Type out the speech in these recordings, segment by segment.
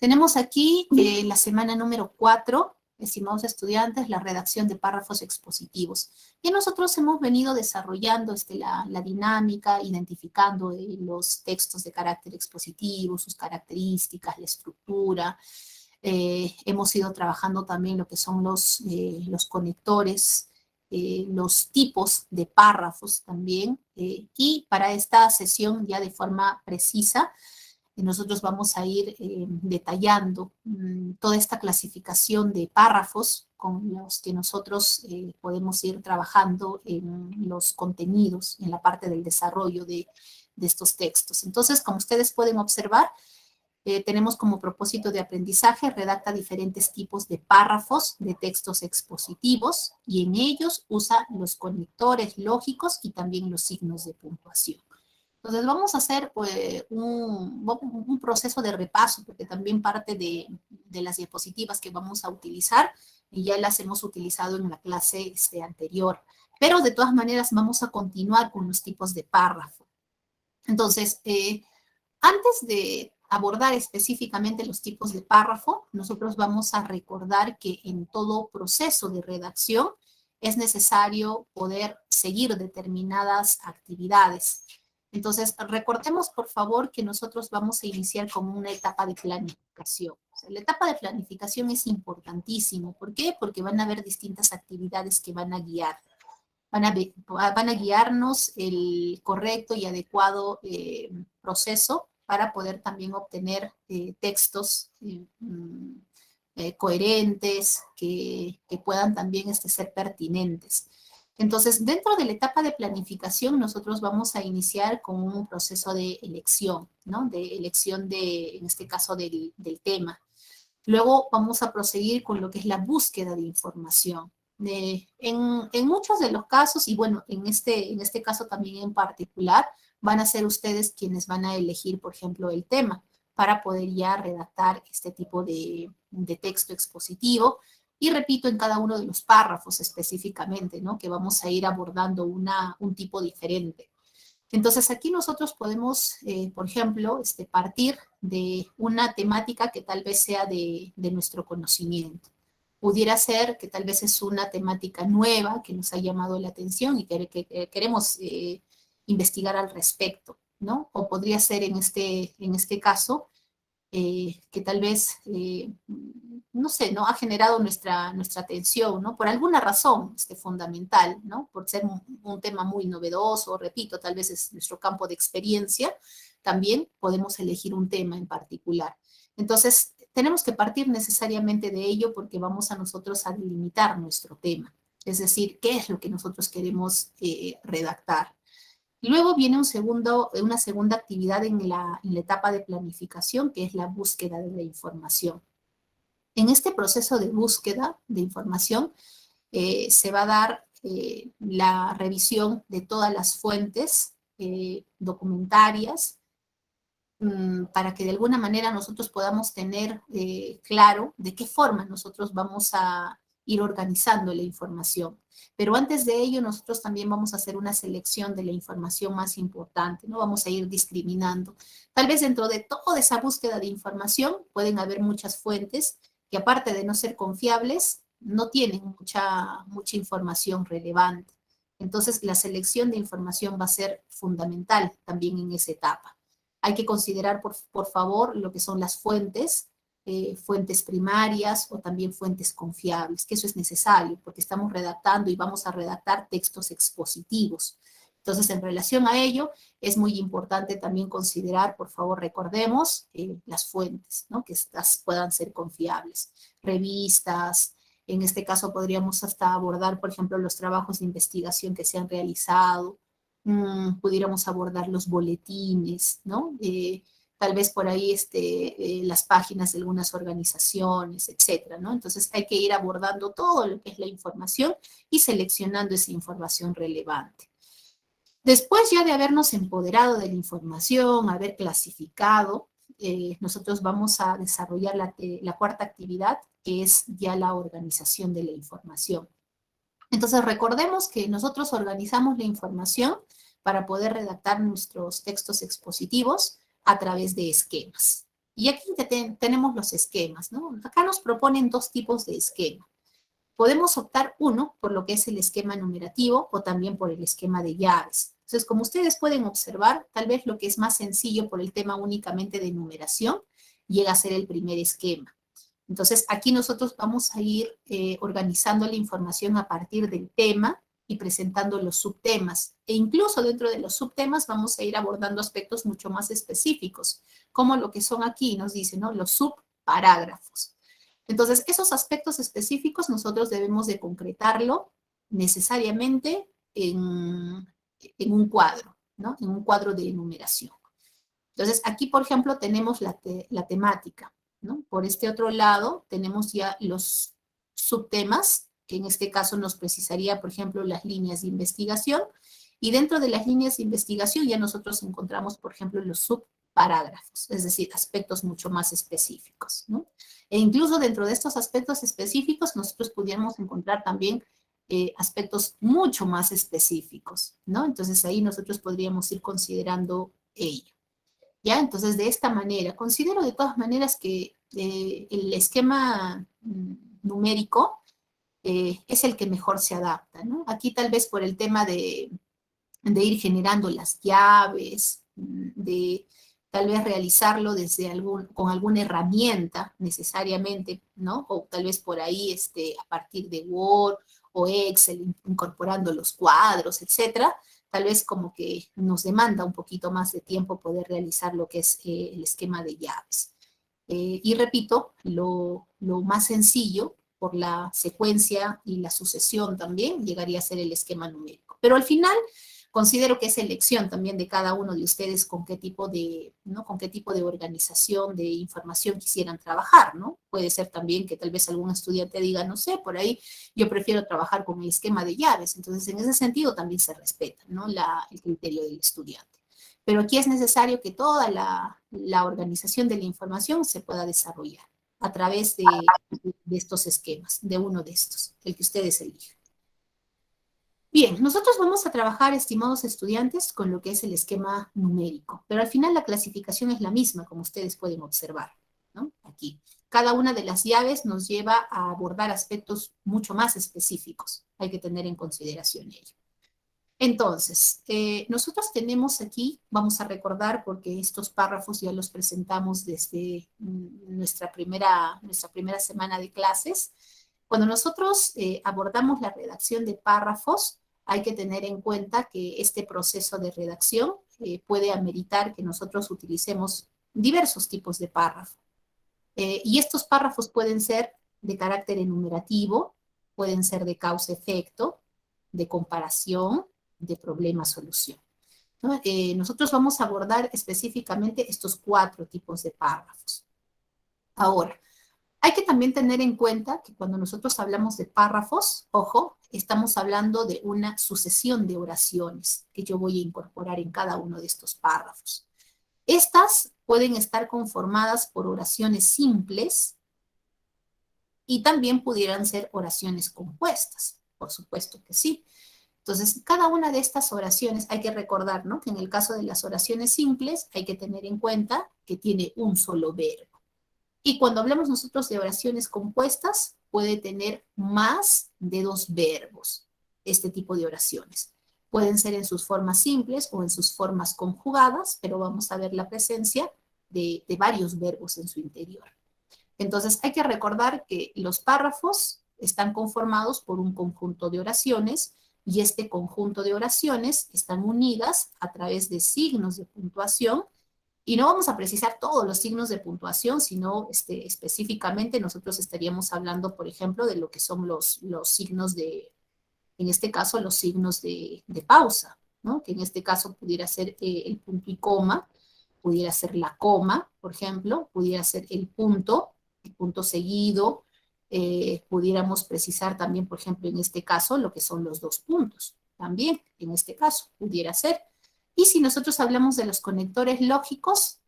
Tenemos aquí la semana número 4, estimados estudiantes, la redacción de párrafos expositivos. Y nosotros hemos venido desarrollando la dinámica, identificando los textos de carácter expositivo, sus características, la estructura. Hemos ido trabajando también lo que son los conectores, los tipos de párrafos también. Y para esta sesión ya de forma precisa, nosotros vamos a ir detallando toda esta clasificación de párrafos con los que nosotros podemos ir trabajando en los contenidos, en la parte del desarrollo de estos textos. Entonces, como ustedes pueden observar, tenemos como propósito de aprendizaje, redacta diferentes tipos de párrafos de textos expositivos y en ellos usa los conectores lógicos y también los signos de puntuación. Entonces vamos a hacer un proceso de repaso, porque también parte de las diapositivas que vamos a utilizar y ya las hemos utilizado en la clase anterior. Pero de todas maneras vamos a continuar con los tipos de párrafo. Entonces, antes de abordar específicamente los tipos de párrafo, nosotros vamos a recordar que en todo proceso de redacción es necesario poder seguir determinadas actividades. Entonces, recordemos, por favor, que nosotros vamos a iniciar con una etapa de planificación. O sea, la etapa de planificación es importantísimo. ¿Por qué? Porque van a haber distintas actividades que van a guiar. Van a guiarnos el correcto y adecuado proceso para poder también obtener textos coherentes, que puedan también ser pertinentes. Entonces, dentro de la etapa de planificación, nosotros vamos a iniciar con un proceso de elección, ¿no? De elección en este caso, del tema. Luego vamos a proseguir con lo que es la búsqueda de información. En muchos de los casos, y bueno, en este caso también en particular, van a ser ustedes quienes van a elegir, por ejemplo, el tema para poder ya redactar este tipo de texto expositivo. Y repito, en cada uno de los párrafos específicamente, ¿no? Que vamos a ir abordando un tipo diferente. Entonces, aquí nosotros podemos, por ejemplo, partir de una temática que tal vez sea de nuestro conocimiento. Pudiera ser que tal vez es una temática nueva que nos ha llamado la atención y que queremos investigar al respecto, ¿no? O podría ser en este caso, que tal vez, no sé, ¿no? Ha generado nuestra atención, ¿no? Por alguna razón fundamental, ¿no? Por ser un tema muy novedoso, repito, tal vez es nuestro campo de experiencia, también podemos elegir un tema en particular. Entonces, tenemos que partir necesariamente de ello porque vamos a nosotros a delimitar nuestro tema, es decir, qué es lo que nosotros queremos redactar. Luego viene una segunda actividad en la etapa de planificación, que es la búsqueda de la información. En este proceso de búsqueda de información se va a dar la revisión de todas las fuentes documentarias para que de alguna manera nosotros podamos tener claro de qué forma nosotros vamos a ir organizando la información. Pero antes de ello, nosotros también vamos a hacer una selección de la información más importante, ¿no? Vamos a ir discriminando. Tal vez dentro de toda esa búsqueda de información pueden haber muchas fuentes que, aparte de no ser confiables, no tienen mucha información relevante. Entonces, la selección de información va a ser fundamental también en esa etapa. Hay que considerar, por favor, lo que son las fuentes primarias o también fuentes confiables, que eso es necesario porque estamos redactando y vamos a redactar textos expositivos. Entonces, en relación a ello, es muy importante también considerar, por favor, recordemos las fuentes, ¿no? Que estas puedan ser confiables. Revistas, en este caso podríamos hasta abordar, por ejemplo, los trabajos de investigación que se han realizado, pudiéramos abordar los boletines, ¿no? Tal vez por ahí las páginas de algunas organizaciones, etcétera, ¿no? Entonces hay que ir abordando todo lo que es la información y seleccionando esa información relevante. Después ya de habernos empoderado de la información, haber clasificado, nosotros vamos a desarrollar la cuarta actividad, que es ya la organización de la información. Entonces recordemos que nosotros organizamos la información para poder redactar nuestros textos expositivos a través de esquemas. Y aquí tenemos los esquemas, ¿no? Acá nos proponen dos tipos de esquema. Podemos optar uno por lo que es el esquema numerativo o también por el esquema de llaves. Entonces, como ustedes pueden observar, tal vez lo que es más sencillo por el tema únicamente de numeración llega a ser el primer esquema. Entonces, aquí nosotros vamos a ir organizando la información a partir del tema y presentando los subtemas. E incluso dentro de los subtemas vamos a ir abordando aspectos mucho más específicos, como lo que son aquí, nos dicen, ¿no? Los subparágrafos. Entonces, esos aspectos específicos nosotros debemos de concretarlo necesariamente en un cuadro, ¿no? En un cuadro de enumeración. Entonces, aquí, por ejemplo, tenemos la temática, ¿no? Por este otro lado, tenemos ya los subtemas, que en este caso nos precisaría, por ejemplo, las líneas de investigación, y dentro de las líneas de investigación ya nosotros encontramos, por ejemplo, los subparágrafos, es decir, aspectos mucho más específicos, ¿no? E incluso dentro de estos aspectos específicos, nosotros pudiéramos encontrar también aspectos mucho más específicos, ¿no? Entonces ahí nosotros podríamos ir considerando ello. ¿Ya? Entonces, de esta manera, considero de todas maneras que el esquema numérico es el que mejor se adapta, ¿no? Aquí tal vez por el tema de ir generando las llaves, de tal vez realizarlo desde con alguna herramienta necesariamente, ¿no? O tal vez por ahí a partir de Word o Excel, incorporando los cuadros, etcétera, tal vez como que nos demanda un poquito más de tiempo poder realizar lo que es el esquema de llaves. Y repito, lo más sencillo por la secuencia y la sucesión también llegaría a ser el esquema numérico. Pero al final considero que es elección también de cada uno de ustedes con qué tipo de, ¿no? Con qué tipo de organización, de información quisieran trabajar, ¿no? Puede ser también que tal vez algún estudiante diga, no sé, por ahí yo prefiero trabajar con el esquema de llaves. Entonces, en ese sentido también se respeta, ¿no? El criterio del estudiante. Pero aquí es necesario que toda la organización de la información se pueda desarrollar a través de estos esquemas, de uno de estos, el que ustedes elijan. Bien, nosotros vamos a trabajar, estimados estudiantes, con lo que es el esquema numérico, pero al final la clasificación es la misma, como ustedes pueden observar, ¿no? Aquí. Cada una de las llaves nos lleva a abordar aspectos mucho más específicos. Hay que tener en consideración ello. Entonces, nosotros tenemos aquí, vamos a recordar porque estos párrafos ya los presentamos desde nuestra primera semana de clases. Cuando nosotros abordamos la redacción de párrafos, hay que tener en cuenta que este proceso de redacción puede ameritar que nosotros utilicemos diversos tipos de párrafo. Y estos párrafos pueden ser de carácter enumerativo, pueden ser de causa-efecto, de comparación, de problema-solución, ¿no? Nosotros vamos a abordar específicamente estos 4 tipos de párrafos. Ahora, hay que también tener en cuenta que cuando nosotros hablamos de párrafos, ojo, estamos hablando de una sucesión de oraciones que yo voy a incorporar en cada uno de estos párrafos. Estas pueden estar conformadas por oraciones simples y también pudieran ser oraciones compuestas, por supuesto que sí. Entonces, cada una de estas oraciones hay que recordar, ¿no? Que en el caso de las oraciones simples hay que tener en cuenta que tiene un solo verbo. Y cuando hablamos nosotros de oraciones compuestas, puede tener más de 2 verbos, este tipo de oraciones. Pueden ser en sus formas simples o en sus formas conjugadas, pero vamos a ver la presencia de varios verbos en su interior. Entonces, hay que recordar que los párrafos están conformados por un conjunto de oraciones y este conjunto de oraciones están unidas a través de signos de puntuación. Y no vamos a precisar todos los signos de puntuación, sino específicamente nosotros estaríamos hablando, por ejemplo, de lo que son los signos en este caso, los signos de pausa, ¿no? Que en este caso pudiera ser el punto y coma, pudiera ser la coma, por ejemplo, pudiera ser el punto seguido, pudiéramos precisar también, por ejemplo, en este caso, lo que son los 2 puntos, también, en este caso, pudiera ser. Y si nosotros hablamos de los conectores lógicos,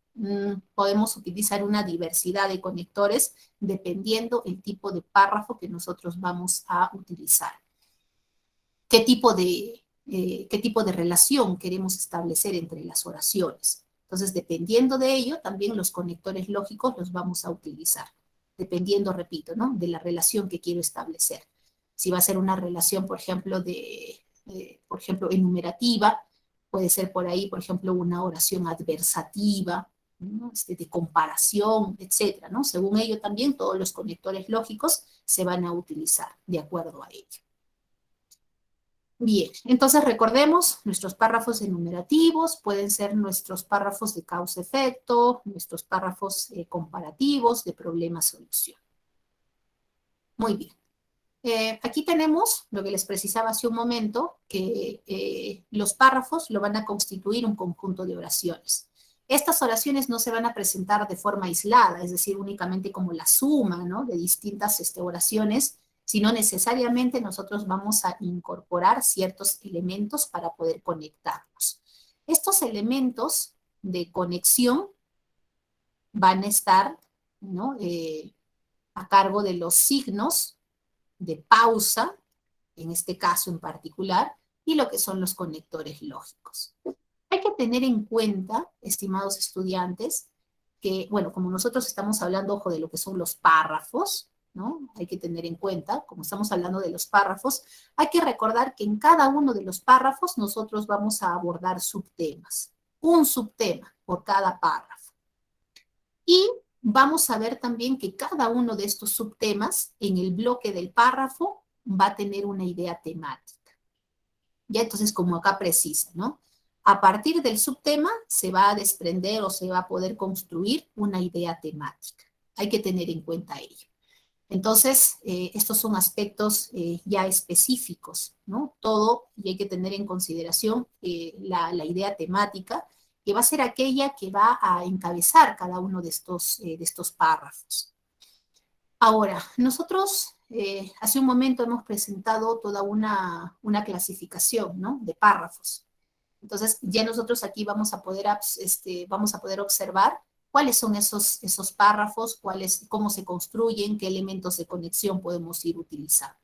podemos utilizar una diversidad de conectores dependiendo el tipo de párrafo que nosotros vamos a utilizar. ¿Qué tipo de relación queremos establecer entre las oraciones? Entonces, dependiendo de ello, también los conectores lógicos los vamos a utilizar, dependiendo, repito, ¿no? De la relación que quiero establecer. Si va a ser una relación, por ejemplo, por ejemplo, enumerativa, puede ser por ahí, por ejemplo, una oración adversativa, ¿no? De comparación, etcétera, ¿no? Según ello también todos los conectores lógicos se van a utilizar de acuerdo a ello. Bien, entonces recordemos, nuestros párrafos enumerativos pueden ser nuestros párrafos de causa-efecto, nuestros párrafos comparativos de problema-solución. Muy bien. Aquí tenemos lo que les precisaba hace un momento, que los párrafos lo van a constituir un conjunto de oraciones. Estas oraciones no se van a presentar de forma aislada, es decir, únicamente como la suma, ¿no?, de distintas oraciones, sino necesariamente nosotros vamos a incorporar ciertos elementos para poder conectarnos. Estos elementos de conexión van a estar, ¿no?, a cargo de los signos de pausa, en este caso en particular, y lo que son los conectores lógicos. Hay que tener en cuenta, estimados estudiantes, que, bueno, como nosotros estamos hablando, ojo, de lo que son los párrafos, ¿no? Hay que tener en cuenta, como estamos hablando de los párrafos, hay que recordar que en cada uno de los párrafos nosotros vamos a abordar subtemas, un subtema por cada párrafo. Y vamos a ver también que cada uno de estos subtemas en el bloque del párrafo va a tener una idea temática. Ya entonces, como acá precisa, ¿no? A partir del subtema se va a desprender o se va a poder construir una idea temática. Hay que tener en cuenta ello. Entonces, estos son aspectos ya específicos, ¿no? Todo, y hay que tener en consideración la idea temática, que va a ser aquella que va a encabezar cada uno de estos párrafos. Ahora, nosotros hace un momento hemos presentado toda una clasificación, ¿no?, de párrafos. Entonces, ya nosotros aquí vamos a poder observar cuáles son esos párrafos, cómo se construyen, qué elementos de conexión podemos ir utilizando.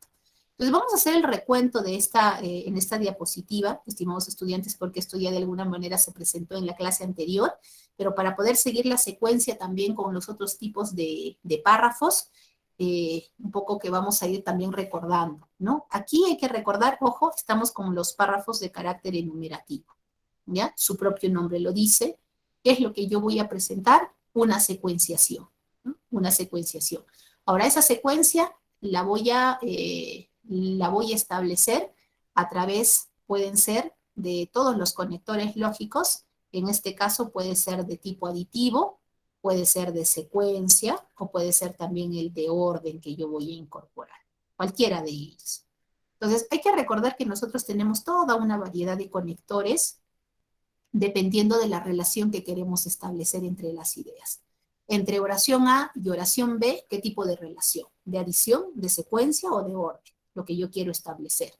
Entonces, vamos a hacer el recuento de en esta diapositiva, estimados estudiantes, porque esto ya de alguna manera se presentó en la clase anterior, pero para poder seguir la secuencia también con los otros tipos de párrafos, un poco que vamos a ir también recordando, ¿no? Aquí hay que recordar, ojo, estamos con los párrafos de carácter enumerativo, ¿ya? Su propio nombre lo dice. ¿Qué es lo que yo voy a presentar? Una secuenciación, ¿no? Una secuenciación. Ahora, esa secuencia la voy a establecer a través, pueden ser de todos los conectores lógicos, en este caso puede ser de tipo aditivo, puede ser de secuencia, o puede ser también el de orden que yo voy a incorporar, cualquiera de ellos. Entonces, hay que recordar que nosotros tenemos toda una variedad de conectores dependiendo de la relación que queremos establecer entre las ideas. Entre oración A y oración B, ¿qué tipo de relación? ¿De adición, de secuencia o de orden? Lo que yo quiero establecer.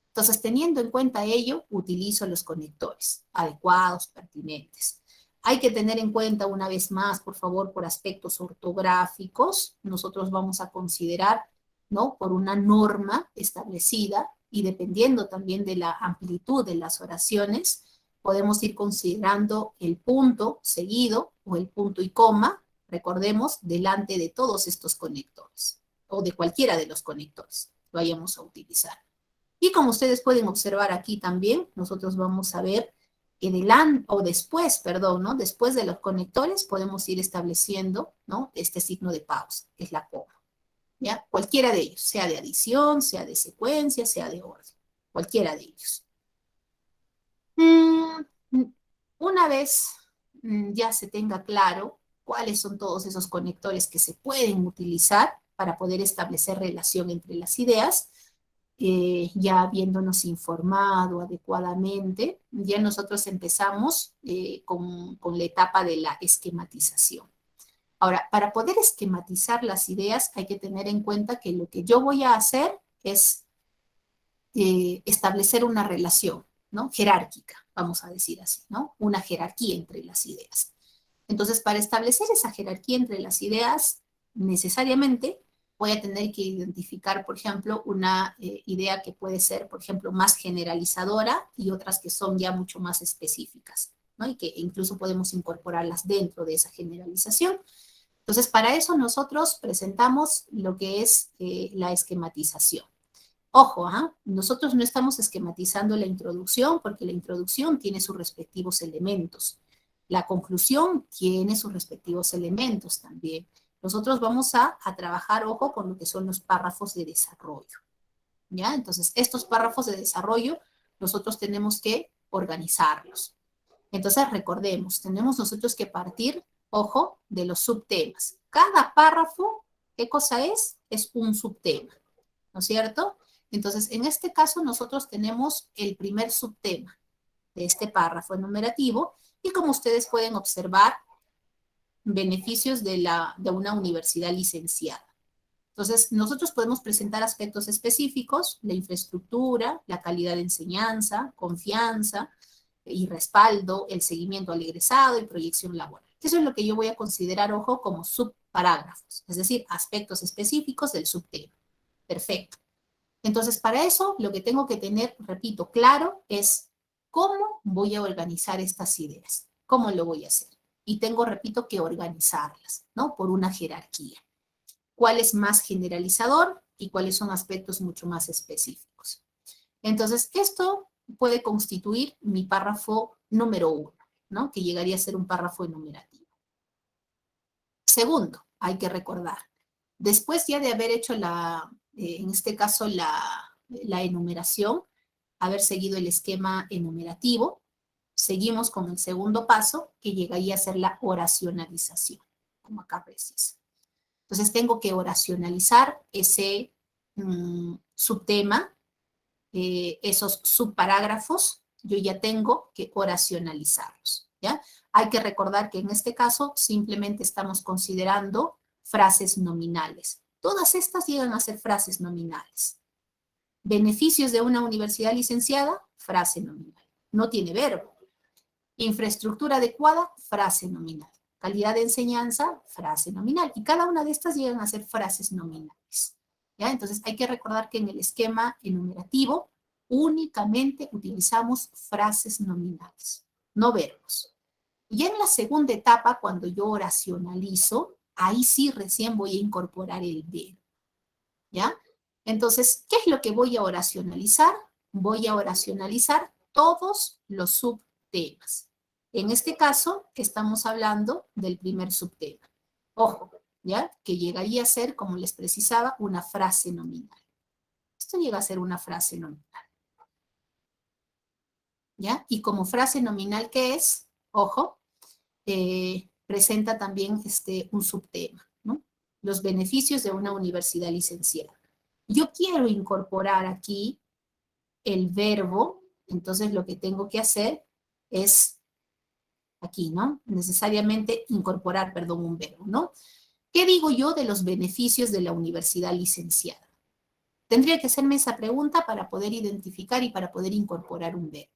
Entonces, teniendo en cuenta ello, utilizo los conectores adecuados, pertinentes. Hay que tener en cuenta una vez más, por favor, por aspectos ortográficos, nosotros vamos a considerar, ¿no?, por una norma establecida y dependiendo también de la amplitud de las oraciones, podemos ir considerando el punto seguido o el punto y coma, recordemos, delante de todos estos conectores o de cualquiera de los conectores que vayamos a utilizar. Y como ustedes pueden observar aquí también, nosotros vamos a ver que ¿no? Después de los conectores podemos ir estableciendo, ¿no?, este signo de pausa, que es la coma, ¿ya? Cualquiera de ellos, sea de adición, sea de secuencia, sea de orden, cualquiera de ellos. Una vez ya se tenga claro cuáles son todos esos conectores que se pueden utilizar para poder establecer relación entre las ideas, ya habiéndonos informado adecuadamente, ya nosotros empezamos con la etapa de la esquematización. Ahora, para poder esquematizar las ideas hay que tener en cuenta que lo que yo voy a hacer es establecer una relación, ¿no?, jerárquica, vamos a decir así, ¿no? Una jerarquía entre las ideas. Entonces, para establecer esa jerarquía entre las ideas, necesariamente voy a tener que identificar, por ejemplo, una idea que puede ser, por ejemplo, más generalizadora y otras que son ya mucho más específicas, ¿no? Y que incluso podemos incorporarlas dentro de esa generalización. Entonces, para eso nosotros presentamos lo que es la esquematización. Ojo, nosotros no estamos esquematizando la introducción porque la introducción tiene sus respectivos elementos. La conclusión tiene sus respectivos elementos también. Nosotros vamos a trabajar, ojo, con lo que son los párrafos de desarrollo. ¿Ya? Entonces, estos párrafos de desarrollo nosotros tenemos que organizarlos. Entonces, recordemos, tenemos nosotros que partir, ojo, de los subtemas. Cada párrafo, ¿qué cosa es? Es un subtema, ¿no es cierto? Entonces, en este caso, nosotros tenemos el primer subtema de este párrafo enumerativo y como ustedes pueden observar, beneficios de una universidad licenciada. Entonces, nosotros podemos presentar aspectos específicos, la infraestructura, la calidad de enseñanza, confianza y respaldo, el seguimiento al egresado y proyección laboral. Eso es lo que yo voy a considerar, ojo, como subparágrafos, es decir, aspectos específicos del subtema. Perfecto. Entonces, para eso, lo que tengo que tener, repito, claro, es cómo voy a organizar estas ideas, cómo lo voy a hacer. Y tengo, repito, que organizarlas, ¿no? Por una jerarquía. ¿Cuál es más generalizador y cuáles son aspectos mucho más específicos? Entonces, esto puede constituir mi párrafo número 1, ¿no? Que llegaría a ser un párrafo enumerativo. Segundo, hay que recordar, después ya de haber hecho en este caso la enumeración, haber seguido el esquema enumerativo, seguimos con el segundo paso, que llegaría a ser la oracionalización, como acá precisa. Entonces tengo que oracionalizar ese subtema, esos subparágrafos, yo ya tengo que oracionalizarlos, ¿ya? Hay que recordar que en este caso simplemente estamos considerando frases nominales. Todas estas llegan a ser frases nominales. Beneficios de una universidad licenciada, frase nominal. No tiene verbo. Infraestructura adecuada, frase nominal. Calidad de enseñanza, frase nominal. Y cada una de estas llegan a ser frases nominales. ¿Ya? Entonces hay que recordar que en el esquema enumerativo únicamente utilizamos frases nominales, no verbos. Y en la segunda etapa, cuando yo oracionalizo, ahí sí recién voy a incorporar el verbo. ¿Ya? Entonces, ¿qué es lo que voy a oracionalizar? Voy a oracionalizar todos los subtemas. En este caso, estamos hablando del primer subtema. Ojo, ¿ya? Que llegaría a ser, como les precisaba, una frase nominal. Esto llega a ser una frase nominal. ¿Ya? Y como frase nominal, ¿qué es? Ojo, presenta también un subtema, ¿no? Los beneficios de una universidad licenciada. Yo quiero incorporar aquí el verbo, entonces lo que tengo que hacer es aquí, ¿no? Necesariamente incorporar, perdón, un verbo, ¿no? ¿Qué digo yo de los beneficios de la universidad licenciada? Tendría que hacerme esa pregunta para poder identificar y para poder incorporar un verbo.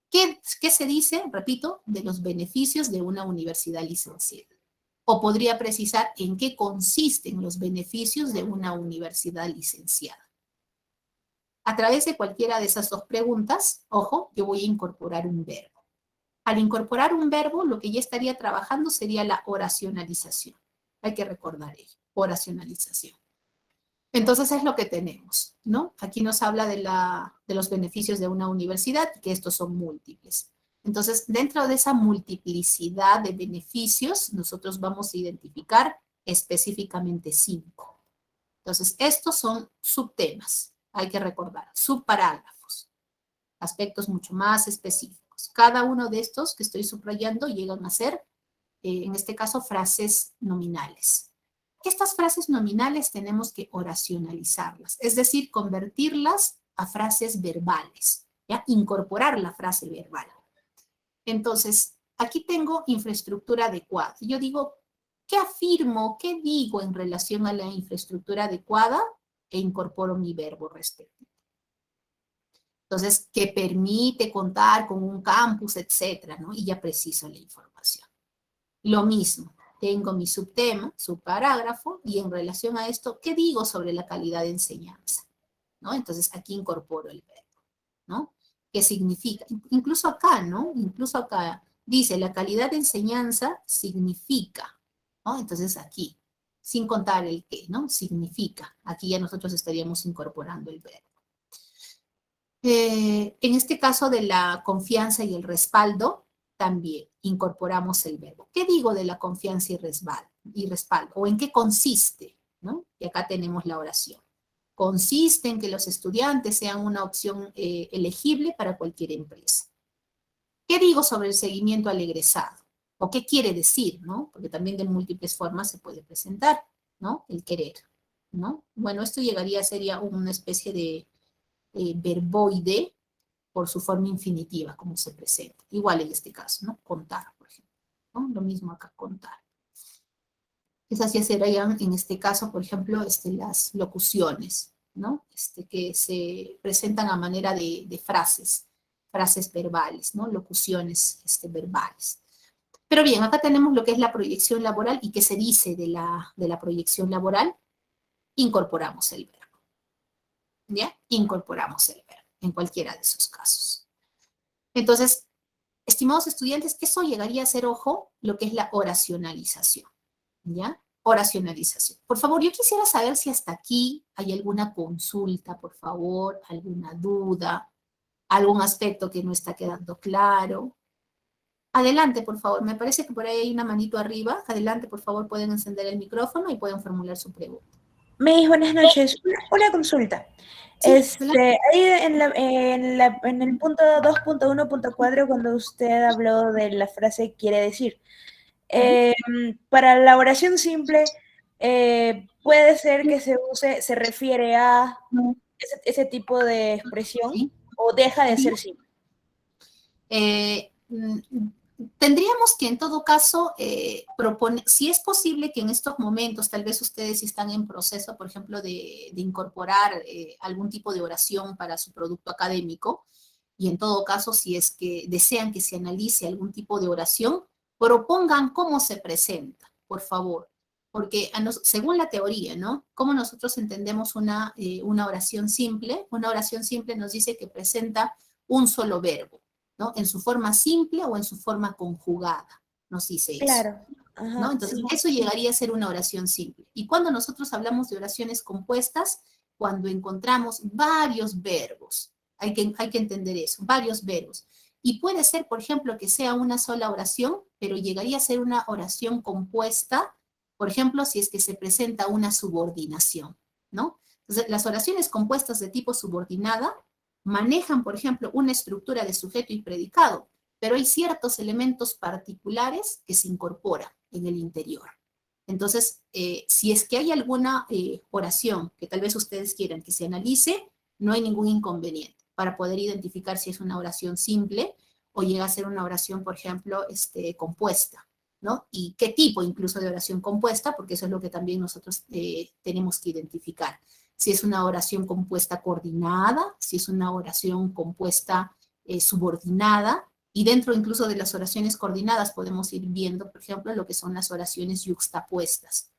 ¿Qué se dice, repito, de los beneficios de una universidad licenciada? O podría precisar en qué consisten los beneficios de una universidad licenciada. A través de cualquiera de esas dos preguntas, ojo, yo voy a incorporar un verbo. Al incorporar un verbo, lo que ya estaría trabajando sería la oracionalización. Hay que recordar ello, oracionalización. Entonces es lo que tenemos, ¿no? Aquí nos habla de los beneficios de una universidad, que estos son múltiples. Entonces, dentro de esa multiplicidad de beneficios, nosotros vamos a identificar específicamente 5. Entonces, estos son subtemas, hay que recordar, subparágrafos, aspectos mucho más específicos. Cada uno de estos que estoy subrayando llegan a ser, en este caso, frases nominales. Estas frases nominales tenemos que oracionalizarlas, es decir, convertirlas a frases verbales, ¿ya? Incorporar la frase verbal. Entonces, aquí tengo infraestructura adecuada. Yo digo, ¿qué afirmo? ¿Qué digo en relación a la infraestructura adecuada? E incorporo mi verbo respectivo. Entonces, que permite contar con un campus, etcétera, ¿no? Y ya preciso la información. Lo mismo, tengo mi subtema, subparágrafo, y en relación a esto, ¿qué digo sobre la calidad de enseñanza? ¿No? Entonces, aquí incorporo el verbo, ¿no? ¿Qué significa? Incluso acá, ¿no? Incluso acá, Dice, la calidad de enseñanza significa, ¿no? Entonces aquí, sin contar el qué, ¿no? Significa. Aquí ya nosotros estaríamos incorporando el verbo. En este caso de la confianza y el respaldo, también incorporamos el verbo. ¿Qué digo de la confianza y respaldo? ¿O en qué consiste? ¿No? Y acá tenemos la oración. Consiste en que los estudiantes sean una opción elegible para cualquier empresa. ¿Qué digo sobre el seguimiento al egresado? ¿O qué quiere decir? ¿No? Porque también de múltiples formas se puede presentar, ¿no? El querer, ¿no? Bueno, esto sería una especie de verboide por su forma infinitiva, como se presenta. Igual en este caso, ¿no? Contar, por ejemplo, ¿no? Lo mismo acá, contar. Esas ya serían, en este caso, por ejemplo, las locuciones, ¿no? Que se presentan a manera de frases verbales, ¿no? Locuciones verbales. Pero bien, acá tenemos lo que es la proyección laboral y qué se dice de la proyección laboral. Incorporamos el verbo, ¿ya? Incorporamos el verbo en cualquiera de esos casos. Entonces, estimados estudiantes, eso llegaría a ser, ojo, lo que es la oracionalización, ¿ya? Oracionalización. Por favor, yo quisiera saber si hasta aquí hay alguna consulta, por favor, alguna duda, algún aspecto que no está quedando claro. Adelante, por favor. Me parece que por ahí hay una manito arriba. Adelante, por favor, pueden encender el micrófono y pueden formular su pregunta. Mis buenas noches. Una consulta. Sí, Ahí en el punto 2.1.4, cuando usted habló de la frase quiere decir, para la oración simple, puede ser que se refiere a ese tipo de expresión sí. o deja de ser simple. Tendríamos que en todo caso proponer, si es posible que en estos momentos, tal vez ustedes están en proceso, por ejemplo, de incorporar algún tipo de oración para su producto académico, y en todo caso, si es que desean que se analice algún tipo de oración, propongan cómo se presenta, por favor. Porque según la teoría, ¿no? ¿Cómo nosotros entendemos una oración simple? Una oración simple nos dice que presenta un solo verbo, ¿no? En su forma simple o en su forma conjugada, nos dice eso. Claro. Ajá, ¿No? Entonces, sí. eso llegaría a ser una oración simple. Y cuando nosotros hablamos de oraciones compuestas, cuando encontramos varios verbos, hay que entender eso, varios verbos. Y puede ser, por ejemplo, que sea una sola oración, pero llegaría a ser una oración compuesta, por ejemplo, si es que se presenta una subordinación, ¿no? Entonces, las oraciones compuestas de tipo subordinada manejan, por ejemplo, una estructura de sujeto y predicado, pero hay ciertos elementos particulares que se incorporan en el interior. Entonces, si es que hay alguna oración que tal vez ustedes quieran que se analice, no hay ningún inconveniente para poder identificar si es una oración simple o llega a ser una oración, por ejemplo, compuesta, ¿no? Y qué tipo incluso de oración compuesta, porque eso es lo que también nosotros tenemos que identificar. Si es una oración compuesta coordinada, si es una oración compuesta subordinada, y dentro incluso de las oraciones coordinadas podemos ir viendo, por ejemplo, lo que son las oraciones yuxtapuestas.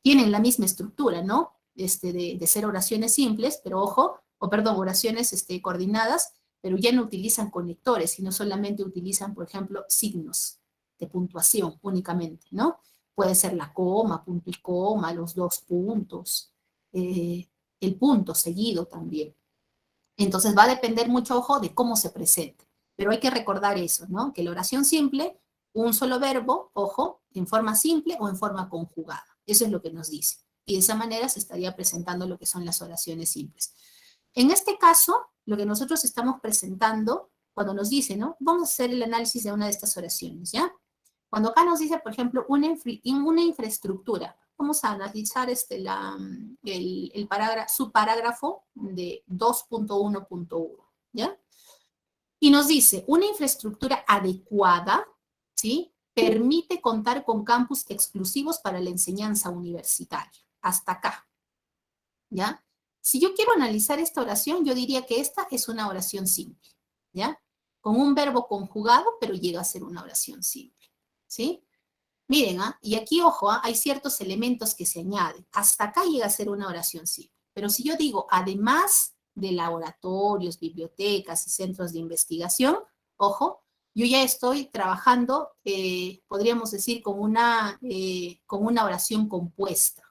Tienen la misma estructura, ¿no? De ser oraciones simples, pero ojo, oraciones coordinadas, pero ya no utilizan conectores, sino solamente utilizan, por ejemplo, signos de puntuación únicamente, ¿no? Puede ser la coma, punto y coma, los dos puntos, el punto seguido también. Entonces va a depender mucho, ojo, de cómo se presente. Pero hay que recordar eso, ¿no? Que la oración simple, un solo verbo, ojo, en forma simple o en forma conjugada. Eso es lo que nos dice. Y de esa manera se estaría presentando lo que son las oraciones simples. En este caso, lo que nosotros estamos presentando, cuando nos dice, ¿no? Vamos a hacer el análisis de una de estas oraciones, ¿ya? Cuando acá nos dice, por ejemplo, una infraestructura, vamos a analizar su parágrafo de 2.1.1, ¿ya? Y nos dice, una infraestructura adecuada, ¿sí? Permite contar con campus exclusivos para la enseñanza universitaria. Hasta acá, ¿ya? Si yo quiero analizar esta oración, yo diría que esta es una oración simple, ¿ya? Con un verbo conjugado, pero llega a ser una oración simple, ¿sí? Miren, y aquí, ojo, hay ciertos elementos que se añaden. Hasta acá llega a ser una oración simple. Pero si yo digo, además de laboratorios, bibliotecas y centros de investigación, ojo, yo ya estoy trabajando, podríamos decir, con una oración compuesta.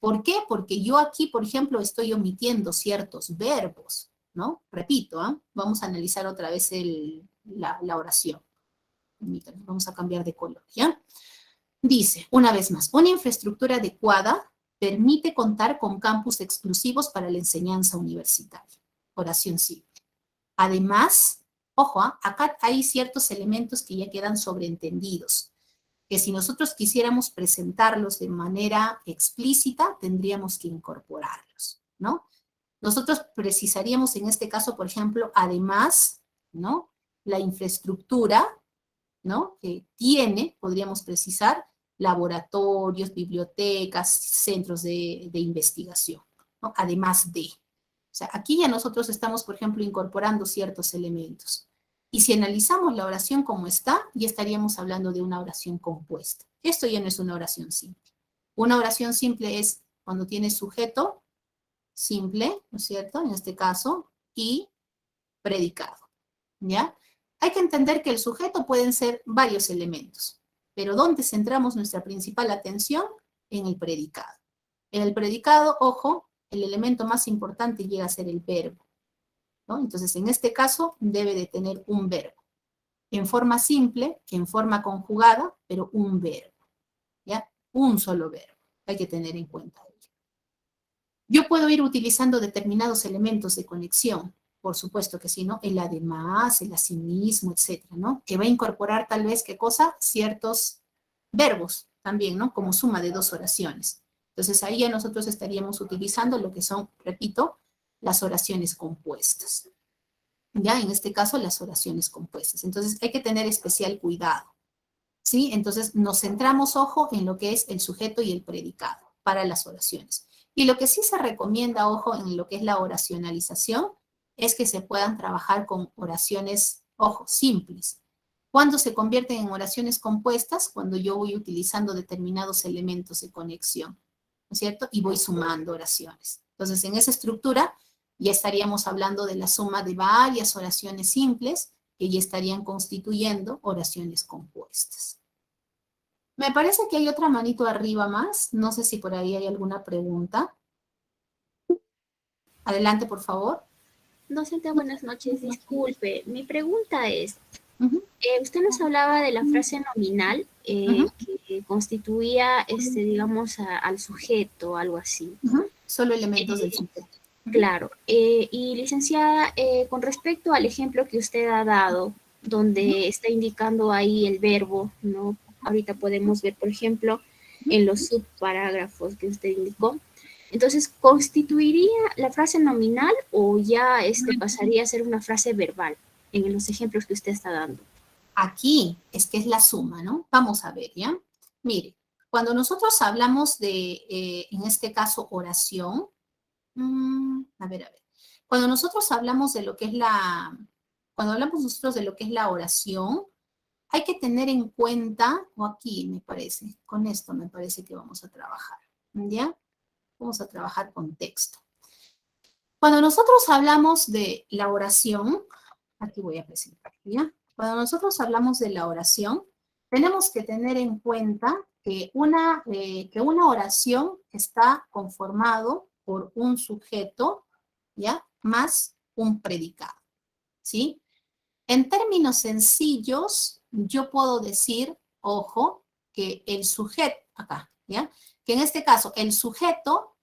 ¿Por qué? Porque yo aquí, por ejemplo, estoy omitiendo ciertos verbos, ¿no? Repito, ¿eh? Vamos a analizar otra vez la oración. Permítanme, vamos a cambiar de color, ¿ya? Dice, una vez más, una infraestructura adecuada permite contar con campus exclusivos para la enseñanza universitaria. Oración simple. Además, ojo, acá hay ciertos elementos que ya quedan sobreentendidos, que si nosotros quisiéramos presentarlos de manera explícita, tendríamos que incorporarlos, ¿no? Nosotros precisaríamos en este caso, por ejemplo, además, ¿no? La infraestructura, ¿no? Que tiene, podríamos precisar, laboratorios, bibliotecas, centros de investigación, ¿no? Además de. O sea, aquí ya nosotros estamos, por ejemplo, incorporando ciertos elementos. Y si analizamos la oración como está, ya estaríamos hablando de una oración compuesta. Esto ya no es una oración simple. Una oración simple es cuando tiene sujeto simple, ¿no es cierto? En este caso, y predicado, ¿ya? Hay que entender que el sujeto pueden ser varios elementos, pero ¿dónde centramos nuestra principal atención? En el predicado. En el predicado, ojo, el elemento más importante llega a ser el verbo, ¿no? Entonces, en este caso, debe de tener un verbo. En forma simple, en forma conjugada, pero un verbo, ¿ya? Un solo verbo. Hay que tener en cuenta ello. Yo puedo ir utilizando determinados elementos de conexión, por supuesto que sí, ¿no? El además, el asimismo, etcétera, ¿no? Que va a incorporar tal vez, ¿qué cosa? Ciertos verbos también, ¿no? Como suma de dos oraciones. Entonces ahí ya nosotros estaríamos utilizando lo que son, repito, las oraciones compuestas. Ya, en este caso, las oraciones compuestas. Entonces hay que tener especial cuidado, ¿sí? Entonces nos centramos, ojo, en lo que es el sujeto y el predicado para las oraciones. Y lo que sí se recomienda, ojo, en lo que es la oracionalización, es que se puedan trabajar con oraciones, ojo, simples. ¿Cuándo se convierten en oraciones compuestas? Cuando yo voy utilizando determinados elementos de conexión, ¿no es cierto? Y voy sumando oraciones. Entonces, en esa estructura ya estaríamos hablando de la suma de varias oraciones simples que ya estarían constituyendo oraciones compuestas. Me parece que hay otra manito arriba más. No sé si por ahí hay alguna pregunta. Adelante, por favor. Docente, buenas noches. Disculpe, mi pregunta es, Uh-huh. usted nos hablaba de la frase nominal que constituía, digamos, al sujeto, algo así. Solo elementos del sujeto. Claro. Y licenciada, con respecto al ejemplo que usted ha dado, donde está indicando ahí el verbo, ¿no? Ahorita podemos ver, por ejemplo, en los subparágrafos que usted indicó. Entonces, ¿constituiría la frase nominal o ya pasaría a ser una frase verbal en los ejemplos que usted está dando? Aquí es que es la suma, ¿no? Vamos a ver, ¿ya? Mire, cuando nosotros hablamos de, en este caso, oración, a ver. Cuando nosotros hablamos de lo que es cuando hablamos nosotros de lo que es la oración, hay que tener en cuenta, o aquí me parece, con esto me parece que vamos a trabajar, ¿ya? Vamos a trabajar con texto. Cuando nosotros hablamos de la oración, aquí voy a presentar, ¿ya? Cuando nosotros hablamos de la oración, tenemos que tener en cuenta que una oración está conformado por un sujeto, ¿ya? Más un predicado, ¿sí? En términos sencillos, yo puedo decir, ojo, que el sujeto, acá, ¿ya? Que en este caso, el sujeto,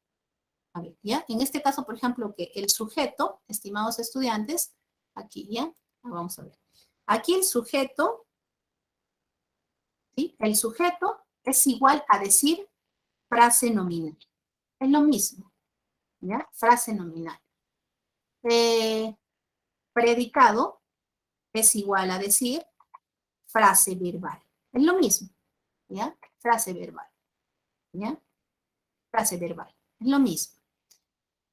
a ver, ¿ya? En este caso, por ejemplo, que el sujeto, estimados estudiantes, aquí, ¿ya? Vamos a ver. Aquí el sujeto, ¿sí? El sujeto es igual a decir frase nominal. Es lo mismo, ¿ya? Frase nominal. Predicado es igual a decir frase verbal. Es lo mismo, ¿ya? Frase verbal, ¿ya? Frase verbal. Es lo mismo.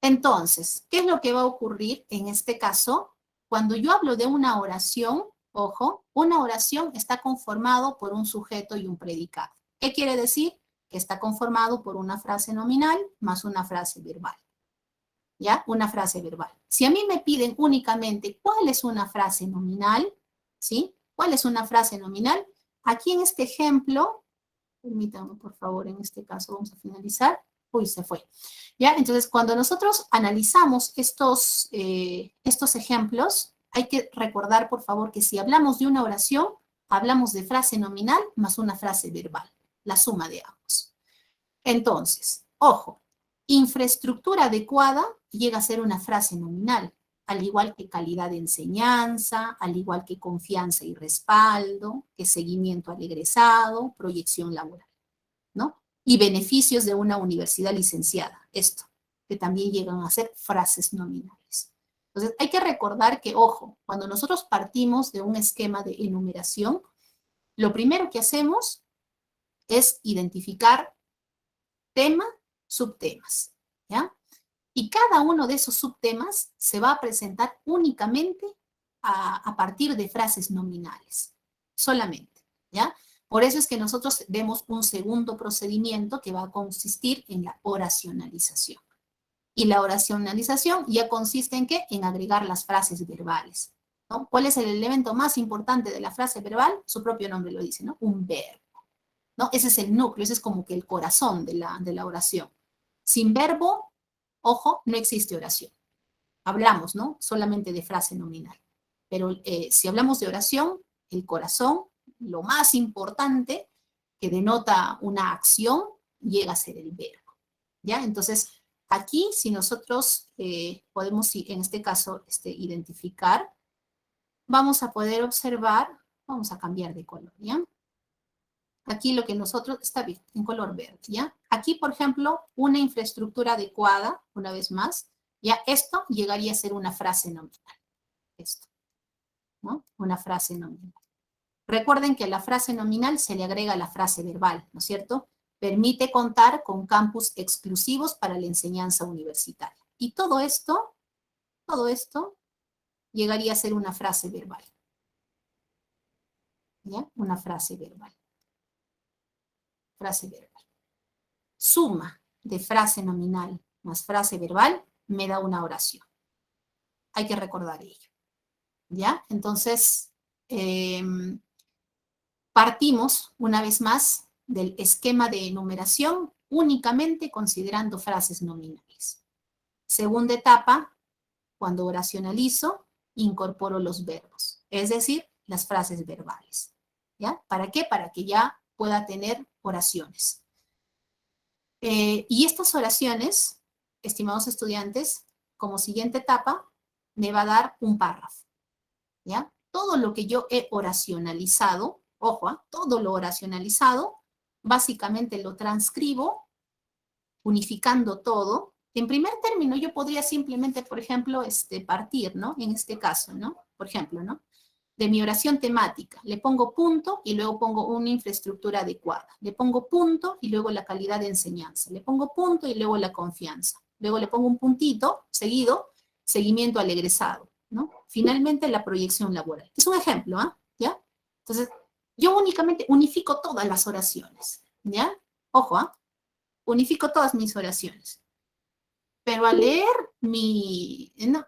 Entonces, ¿qué es lo que va a ocurrir en este caso? Cuando yo hablo de una oración, ojo, una oración está conformado por un sujeto y un predicado. ¿Qué quiere decir? Que está conformado por una frase nominal más una frase verbal. ¿Ya? Una frase verbal. Si a mí me piden únicamente cuál es una frase nominal, ¿sí? ¿Cuál es una frase nominal? Aquí en este ejemplo, permítanme por favor, en este caso vamos a finalizar. Uy, se fue. ¿Ya? Entonces, cuando nosotros analizamos estos ejemplos, hay que recordar, por favor, que si hablamos de una oración, hablamos de frase nominal más una frase verbal, la suma de ambos. Entonces, ojo, infraestructura adecuada llega a ser una frase nominal, al igual que calidad de enseñanza, al igual que confianza y respaldo, que seguimiento al egresado, proyección laboral, ¿no? Y beneficios de una universidad licenciada, esto, que también llegan a ser frases nominales. Entonces, hay que recordar que, ojo, cuando nosotros partimos de un esquema de enumeración, lo primero que hacemos es identificar tema, subtemas, ¿ya? Y cada uno de esos subtemas se va a presentar únicamente a partir de frases nominales, solamente, ¿ya? Por eso es que nosotros vemos un segundo procedimiento que va a consistir en la oracionalización. Y la oracionalización ya consiste en ¿qué? En agregar las frases verbales, ¿no? ¿Cuál es el elemento más importante de la frase verbal? Su propio nombre lo dice, ¿no? Un verbo, ¿no? Ese es el núcleo, ese es como que el corazón de la oración. Sin verbo, ojo, no existe oración. Hablamos, ¿no? Solamente de frase nominal. Pero si hablamos de oración, el corazón, lo más importante que denota una acción, llega a ser el verbo, ¿ya? Entonces, aquí, si nosotros podemos, en este caso, identificar, vamos a poder observar, vamos a cambiar de color, ¿ya? Aquí lo que nosotros, está bien, en color verde, ¿ya? Aquí, por ejemplo, una infraestructura adecuada, una vez más, ya esto llegaría a ser una frase nominal. Esto, ¿no? Una frase nominal. Recuerden que a la frase nominal se le agrega la frase verbal, ¿no es cierto? Permite contar con campus exclusivos para la enseñanza universitaria. Y todo esto llegaría a ser una frase verbal. ¿Ya? Una frase verbal. Frase verbal. Suma de frase nominal más frase verbal me da una oración. Hay que recordar ello. ¿Ya? Entonces, partimos una vez más del esquema de enumeración únicamente considerando frases nominales. Segunda etapa, cuando oracionalizo, incorporo los verbos, es decir, las frases verbales. ¿Ya? ¿Para qué? Para que ya pueda tener oraciones. Y estas oraciones, estimados estudiantes, como siguiente etapa, me va a dar un párrafo. ¿Ya? Todo lo que yo he oracionalizado, ojo, todo lo oracionalizado, básicamente lo transcribo, unificando todo. En primer término, yo podría simplemente, por ejemplo, partir, ¿no? En este caso, ¿no? Por ejemplo, ¿no? De mi oración temática, le pongo punto y luego pongo una infraestructura adecuada. Le pongo punto y luego la calidad de enseñanza. Le pongo punto y luego la confianza. Luego le pongo un puntito seguido, seguimiento al egresado, ¿no? Finalmente, la proyección laboral. Es un ejemplo, ¿ah? ¿Ya? Entonces, yo únicamente unifico todas las oraciones, ¿ya? Ojo, ¿ah? Unifico todas mis oraciones. Pero al leer,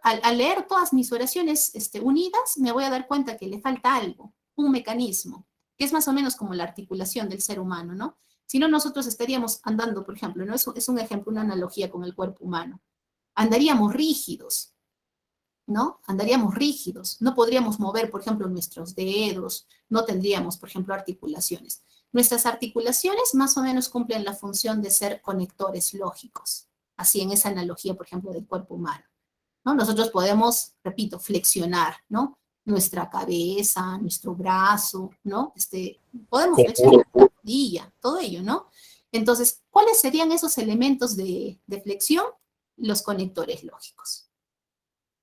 al leer todas mis oraciones unidas, me voy a dar cuenta que le falta algo, un mecanismo, que es más o menos como la articulación del ser humano, ¿no? Si no, nosotros estaríamos andando, por ejemplo, ¿no? Es un ejemplo, una analogía con el cuerpo humano. Andaríamos rígidos, ¿no? Andaríamos rígidos, no podríamos mover, por ejemplo, nuestros dedos, no tendríamos, por ejemplo, articulaciones. Nuestras articulaciones más o menos cumplen la función de ser conectores lógicos, así en esa analogía, por ejemplo, del cuerpo humano, ¿no? Nosotros podemos, repito, flexionar, ¿no? Nuestra cabeza, nuestro brazo, ¿no? Podemos flexionar la rodilla, todo ello, ¿no? Entonces, ¿cuáles serían esos elementos de flexión? Los conectores lógicos.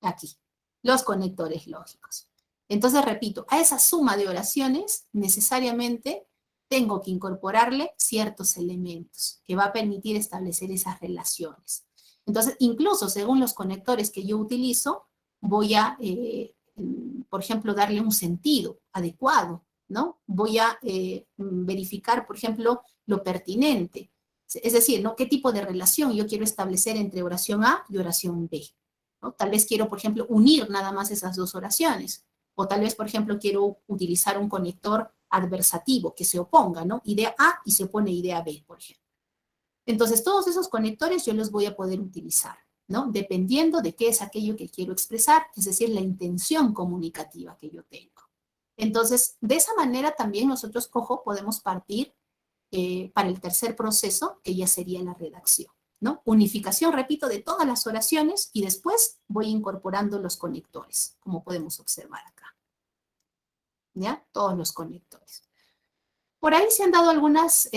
Aquí, los conectores lógicos. Entonces, repito, a esa suma de oraciones, necesariamente tengo que incorporarle ciertos elementos que va a permitir establecer esas relaciones. Entonces, incluso según los conectores que yo utilizo, voy a, por ejemplo, darle un sentido adecuado, ¿no? Voy a verificar, por ejemplo, lo pertinente. Es decir, ¿no? ¿Qué tipo de relación yo quiero establecer entre oración A y oración B? ¿No? Tal vez quiero, por ejemplo, unir nada más esas dos oraciones. O tal vez, por ejemplo, quiero utilizar un conector adversativo que se oponga, ¿no? Idea A y se opone idea B, por ejemplo. Entonces, todos esos conectores yo los voy a poder utilizar, ¿no? Dependiendo de qué es aquello que quiero expresar, es decir, la intención comunicativa que yo tengo. Entonces, de esa manera también nosotros, ojo, podemos partir para el tercer proceso, que ya sería la redacción, ¿no? Unificación, repito, de todas las oraciones y después voy incorporando los conectores, como podemos observar acá. ¿Ya? Todos los conectores. Por ahí se han dado algunas,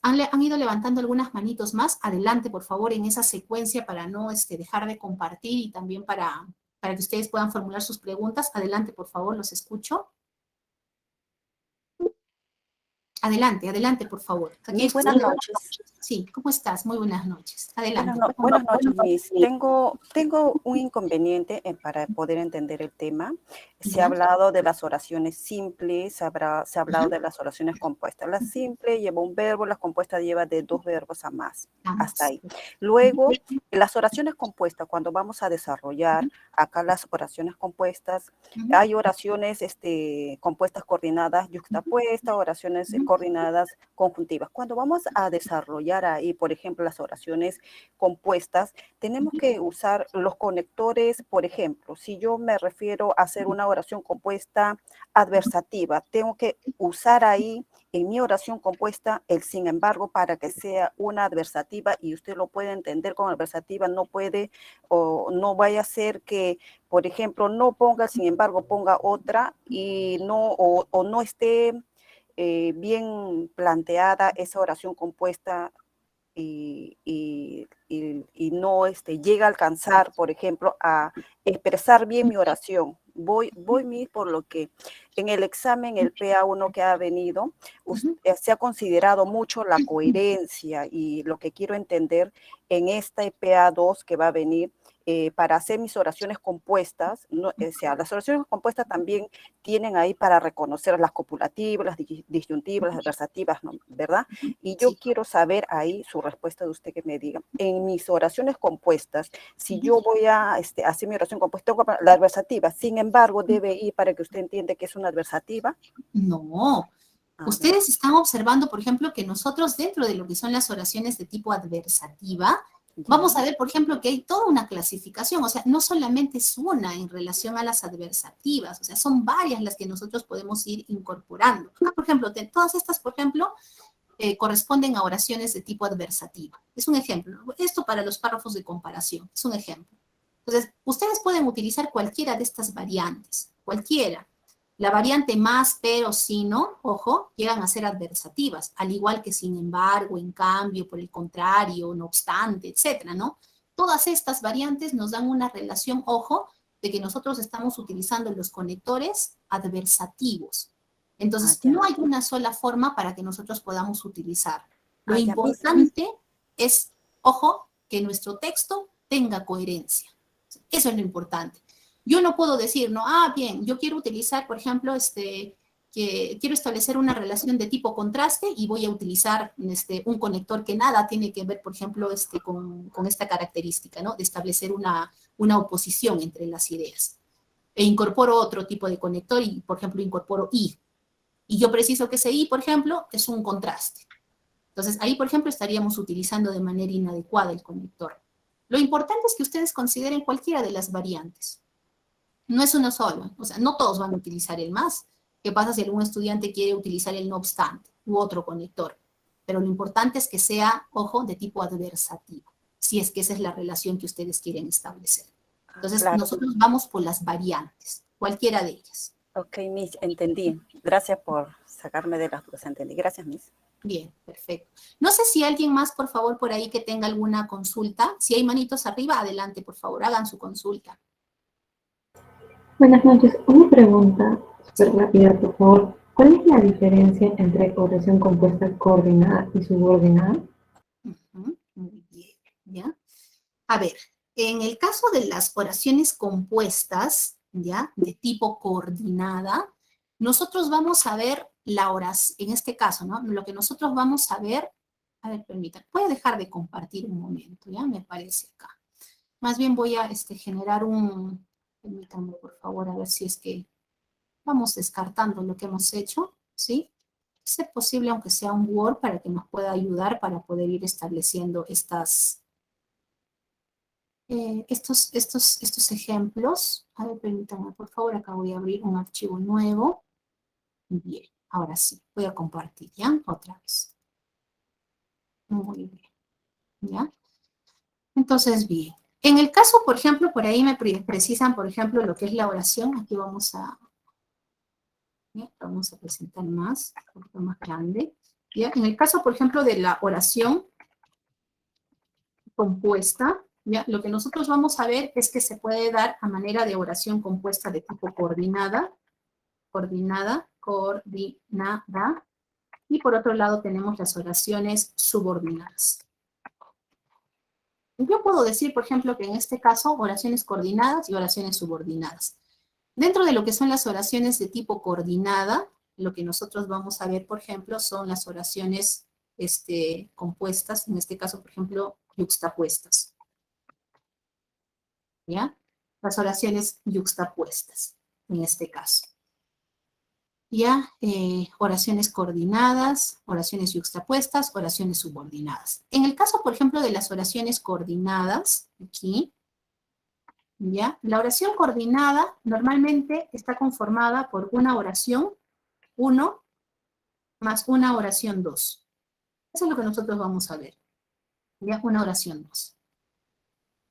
han ido levantando algunas manitos más. Adelante, por favor, en esa secuencia para no dejar de compartir y también para que ustedes puedan formular sus preguntas. Adelante, por favor, los escucho. Adelante, adelante, por favor. Miss, buenas noches. Sí, ¿cómo estás? Muy buenas noches. Adelante. Buenas noches, Miss. Tengo un inconveniente para poder entender el tema. Se ha hablado de las oraciones simples, se ha hablado de las oraciones compuestas. La simple lleva un verbo, la compuesta lleva de 2 verbos a más. Hasta ahí. Luego, las oraciones compuestas, cuando vamos a desarrollar acá las oraciones compuestas, hay oraciones compuestas coordinadas yuxtapuestas, oraciones coordinadas conjuntivas. Cuando vamos a desarrollar ahí, por ejemplo, las oraciones compuestas, tenemos que usar los conectores. Por ejemplo, si yo me refiero a hacer una oración compuesta adversativa, tengo que usar ahí en mi oración compuesta el sin embargo para que sea una adversativa, y usted lo puede entender como adversativa. No puede o no vaya a ser que, por ejemplo, no ponga sin embargo, ponga otra y no o no esté bien planteada esa oración compuesta y no llega a alcanzar, por ejemplo, a expresar bien mi oración. Voy por lo que en el examen, el PA1 que ha venido, se ha considerado mucho la coherencia, y lo que quiero entender en este PA2 que va a venir, para hacer mis oraciones compuestas, ¿no? O sea, las oraciones compuestas también tienen ahí para reconocer las copulativas, las disyuntivas, las adversativas, ¿no? ¿Verdad? Y yo quiero saber ahí su respuesta de usted, que me diga, en mis oraciones compuestas, si yo voy a hacer mi oración compuesta, tengo la adversativa, sin embargo, debe ir para que usted entienda que es una adversativa. No. Ustedes están observando, por ejemplo, que nosotros dentro de lo que son las oraciones de tipo adversativa, vamos a ver, por ejemplo, que hay toda una clasificación. O sea, no solamente es una en relación a las adversativas, o sea, son varias las que nosotros podemos ir incorporando. Por ejemplo, todas estas, por ejemplo, corresponden a oraciones de tipo adversativa. Es un ejemplo. Esto para los párrafos de comparación, es un ejemplo. Entonces, ustedes pueden utilizar cualquiera de estas variantes, cualquiera. La variante más, pero, si no, ojo, llegan a ser adversativas, al igual que sin embargo, en cambio, por el contrario, no obstante, etcétera, ¿no? Todas estas variantes nos dan una relación, ojo, de que nosotros estamos utilizando los conectores adversativos. Entonces, no hay una sola forma para que nosotros podamos utilizar. Lo importante es, ojo, que nuestro texto tenga coherencia. Eso es lo importante. Yo no puedo decir, no, bien, yo quiero utilizar, por ejemplo, que quiero establecer una relación de tipo contraste y voy a utilizar un conector que nada tiene que ver, por ejemplo, con esta característica, ¿no? De establecer una oposición entre las ideas. E incorporo otro tipo de conector y, por ejemplo, incorporo I. Y yo preciso que ese I, por ejemplo, es un contraste. Entonces, ahí, por ejemplo, estaríamos utilizando de manera inadecuada el conector. Lo importante es que ustedes consideren cualquiera de las variantes. No es uno solo, o sea, no todos van a utilizar el más. ¿Qué pasa si algún estudiante quiere utilizar el no obstante u otro conector? Pero lo importante es que sea, ojo, de tipo adversativo, si es que esa es la relación que ustedes quieren establecer. Entonces, nosotros vamos por las variantes, cualquiera de ellas. Ok, Miss, entendí. Gracias por sacarme de las dudas, entendí. Gracias, Miss. Bien, perfecto. No sé si alguien más, por favor, por ahí que tenga alguna consulta. Si hay manitos arriba, adelante, por favor, hagan su consulta. Buenas noches. Una pregunta súper rápida, por favor. ¿Cuál es la diferencia entre oración compuesta coordinada y subordinada? Muy bien, ¿ya? A ver, en el caso de las oraciones compuestas, ¿ya? De tipo coordinada, nosotros vamos a ver la oración, en este caso, ¿no? Lo que nosotros vamos a ver, a ver, permítanme, voy a dejar de compartir un momento, ¿ya? Me parece acá. Más bien voy a generar permítanme, por favor, a ver si es que vamos descartando lo que hemos hecho, ¿sí? Es posible, aunque sea un Word, para que nos pueda ayudar para poder ir estableciendo estos ejemplos. A ver, permítanme, por favor, acá voy a abrir un archivo nuevo. Bien, ahora sí, voy a compartir, ¿ya? Otra vez. Muy bien, ¿ya? Entonces, bien. En el caso, por ejemplo, por ahí me precisan, por ejemplo, lo que es la oración. Aquí vamos a presentar más, un poquito más grande. ¿Ya? En el caso, por ejemplo, de la oración compuesta, ¿ya? Lo que nosotros vamos a ver es que se puede dar a manera de oración compuesta de tipo coordinada, y por otro lado tenemos las oraciones subordinadas. Yo puedo decir, por ejemplo, que en este caso, oraciones coordinadas y oraciones subordinadas. Dentro de lo que son las oraciones de tipo coordinada, lo que nosotros vamos a ver, por ejemplo, son las oraciones compuestas, en este caso, por ejemplo, yuxtapuestas. ¿Ya? Las oraciones yuxtapuestas, en este caso. ¿Ya? Oraciones coordinadas, oraciones yuxtapuestas, oraciones subordinadas. En el caso, por ejemplo, de las oraciones coordinadas, aquí, ¿ya? La oración coordinada normalmente está conformada por una oración 1 más una oración 2. Eso es lo que nosotros vamos a ver. ¿Ya? Una oración 2.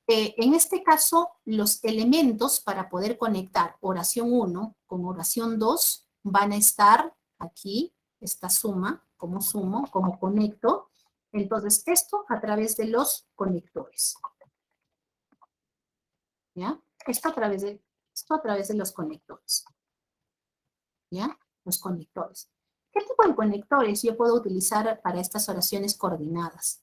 En este caso, los elementos para poder conectar oración 1 con oración 2 van a estar aquí, esta suma, como sumo, como conecto. Entonces, esto a través de los conectores. ¿Ya? Esto a través de los conectores. ¿Ya? Los conectores. ¿Qué tipo de conectores yo puedo utilizar para estas oraciones coordinadas?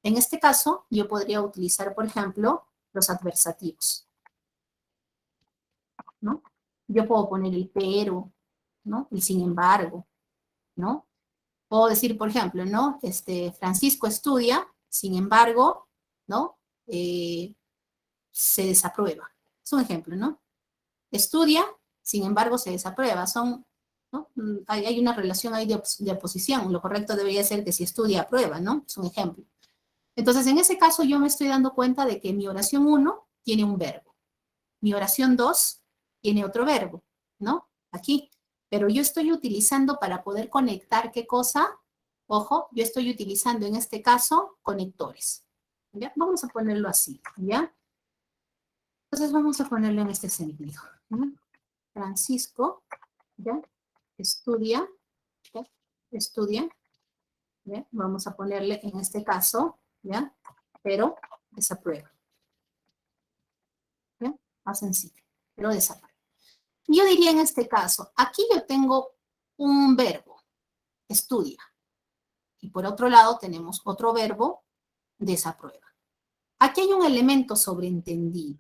En este caso, yo podría utilizar, por ejemplo, los adversativos, ¿no? Yo puedo poner el pero, ¿no? El sin embargo, ¿no? Puedo decir, por ejemplo, ¿no? Francisco estudia, sin embargo, ¿no? Se desaprueba. Es un ejemplo, ¿no? Estudia, sin embargo, se desaprueba. ¿no? Hay una relación ahí de oposición. Lo correcto debería ser que si estudia, aprueba, ¿no? Es un ejemplo. Entonces, en ese caso, yo me estoy dando cuenta de que mi oración 1 tiene un verbo. Mi oración 2 tiene otro verbo, ¿no? Aquí. Pero yo estoy utilizando para poder conectar, ¿qué cosa? Ojo, yo estoy utilizando en este caso conectores. ¿Ya? Vamos a ponerlo así, ¿ya? Entonces vamos a ponerlo en este sentido. ¿Ya? Francisco, ¿ya? Estudia, ¿ya? Estudia, ¿ya? Vamos a ponerle en este caso, ¿ya? Pero desaprueba. ¿Ya? Más sencillo, pero desaprueba. Yo diría en este caso, aquí yo tengo un verbo, estudia. Y por otro lado tenemos otro verbo, desaprueba. Aquí hay un elemento sobreentendido,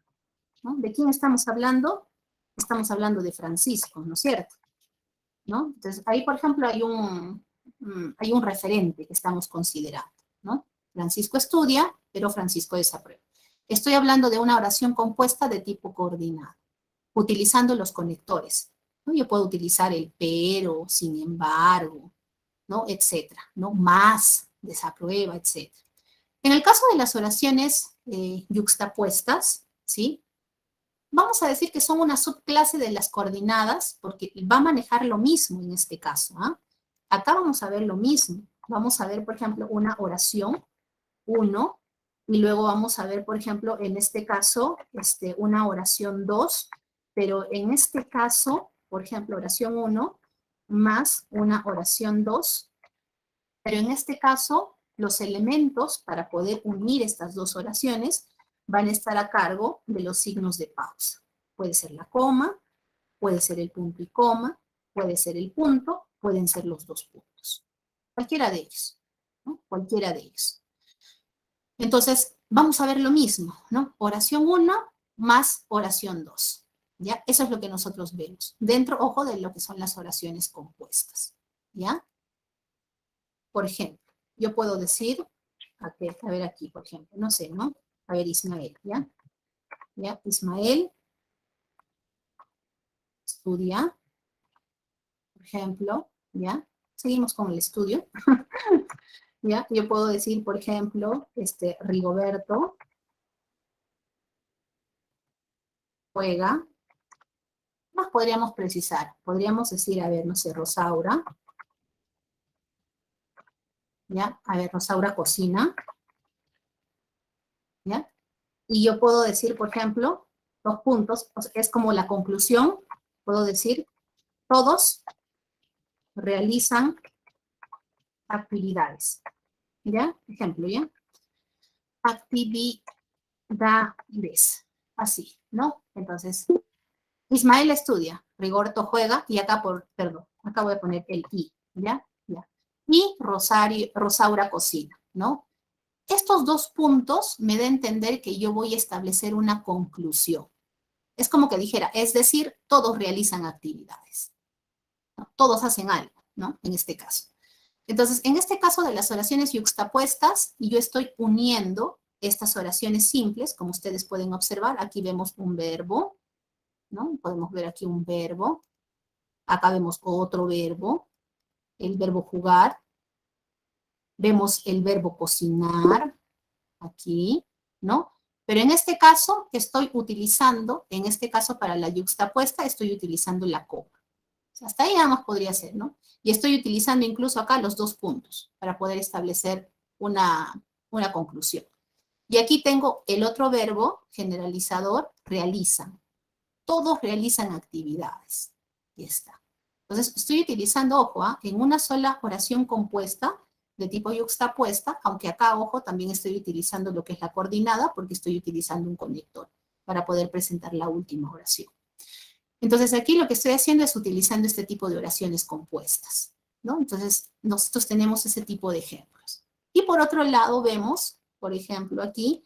¿no? ¿De quién estamos hablando? Estamos hablando de Francisco, ¿no es cierto? ¿No? Entonces, ahí, por ejemplo, hay un referente que estamos considerando, ¿no? Francisco estudia, pero Francisco desaprueba. Estoy hablando de una oración compuesta de tipo coordinado, utilizando los conectores, ¿no? Yo puedo utilizar el pero, sin embargo, ¿no? Etcétera, ¿no? Más, desaprueba, etcétera. En el caso de las oraciones yuxtapuestas, ¿sí? Vamos a decir que son una subclase de las coordinadas, porque va a manejar lo mismo en este caso. ¿Ah? Acá vamos a ver lo mismo. Vamos a ver, por ejemplo, una oración 1, y luego vamos a ver, por ejemplo, en este caso, una oración 2, pero en este caso, por ejemplo, oración 1 más una oración 2, pero en este caso, los elementos para poder unir estas dos oraciones van a estar a cargo de los signos de pausa. Puede ser la coma, puede ser el punto y coma, puede ser el punto, pueden ser los dos puntos. Cualquiera de ellos, ¿no? Cualquiera de ellos. Entonces, vamos a ver lo mismo, ¿no? Oración 1 más oración 2. ¿Ya? Eso es lo que nosotros vemos. Dentro, ojo, de lo que son las oraciones compuestas. ¿Ya? Por ejemplo, yo puedo decir, a ver aquí, por ejemplo, no sé, ¿no? A ver, Ismael, ¿ya? ¿Ya? Ismael estudia, por ejemplo, ¿ya? Seguimos con el estudio, ¿ya? Yo puedo decir, por ejemplo, Rigoberto juega. Más podríamos precisar. Podríamos decir, a ver, no sé, Rosaura. ¿Ya? A ver, Rosaura cocina. ¿Ya? Y yo puedo decir, por ejemplo, 2 puntos, o sea, es como la conclusión. Puedo decir, todos realizan actividades. ¿Ya? Ejemplo, ¿ya? Actividades. Así, ¿no? Entonces, Ismael estudia, Rigoberto juega, y acá, perdón, acá voy a poner el I, ¿ya? ¿Ya? Y Rosaura cocina, ¿no? Estos 2 puntos me da a entender que yo voy a establecer una conclusión. Es como que dijera, es decir, todos realizan actividades, ¿no? Todos hacen algo, ¿no? En este caso. Entonces, en este caso de las oraciones yuxtapuestas, yo estoy uniendo estas oraciones simples, como ustedes pueden observar. Aquí vemos un verbo, ¿no? Podemos ver aquí un verbo. Acá vemos otro verbo, el verbo jugar. Vemos el verbo cocinar, aquí, ¿no? Pero en este caso estoy utilizando, en este caso para la yuxtapuesta, estoy utilizando la coma. O sea, hasta ahí nada más podría ser, ¿no? Y estoy utilizando incluso acá los 2 puntos para poder establecer una conclusión. Y aquí tengo el otro verbo generalizador, realizan. Todos realizan actividades. Y está. Entonces, estoy utilizando, ojo, en una sola oración compuesta de tipo yuxtapuesta, aunque acá, ojo, también estoy utilizando lo que es la coordinada, porque estoy utilizando un conector para poder presentar la última oración. Entonces, aquí lo que estoy haciendo es utilizando este tipo de oraciones compuestas, ¿no? Entonces, nosotros tenemos ese tipo de ejemplos. Y por otro lado, vemos, por ejemplo, aquí,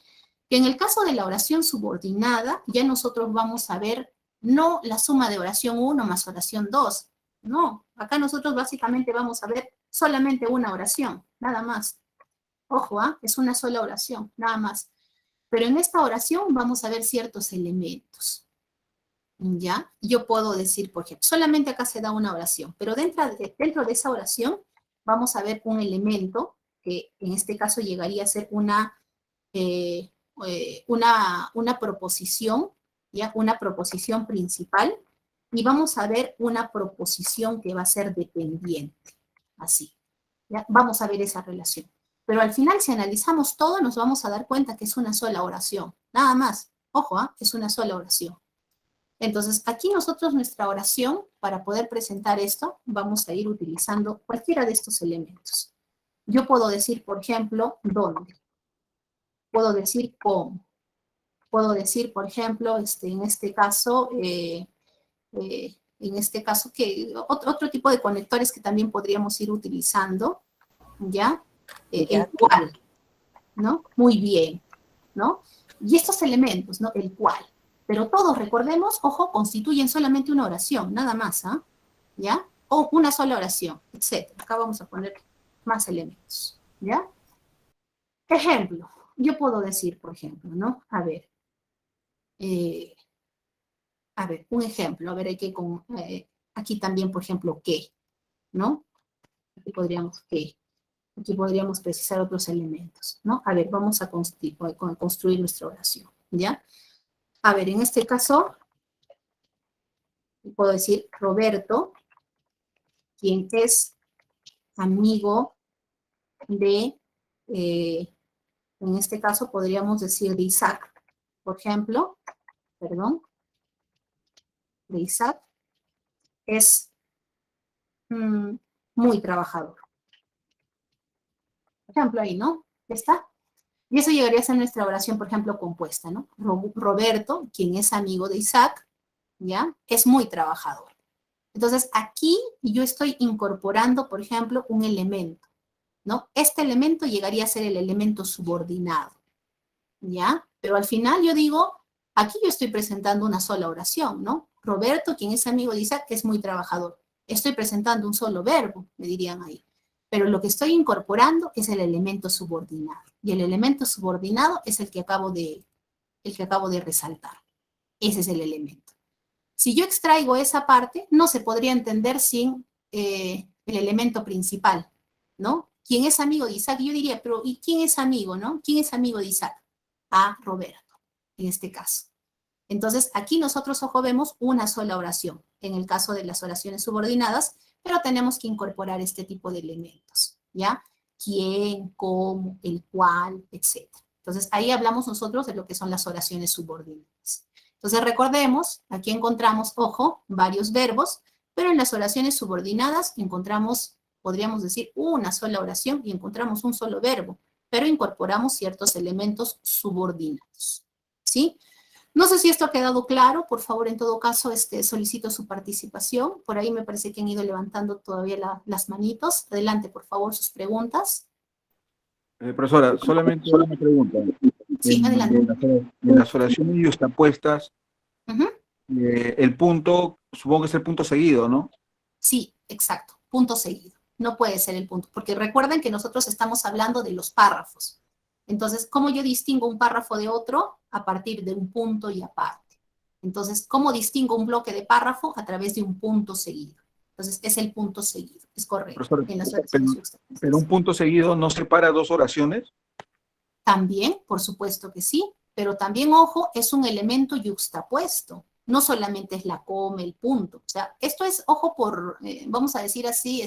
que en el caso de la oración subordinada, ya nosotros vamos a ver no la suma de oración 1 más oración 2. No, acá nosotros básicamente vamos a ver solamente una oración, nada más. Ojo, es una sola oración, nada más. Pero en esta oración vamos a ver ciertos elementos. ¿Ya? Yo puedo decir, por ejemplo, solamente acá se da una oración, pero dentro de esa oración vamos a ver un elemento que en este caso llegaría a ser una proposición, ¿ya? Una proposición principal, y vamos a ver una proposición que va a ser dependiente, así, ¿ya? Vamos a ver esa relación. Pero al final, si analizamos todo, nos vamos a dar cuenta que es una sola oración, nada más. Ojo, es una sola oración. Entonces, aquí nosotros nuestra oración, para poder presentar esto, vamos a ir utilizando cualquiera de estos elementos. Yo puedo decir, por ejemplo, ¿dónde? Puedo decir cómo. Puedo decir, por ejemplo, en este caso, que otro tipo de conectores que también podríamos ir utilizando, ¿ya? El cual, ¿no? Muy bien, ¿no? Y estos elementos, ¿no? El cual. Pero todos, recordemos, ojo, constituyen solamente una oración, nada más, ¿ya? O una sola oración, etc. Acá vamos a poner más elementos, ¿ya? Ejemplo, yo puedo decir, por ejemplo, ¿no? A ver, un ejemplo, a ver, hay que aquí también, por ejemplo, ¿qué? ¿No? Aquí podríamos precisar otros elementos, ¿no? A ver, vamos a construir nuestra oración, ¿ya? A ver, en este caso, puedo decir Roberto, quien es amigo de, en este caso podríamos decir de Isaac, por ejemplo, perdón, de Isaac, es muy trabajador. Por ejemplo, ahí, ¿no? ¿Está? Y eso llegaría a ser nuestra oración, por ejemplo, compuesta, ¿no? Roberto, quien es amigo de Isaac, ¿ya? Es muy trabajador. Entonces, aquí yo estoy incorporando, por ejemplo, un elemento, ¿no? Este elemento llegaría a ser el elemento subordinado, ¿ya? Pero al final yo digo, aquí yo estoy presentando una sola oración, ¿no? Roberto, quien es amigo de Isaac, es muy trabajador. Estoy presentando un solo verbo, me dirían ahí. Pero lo que estoy incorporando es el elemento subordinado. Y el elemento subordinado es el que acabo de resaltar. Ese es el elemento. Si yo extraigo esa parte, no se podría entender sin el elemento principal, ¿no? ¿Quién es amigo de Isaac? Yo diría, pero ¿y quién es amigo, no? ¿Quién es amigo de Isaac? A Roberto, en este caso. Entonces, aquí nosotros, ojo, vemos una sola oración, en el caso de las oraciones subordinadas, pero tenemos que incorporar este tipo de elementos, ¿ya? ¿Quién, cómo, el cual, etc. Entonces, ahí hablamos nosotros de lo que son las oraciones subordinadas. Entonces, recordemos, aquí encontramos, ojo, varios verbos, pero en las oraciones subordinadas encontramos, podríamos decir, una sola oración y encontramos un solo verbo, pero incorporamos ciertos elementos subordinados, ¿sí? No sé si esto ha quedado claro, por favor, en todo caso, solicito su participación. Por ahí me parece que han ido levantando todavía las manitos. Adelante, por favor, sus preguntas. Profesora, solamente una pregunta. Sí, adelante. En las oraciones yuxtapuestas, Ujú. el punto, supongo que es el punto seguido, ¿no? Sí, exacto, punto seguido. No puede ser el punto, porque recuerden que nosotros estamos hablando de los párrafos. Entonces, ¿cómo yo distingo un párrafo de otro? A partir de un punto y aparte. Entonces, ¿cómo distingo un bloque de párrafo? A través de un punto seguido. Entonces, es el punto seguido, es correcto. Profesor, En las oraciones yuxtapuestas. pero un punto seguido no separa dos oraciones. También, por supuesto que sí, pero también, ojo, es un elemento yuxtapuesto. No solamente es la coma, el punto. O sea, esto es, ojo, vamos a decir así,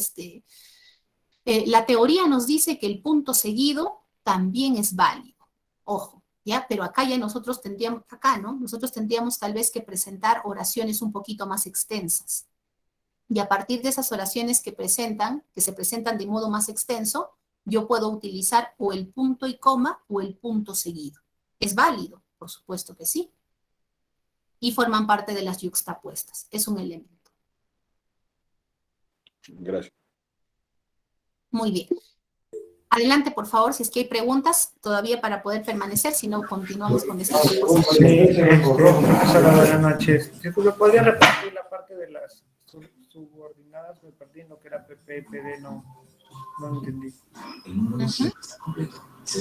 la teoría nos dice que el punto seguido también es válido. Ojo, ¿ya? Pero acá ya nosotros tendríamos, ¿no? Nosotros tendríamos tal vez que presentar oraciones un poquito más extensas. Y a partir de esas oraciones que se presentan de modo más extenso, yo puedo utilizar o el punto y coma o el punto seguido. ¿Es válido? Por supuesto que sí. Y forman parte de las yuxtapuestas. Es un elemento. Gracias. Muy bien. Adelante, por favor, si es que hay preguntas todavía para poder permanecer, si no, continuamos con esta diapositiva. Buenas noches. ¿Me podría repetir la parte de las subordinadas? Me perdí en lo que era PP y PD, no entendí.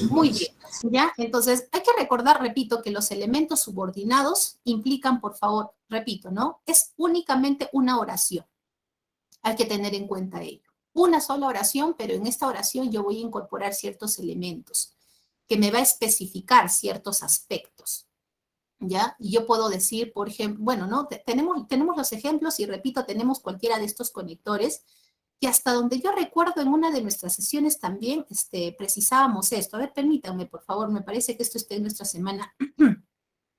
Muy bien, ¿ya? Entonces, hay que recordar, repito, que los elementos subordinados implican, por favor, repito, ¿no? Es únicamente una oración. Hay que tener en cuenta ello. Una sola oración, pero en esta oración yo voy a incorporar ciertos elementos que me va a especificar ciertos aspectos, ¿ya? Y yo puedo decir, por ejemplo, bueno, ¿no? Tenemos los ejemplos y, repito, tenemos cualquiera de estos conectores y hasta donde yo recuerdo en una de nuestras sesiones también precisábamos esto. A ver, permítanme, por favor, me parece que esto está en nuestra semana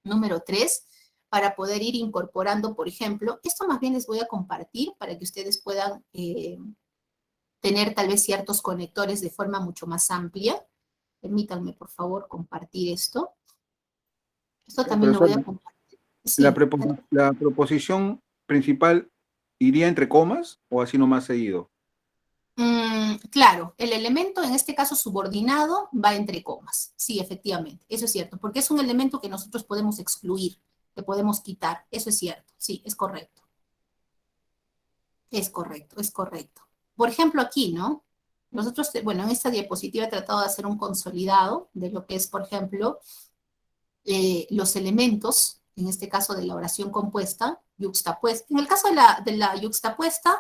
número 3, para poder ir incorporando, por ejemplo, esto más bien les voy a compartir para que ustedes puedan tener tal vez ciertos conectores de forma mucho más amplia. Permítanme, por favor, compartir esto. Esto también lo voy a compartir. Sí. ¿La proposición principal iría entre comas o así nomás seguido? Claro, el elemento, en este caso subordinado, va entre comas. Sí, efectivamente, eso es cierto, porque es un elemento que nosotros podemos excluir, que podemos quitar. Eso es cierto, sí, es correcto. Es correcto, es correcto. Por ejemplo, aquí, ¿no? Nosotros, bueno, en esta diapositiva he tratado de hacer un consolidado de lo que es, por ejemplo, los elementos, en este caso de la oración compuesta, yuxtapuesta. En el caso de la yuxtapuesta,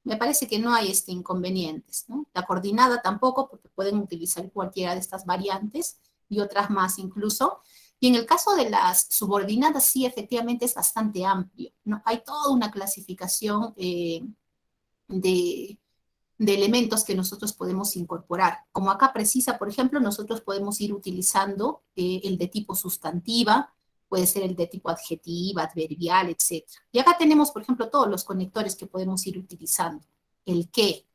me parece que no hay inconvenientes, ¿no? La coordinada tampoco, porque pueden utilizar cualquiera de estas variantes y otras más incluso. Y en el caso de las subordinadas, sí, efectivamente es bastante amplio, ¿no? Hay toda una clasificación de elementos que nosotros podemos incorporar. Como acá precisa, por ejemplo, nosotros podemos ir utilizando el de tipo sustantiva, puede ser el de tipo adjetiva, adverbial, etc. Y acá tenemos, por ejemplo, todos los conectores que podemos ir utilizando. El qué,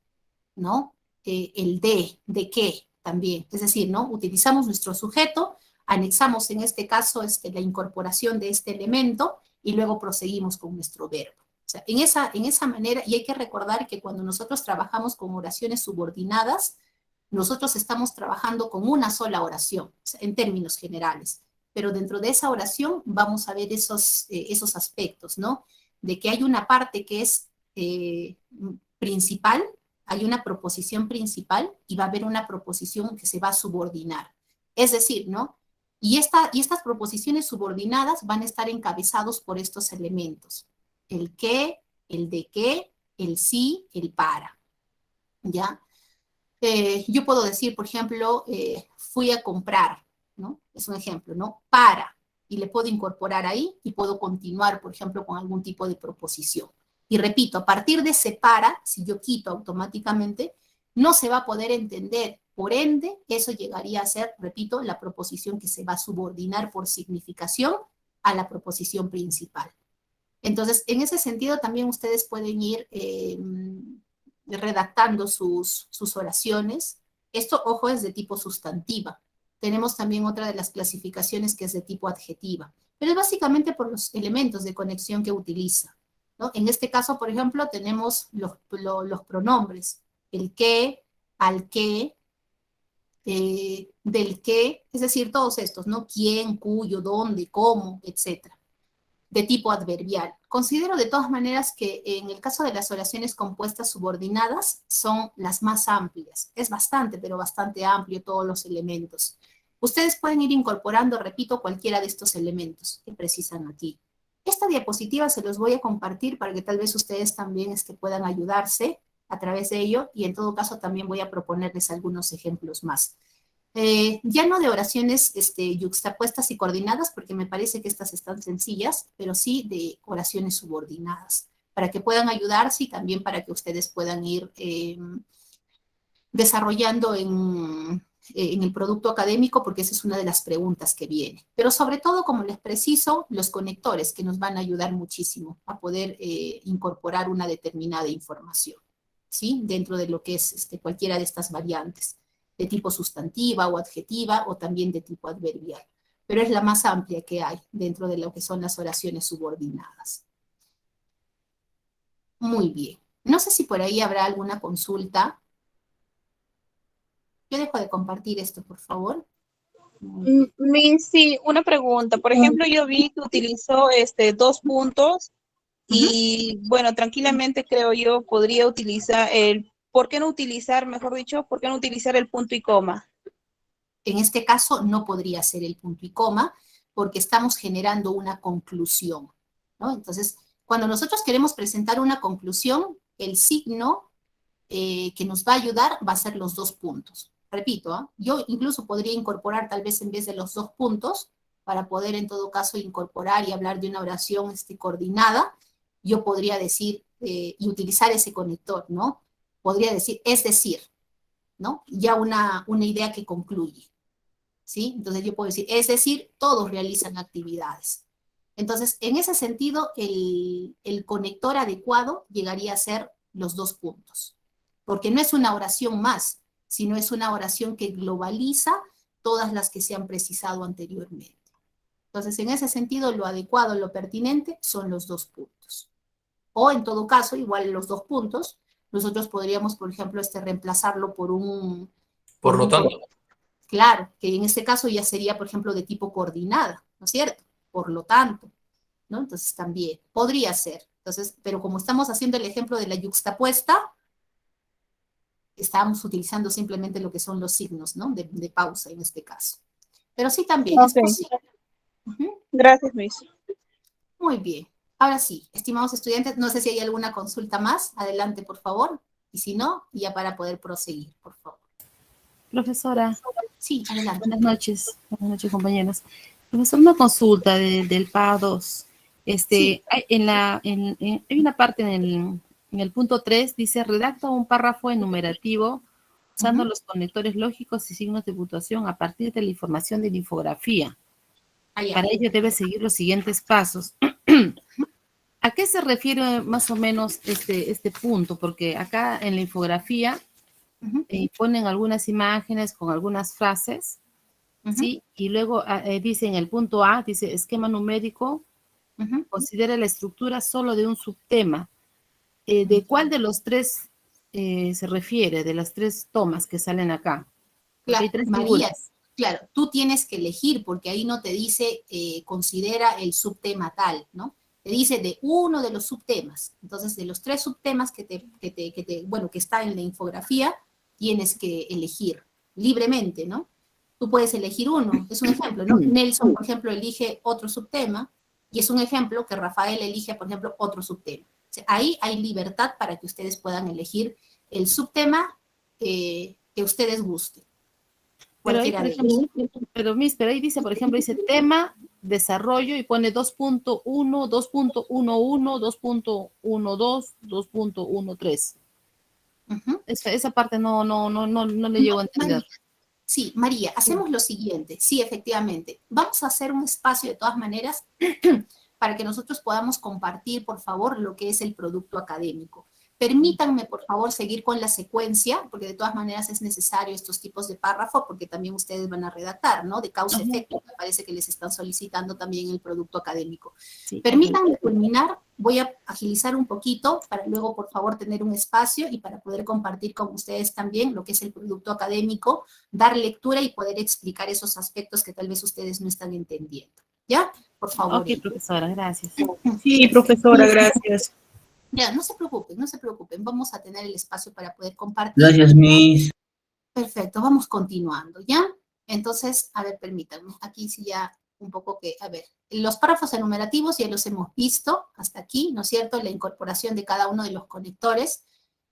¿no? El de qué también. Es decir, ¿no? Utilizamos nuestro sujeto, anexamos en este caso la incorporación de este elemento y luego proseguimos con nuestro verbo. O sea, en esa manera, y hay que recordar que cuando nosotros trabajamos con oraciones subordinadas, nosotros estamos trabajando con una sola oración, o sea, en términos generales. Pero dentro de esa oración vamos a ver esos aspectos, ¿no? De que hay una parte que es principal, hay una proposición principal y va a haber una proposición que se va a subordinar. Es decir, ¿no? Y estas proposiciones subordinadas van a estar encabezados por estos elementos. El qué, el de qué, el sí, el para, ¿ya? Yo puedo decir, por ejemplo, fui a comprar, ¿no? Es un ejemplo, ¿no? Para, y le puedo incorporar ahí y puedo continuar, por ejemplo, con algún tipo de proposición. Y repito, a partir de ese para, si yo quito automáticamente, no se va a poder entender. Por ende, eso llegaría a ser, repito, la proposición que se va a subordinar por significación a la proposición principal. Entonces, en ese sentido, también ustedes pueden ir redactando sus oraciones. Esto, ojo, es de tipo sustantiva. Tenemos también otra de las clasificaciones que es de tipo adjetiva, pero es básicamente por los elementos de conexión que utiliza, ¿no? En este caso, por ejemplo, tenemos los pronombres, el qué, al qué, del qué, es decir, todos estos, ¿no? Quién, cuyo, dónde, cómo, etcétera, de tipo adverbial. Considero de todas maneras que en el caso de las oraciones compuestas subordinadas son las más amplias. Es bastante, pero bastante amplio todos los elementos. Ustedes pueden ir incorporando, repito, cualquiera de estos elementos que precisan aquí. Esta diapositiva se los voy a compartir para que tal vez ustedes también puedan ayudarse a través de ello, y en todo caso también voy a proponerles algunos ejemplos más. Ya no de oraciones yuxtapuestas y coordinadas, porque me parece que estas están sencillas, pero sí de oraciones subordinadas, para que puedan ayudarse y también para que ustedes puedan ir desarrollando en el producto académico, porque esa es una de las preguntas que viene. Pero sobre todo, como les preciso, los conectores que nos van a ayudar muchísimo a poder incorporar una determinada información, ¿sí? Dentro de lo que es cualquiera de estas variantes, de tipo sustantiva o adjetiva, o también de tipo adverbial. Pero es la más amplia que hay dentro de lo que son las oraciones subordinadas. Muy bien. No sé si por ahí habrá alguna consulta. Yo dejo de compartir esto, por favor. Sí, una pregunta. Por ejemplo, yo vi que utilizó 2 puntos y, bueno, tranquilamente creo yo podría utilizar ¿por qué no utilizar, mejor dicho, por qué no utilizar el punto y coma? En este caso no podría ser el punto y coma, porque estamos generando una conclusión, ¿no? Entonces, cuando nosotros queremos presentar una conclusión, el signo que nos va a ayudar va a ser los 2 puntos. Repito, ¿eh? Yo incluso podría incorporar tal vez en vez de los 2 puntos, para poder en todo caso incorporar y hablar de una oración coordinada, yo podría decir y utilizar ese conector, ¿no? Podría decir, es decir, ¿no? Ya una idea que concluye, ¿sí? Entonces yo puedo decir, es decir, todos realizan actividades. Entonces, en ese sentido, el conector adecuado llegaría a ser los 2 puntos, porque no es una oración más, sino es una oración que globaliza todas las que se han precisado anteriormente. Entonces, en ese sentido, lo adecuado, lo pertinente, son los 2 puntos. O, en todo caso, igual los 2 puntos, nosotros podríamos, por ejemplo, reemplazarlo por un... Por lo tanto. Claro, que en este caso ya sería, por ejemplo, de tipo coordinada, ¿no es cierto? Por lo tanto, ¿no? Entonces también podría ser. Entonces, pero como estamos haciendo el ejemplo de la yuxtapuesta, estamos utilizando simplemente lo que son los signos, ¿no? De pausa en este caso. Pero sí también es posible. Gracias, Miss. Muy bien. Ahora sí, estimados estudiantes, no sé si hay alguna consulta más. Adelante, por favor. Y si no, ya para poder proseguir, por favor. Profesora. Sí, adelante. Buenas noches, compañeros. Profesor, una consulta del PA 2. Sí. Hay una parte en el punto 3, dice, redacta un párrafo enumerativo usando los conectores lógicos y signos de puntuación a partir de la información de la infografía. Para ello debe seguir los siguientes pasos. ¿A qué se refiere más o menos este punto? Porque acá en la infografía ponen algunas imágenes con algunas frases, ¿sí? Y luego dice en el punto A, dice esquema numérico, considera la estructura solo de un subtema. ¿De cuál de los 3 se refiere? De las 3 tomas que salen acá. Claro, hay 3 María, figuras. claro, tú tienes que elegir, porque ahí no te dice considera el subtema tal, ¿no? Te dice de uno de los subtemas. Entonces, de los 3 subtemas que está en la infografía, tienes que elegir libremente, ¿no? Tú puedes elegir uno, es un ejemplo, ¿no? Nelson, por ejemplo, elige otro subtema, y es un ejemplo que Rafael elige, por ejemplo, otro subtema. sea, ahí hay libertad para que ustedes puedan elegir el subtema que ustedes gusten. Pero ahí, Cualquiera por de ejemplo, ellos. pero ahí dice, por ejemplo, dice tema, desarrollo, y pone 2.1, 2.11, 2.12, 2.13. Esa parte no le llego a entender. Sí, María, hacemos lo siguiente. Sí, efectivamente. Vamos a hacer un espacio de todas maneras para que nosotros podamos compartir, por favor, lo que es el producto académico. Permítanme, por favor, seguir con la secuencia, porque de todas maneras es necesario estos tipos de párrafo, porque también ustedes van a redactar, ¿no? De causa-efecto, me parece que les están solicitando también el producto académico. Sí, permítanme culminar, voy a agilizar un poquito para luego, por favor, tener un espacio y para poder compartir con ustedes también lo que es el producto académico, dar lectura y poder explicar esos aspectos que tal vez ustedes no están entendiendo. ¿Ya? Por favor. Ok, profesora, gracias. Sí, profesora, gracias. Ya, no se preocupen, vamos a tener el espacio para poder compartir. Gracias, Miss. Perfecto, vamos continuando, ¿ya? Entonces, a ver, permítanme, aquí sí ya un poco que, a ver, los párrafos enumerativos ya los hemos visto hasta aquí, ¿no es cierto? La incorporación de cada uno de los conectores.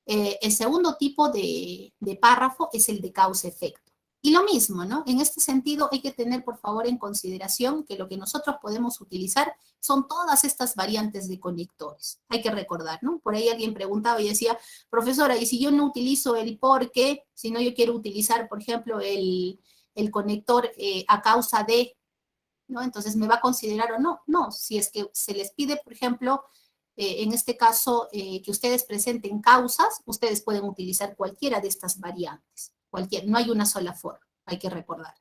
El segundo tipo de párrafo es el de causa-efecto. Y lo mismo, ¿no? En este sentido hay que tener, por favor, en consideración que lo que nosotros podemos utilizar son todas estas variantes de conectores. Hay que recordar, ¿no? Por ahí alguien preguntaba y decía, profesora, ¿y si yo no utilizo el por qué? Si no yo quiero utilizar, por ejemplo, el conector a causa de, ¿no? Entonces, ¿me va a considerar o no? No, si es que se les pide, por ejemplo, en este caso, que ustedes presenten causas, ustedes pueden utilizar cualquiera de estas variantes. No hay una sola forma, hay que recordar.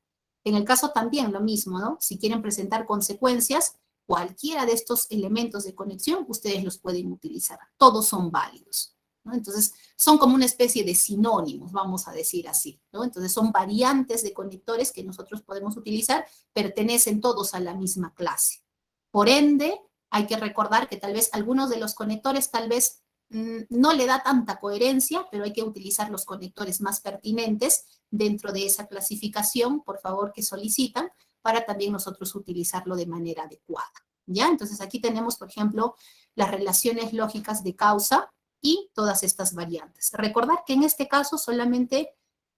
En el caso también lo mismo, ¿no? Si quieren presentar consecuencias, cualquiera de estos elementos de conexión, ustedes los pueden utilizar. Todos son válidos, ¿no? Entonces, son como una especie de sinónimos, vamos a decir así, ¿no? Entonces, son variantes de conectores que nosotros podemos utilizar, pertenecen todos a la misma clase. Por ende, hay que recordar que tal vez algunos de los conectores tal vez no le da tanta coherencia, pero hay que utilizar los conectores más pertinentes dentro de esa clasificación, por favor, que solicitan, para también nosotros utilizarlo de manera adecuada, ¿ya? Entonces aquí tenemos, por ejemplo, las relaciones lógicas de causa y todas estas variantes. Recordar que en este caso solamente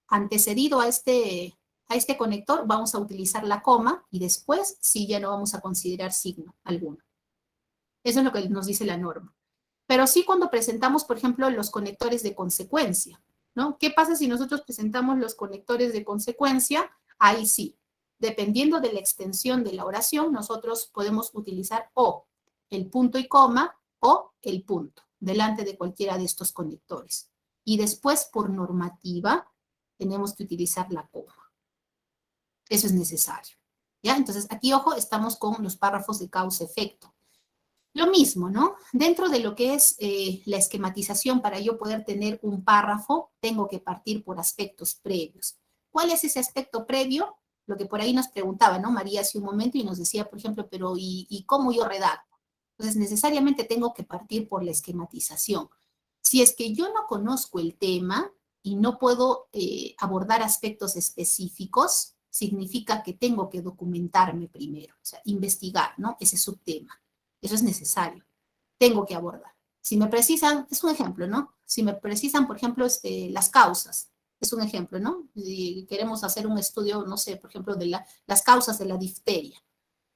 antecedido a este conector vamos a utilizar la coma y después sí ya no vamos a considerar signo alguno. Eso es lo que nos dice la norma. Pero sí cuando presentamos, por ejemplo, los conectores de consecuencia, ¿no? ¿Qué pasa si nosotros presentamos los conectores de consecuencia? Ahí sí, dependiendo de la extensión de la oración, nosotros podemos utilizar o el punto y coma o el punto delante de cualquiera de estos conectores. Y después, por normativa, tenemos que utilizar la coma. Eso es necesario, ¿ya? Entonces, aquí, ojo, estamos con los párrafos de causa-efecto. Lo mismo, ¿no? Dentro de lo que es la esquematización, para yo poder tener un párrafo, tengo que partir por aspectos previos. ¿Cuál es ese aspecto previo? Lo que por ahí nos preguntaba, ¿no? María hace un momento y nos decía, por ejemplo, pero ¿y cómo yo redacto? Entonces, necesariamente tengo que partir por la esquematización. Si es que yo no conozco el tema y no puedo abordar aspectos específicos, significa que tengo que documentarme primero, o sea, investigar, ¿no? Ese subtema. Eso es necesario. Tengo que abordar. Si me precisan, es un ejemplo, ¿no? Si me precisan, por ejemplo, las causas, es un ejemplo, ¿no? Si queremos hacer un estudio, no sé, por ejemplo, de las causas de la difteria.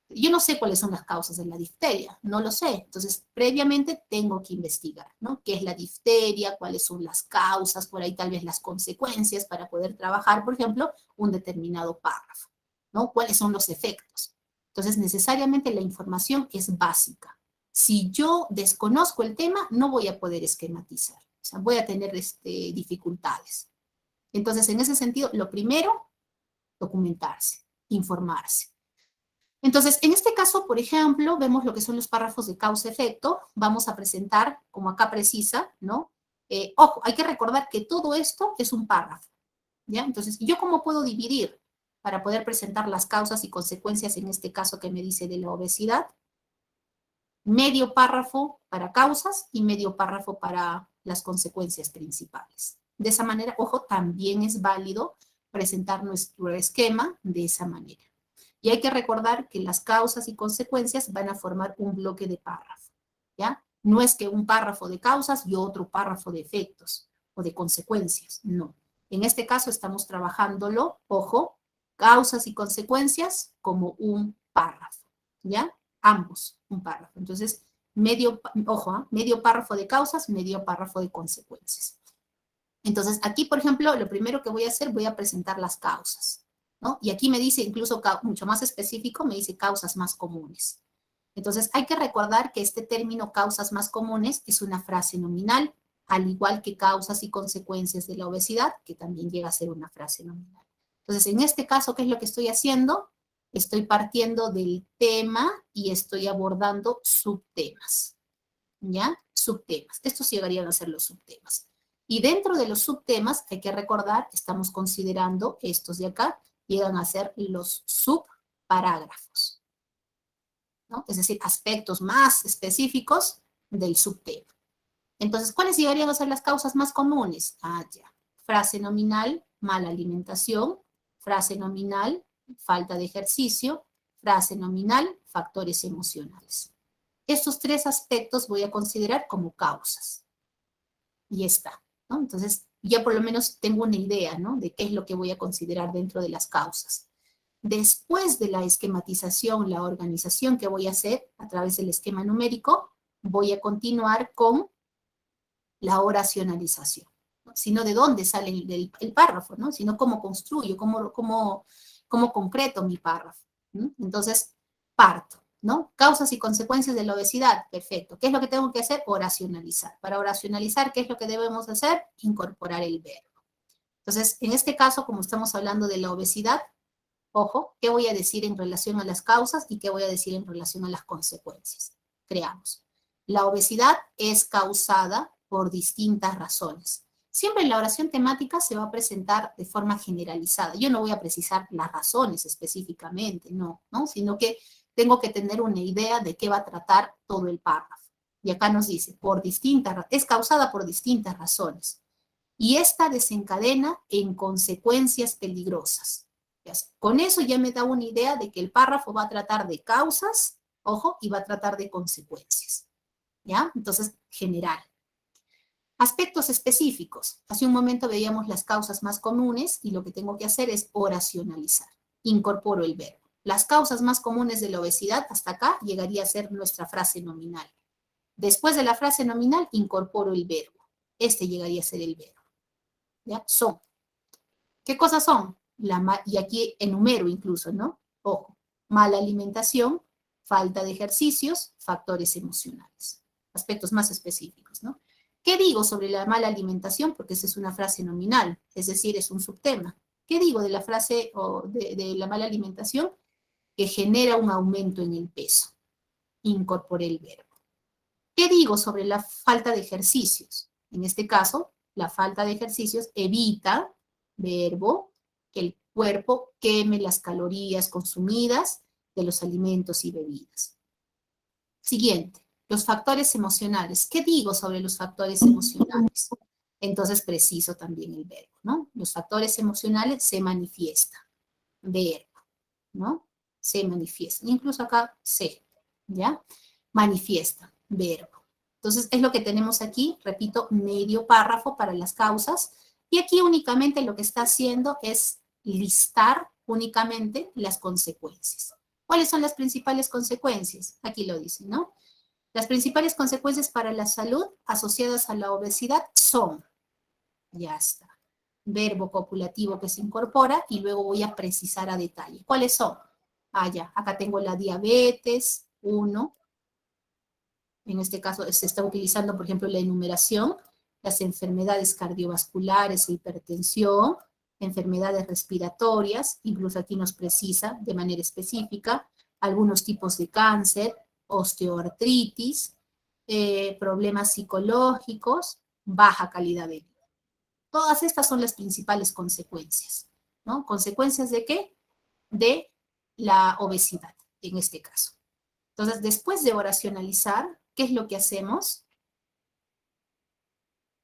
Yo no sé cuáles son las causas de la difteria, no lo sé. Entonces, previamente tengo que investigar, ¿no? ¿Qué es la difteria? ¿Cuáles son las causas? Por ahí tal vez las consecuencias para poder trabajar, por ejemplo, un determinado párrafo, ¿no? ¿Cuáles son los efectos? Entonces, necesariamente la información es básica. Si yo desconozco el tema, no voy a poder esquematizar. O sea, voy a tener dificultades. Entonces, en ese sentido, lo primero, documentarse, informarse. Entonces, en este caso, por ejemplo, vemos lo que son los párrafos de causa-efecto. Vamos a presentar, como acá precisa, ¿no? Ojo, hay que recordar que todo esto es un párrafo, ¿ya? Entonces, ¿yo cómo puedo dividir para poder presentar las causas y consecuencias, en este caso que me dice de la obesidad? Medio párrafo para causas y medio párrafo para las consecuencias principales. De esa manera, ojo, también es válido presentar nuestro esquema de esa manera. Y hay que recordar que las causas y consecuencias van a formar un bloque de párrafo, ¿ya? No es que un párrafo de causas y otro párrafo de efectos o de consecuencias, no. En este caso estamos trabajándolo, ojo, causas y consecuencias como un párrafo, ¿ya? Ambos, un párrafo. Entonces, medio párrafo de causas, medio párrafo de consecuencias. Entonces, aquí, por ejemplo, lo primero que voy a hacer, voy a presentar las causas, ¿no? Y aquí me dice, incluso mucho más específico, me dice causas más comunes. Entonces, hay que recordar que este término causas más comunes es una frase nominal, al igual que causas y consecuencias de la obesidad, que también llega a ser una frase nominal. Entonces, en este caso, ¿qué es lo que estoy haciendo? Estoy partiendo del tema y estoy abordando subtemas, ¿ya? Subtemas. Estos llegarían a ser los subtemas. Y dentro de los subtemas, hay que recordar, estamos considerando estos de acá, llegan a ser los subparágrafos, ¿no? Es decir, aspectos más específicos del subtema. Entonces, ¿cuáles llegarían a ser las causas más comunes? Ya. Frase nominal, mala alimentación. Frase nominal, falta de ejercicio. Frase nominal, factores emocionales. Estos tres aspectos voy a considerar como causas. Y está, ¿no? Entonces, ya por lo menos tengo una idea, ¿no? De qué es lo que voy a considerar dentro de las causas. Después de la esquematización, la organización que voy a hacer a través del esquema numérico, voy a continuar con la oracionalización, ¿no? Sino de dónde sale el párrafo, ¿no? Sino cómo construyo, cómo concreto mi párrafo, ¿no? Entonces, parto, ¿no? Causas y consecuencias de la obesidad, perfecto. ¿Qué es lo que tengo que hacer? Oracionalizar. Para oracionalizar, ¿qué es lo que debemos hacer? Incorporar el verbo. Entonces, en este caso, como estamos hablando de la obesidad, ojo, ¿qué voy a decir en relación a las causas y qué voy a decir en relación a las consecuencias? Creamos. La obesidad es causada por distintas razones. Siempre en la oración temática se va a presentar de forma generalizada. Yo no voy a precisar las razones específicamente, no, sino que tengo que tener una idea de qué va a tratar todo el párrafo. Y acá nos dice, es causada por distintas razones. Y esta desencadena en consecuencias peligrosas. Con eso ya me da una idea de que el párrafo va a tratar de causas, ojo, y va a tratar de consecuencias. ¿Ya? Entonces, general. Aspectos específicos. Hace un momento veíamos las causas más comunes y lo que tengo que hacer es oracionalizar. Incorporo el verbo. Las causas más comunes de la obesidad, hasta acá, llegaría a ser nuestra frase nominal. Después de la frase nominal, incorporo el verbo. Este llegaría a ser el verbo. ¿Ya? Son. ¿Qué cosas son? Y aquí enumero incluso, ¿no? Ojo. Mala alimentación, falta de ejercicios, factores emocionales. Aspectos más específicos, ¿no? ¿Qué digo sobre la mala alimentación? Porque esa es una frase nominal, es decir, es un subtema. ¿Qué digo de la frase de la mala alimentación? Que genera un aumento en el peso. Incorporé el verbo. ¿Qué digo sobre la falta de ejercicios? En este caso, la falta de ejercicios evita, verbo, que el cuerpo queme las calorías consumidas de los alimentos y bebidas. Siguiente. Los factores emocionales. ¿Qué digo sobre los factores emocionales? Entonces preciso también el verbo, ¿no? Los factores emocionales se manifiestan. Verbo, ¿no? Se manifiestan. Incluso acá se, ¿ya? Manifiestan, verbo. Entonces es lo que tenemos aquí, repito, medio párrafo para las causas. Y aquí únicamente lo que está haciendo es listar únicamente las consecuencias. ¿Cuáles son las principales consecuencias? Aquí lo dice, ¿no? Las principales consecuencias para la salud asociadas a la obesidad son, ya está, verbo copulativo que se incorpora y luego voy a precisar a detalle. ¿Cuáles son? Ya, acá tengo la diabetes, 1. En este caso se está utilizando, por ejemplo, la enumeración, las enfermedades cardiovasculares, hipertensión, enfermedades respiratorias, incluso aquí nos precisa de manera específica, algunos tipos de cáncer, osteoartritis, problemas psicológicos, baja calidad de vida. Todas estas son las principales consecuencias, ¿no? ¿Consecuencias de qué? De la obesidad, en este caso. Entonces, después de oracionalizar, ¿qué es lo que hacemos?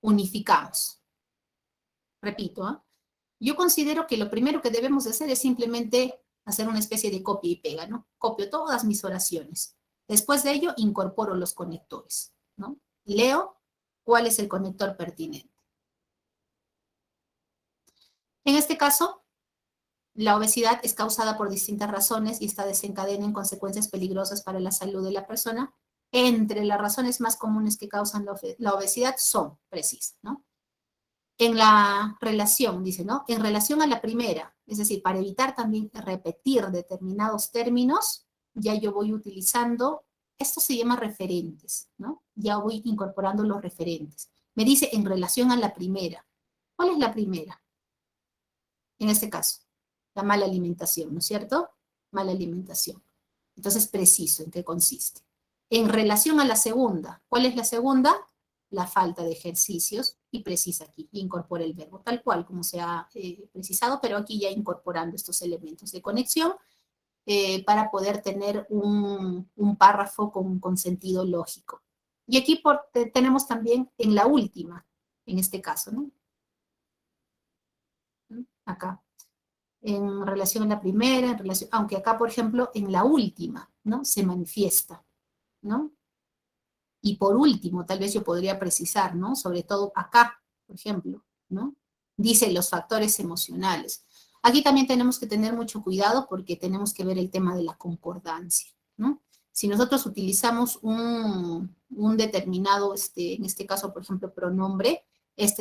Unificamos. Repito, ¿eh? Yo considero que lo primero que debemos de hacer es simplemente hacer una especie de copia y pega, ¿no? Copio todas mis oraciones. Después de ello, incorporo los conectores. ¿no? Leo cuál es el conector pertinente. En este caso, la obesidad es causada por distintas razones y esta desencadena en consecuencias peligrosas para la salud de la persona. Entre las razones más comunes que causan la obesidad son precisas, ¿no? En la relación, dice, ¿no? En relación a la primera, es decir, para evitar también repetir determinados términos, ya yo voy utilizando, esto se llama referentes, ¿no? Ya voy incorporando los referentes. Me dice en relación a la primera. ¿Cuál es la primera? En este caso, la mala alimentación, ¿no es cierto? Mala alimentación. Entonces, preciso en qué consiste. En relación a la segunda, ¿cuál es la segunda? La falta de ejercicios, y precisa aquí, incorpora el verbo tal cual como se ha precisado, pero aquí ya incorporando estos elementos de conexión para poder tener un párrafo con sentido lógico. Y aquí tenemos también en la última, en este caso, ¿no? Acá. En relación a la primera, en relación, aunque acá, por ejemplo, en la última, ¿no? Se manifiesta, ¿no? Y por último, tal vez yo podría precisar, ¿no? Sobre todo acá, por ejemplo, ¿no? Dice los factores emocionales. Aquí también tenemos que tener mucho cuidado porque tenemos que ver el tema de la concordancia, ¿no? Si nosotros utilizamos un determinado, en este caso, por ejemplo, pronombre,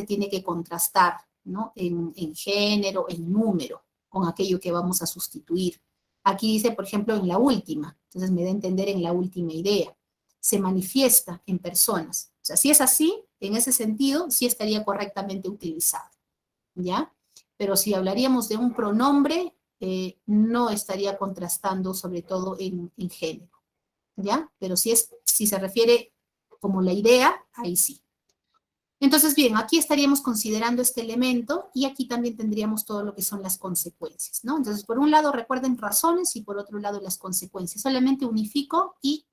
tiene que contrastar, ¿no? En género, en número, con aquello que vamos a sustituir. Aquí dice, por ejemplo, en la última, entonces me da a entender en la última idea. Se manifiesta en personas. O sea, si es así, en ese sentido, sí estaría correctamente utilizado, ¿ya? Pero si hablaríamos de un pronombre, no estaría contrastando sobre todo en género, ¿ya? Pero si se refiere como la idea, ahí sí. Entonces, bien, aquí estaríamos considerando este elemento y aquí también tendríamos todo lo que son las consecuencias, ¿no? Entonces, por un lado, recuerden razones y por otro lado, las consecuencias. Solamente unifico y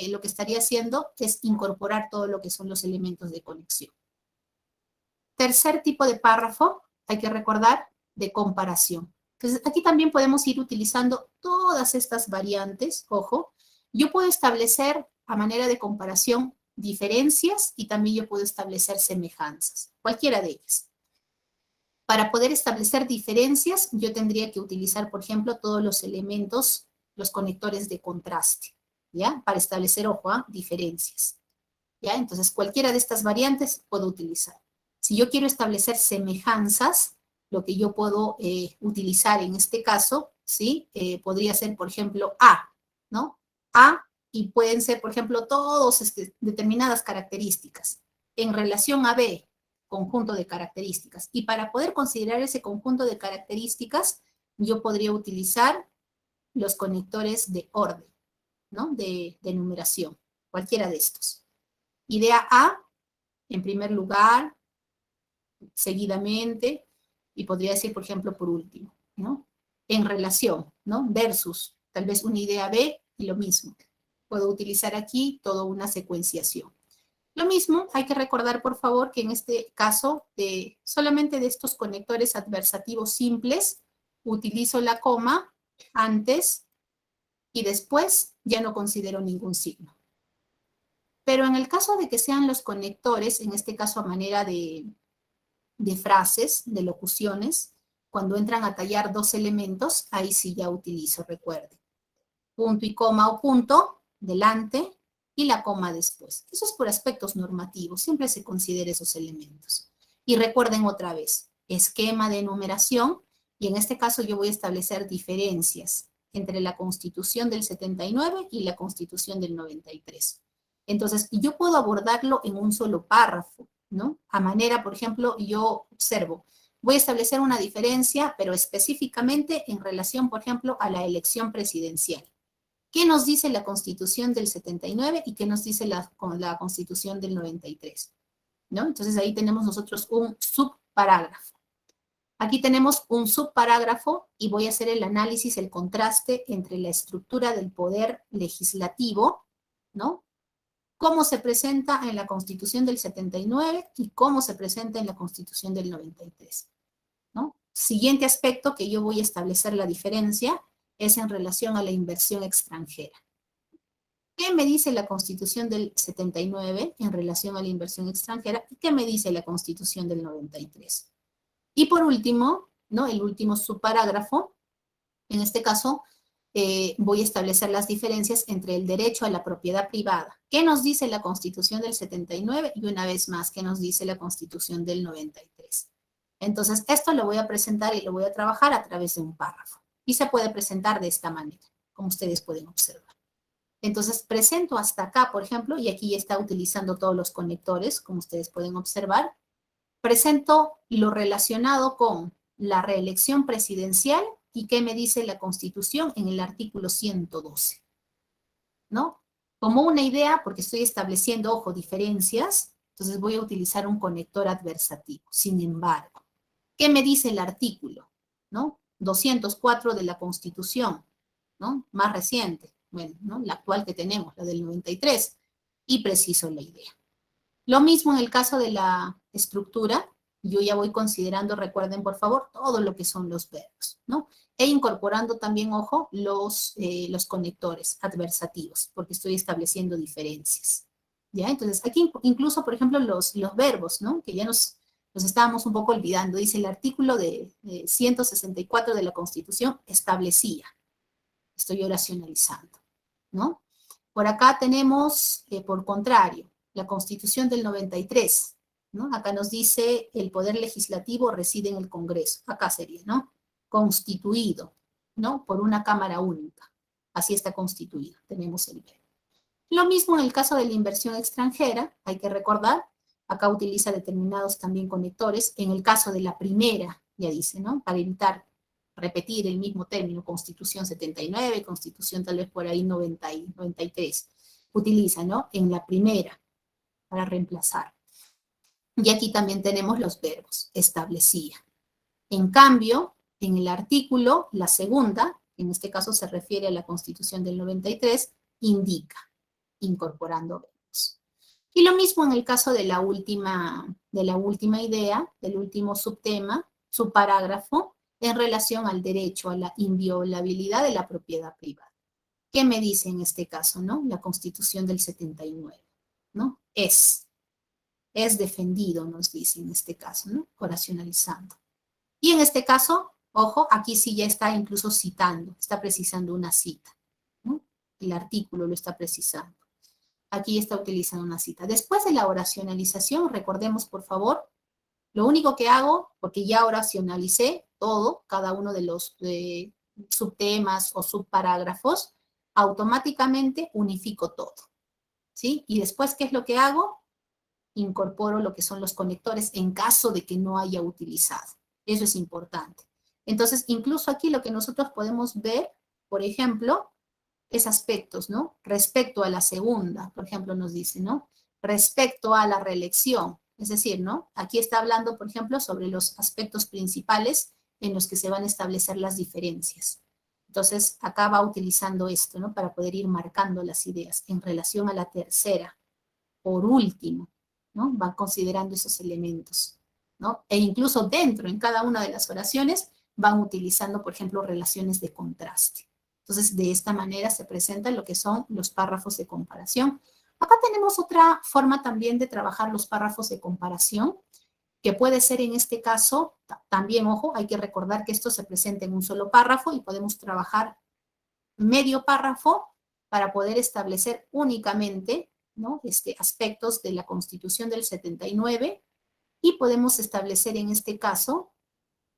lo que estaría haciendo es incorporar todo lo que son los elementos de conexión. Tercer tipo de párrafo, hay que recordar, de comparación. Entonces, aquí también podemos ir utilizando todas estas variantes, ojo. Yo puedo establecer a manera de comparación diferencias y también yo puedo establecer semejanzas, cualquiera de ellas. Para poder establecer diferencias, yo tendría que utilizar, por ejemplo, todos los elementos, los conectores de contraste, ¿ya? Para establecer, ojo, diferencias, ¿ya? Entonces, cualquiera de estas variantes puedo utilizar. Si yo quiero establecer semejanzas, lo que yo puedo utilizar en este caso, ¿sí? Podría ser, por ejemplo, A, ¿no? A, y pueden ser, por ejemplo, todas determinadas características. En relación a B, conjunto de características. Y para poder considerar ese conjunto de características, yo podría utilizar los conectores de orden, ¿no? De numeración, cualquiera de estos. Idea A, en primer lugar, seguidamente, y podría decir, por ejemplo, por último, ¿no? En relación, ¿no? Versus, tal vez una idea B y lo mismo. Puedo utilizar aquí toda una secuenciación. Lo mismo, hay que recordar, por favor, que en este caso, solamente de estos conectores adversativos simples, utilizo la coma antes y después ya no considero ningún signo. Pero en el caso de que sean los conectores, en este caso a manera de frases, de locuciones, cuando entran a tallar dos elementos, ahí sí ya utilizo, recuerde. Punto y coma o punto, delante, y la coma después. Eso es por aspectos normativos, siempre se considera esos elementos. Y recuerden otra vez, esquema de enumeración, y en este caso yo voy a establecer diferencias entre la Constitución del 79 y la Constitución del 93. Entonces, yo puedo abordarlo en un solo párrafo, ¿no? A manera, por ejemplo, yo observo, voy a establecer una diferencia, pero específicamente en relación, por ejemplo, a la elección presidencial. ¿Qué nos dice la Constitución del 79 y qué nos dice la Constitución del 93? ¿No? Entonces ahí tenemos nosotros un subparágrafo. Aquí tenemos un subparágrafo y voy a hacer el análisis, el contraste entre la estructura del poder legislativo, ¿no? Cómo se presenta en la Constitución del 79 y cómo se presenta en la Constitución del 93, ¿no? Siguiente aspecto que yo voy a establecer la diferencia es en relación a la inversión extranjera. ¿Qué me dice la Constitución del 79 en relación a la inversión extranjera? ¿Y qué me dice la Constitución del 93? Y por último, ¿no? El último subparágrafo, en este caso, voy a establecer las diferencias entre el derecho a la propiedad privada. ¿Qué nos dice la Constitución del 79? Y una vez más, ¿qué nos dice la Constitución del 93? Entonces, esto lo voy a presentar y lo voy a trabajar a través de un párrafo. Y se puede presentar de esta manera, como ustedes pueden observar. Entonces, presento hasta acá, por ejemplo, y aquí está utilizando todos los conectores, como ustedes pueden observar. Presento lo relacionado con la reelección presidencial y qué me dice la Constitución en el artículo 112, ¿no? Como una idea, porque estoy estableciendo, ojo, diferencias, entonces voy a utilizar un conector adversativo. Sin embargo, ¿qué me dice el artículo? ¿No? 204 de la Constitución, ¿no? Más reciente, bueno, ¿no? La actual que tenemos, la del 93, y preciso la idea. Lo mismo en el caso de la estructura, yo ya voy considerando, recuerden por favor, todo lo que son los verbos, ¿no? E incorporando también, ojo, los conectores adversativos, porque estoy estableciendo diferencias, ¿ya? Entonces, aquí incluso, por ejemplo, los verbos, ¿no? Que ya nos estábamos un poco olvidando. Dice el artículo de 164 de la Constitución establecía. Estoy oracionalizando, ¿no? Por acá tenemos, por contrario, la Constitución del 93, ¿no? Acá nos dice el poder legislativo reside en el Congreso. Acá sería, ¿no? Constituido, ¿no? Por una Cámara única. Así está constituido. Tenemos el verbo. Lo mismo en el caso de la inversión extranjera. Hay que recordar, acá utiliza determinados también conectores. En el caso de la primera, ya dice, ¿no? Para evitar repetir el mismo término, Constitución 79, Constitución tal vez por ahí 90 y 93. Utiliza, ¿no? En la primera, para reemplazar. Y aquí también tenemos los verbos, establecía. En cambio, en el artículo, la segunda, en este caso se refiere a la Constitución del 93, indica, incorporando verbos. Y lo mismo en el caso de la última idea, del último subtema, subparágrafo, en relación al derecho a la inviolabilidad de la propiedad privada. ¿Qué me dice en este caso, no? La Constitución del 79, ¿no? Es defendido, nos dice en este caso, ¿no? Oracionalizando. Y en este caso, ojo, aquí sí ya está incluso citando, está precisando una cita, ¿no? El artículo lo está precisando. Aquí está utilizando una cita. Después de la oracionalización, recordemos por favor, lo único que hago, porque ya oracionalicé todo, cada uno de los subtemas o subparágrafos, automáticamente unifico todo, ¿sí? Y después, ¿qué es lo que hago? Incorporo lo que son los conectores en caso de que no haya utilizado. Eso es importante. Entonces, incluso aquí lo que nosotros podemos ver, por ejemplo, es aspectos, ¿no? Respecto a la segunda, por ejemplo, nos dice, ¿no? Respecto a la reelección. Es decir, ¿no? Aquí está hablando, por ejemplo, sobre los aspectos principales en los que se van a establecer las diferencias. Entonces, acá va utilizando esto, ¿no? Para poder ir marcando las ideas en relación a la tercera. Por último, ¿no? Van considerando esos elementos, ¿no? E incluso dentro, en cada una de las oraciones, van utilizando, por ejemplo, relaciones de contraste. Entonces, de esta manera se presentan lo que son los párrafos de comparación. Acá tenemos otra forma también de trabajar los párrafos de comparación, que puede ser en este caso, también, ojo, hay que recordar que esto se presenta en un solo párrafo y podemos trabajar medio párrafo para poder establecer únicamente, ¿no? Aspectos de la Constitución del 79 y podemos establecer en este caso,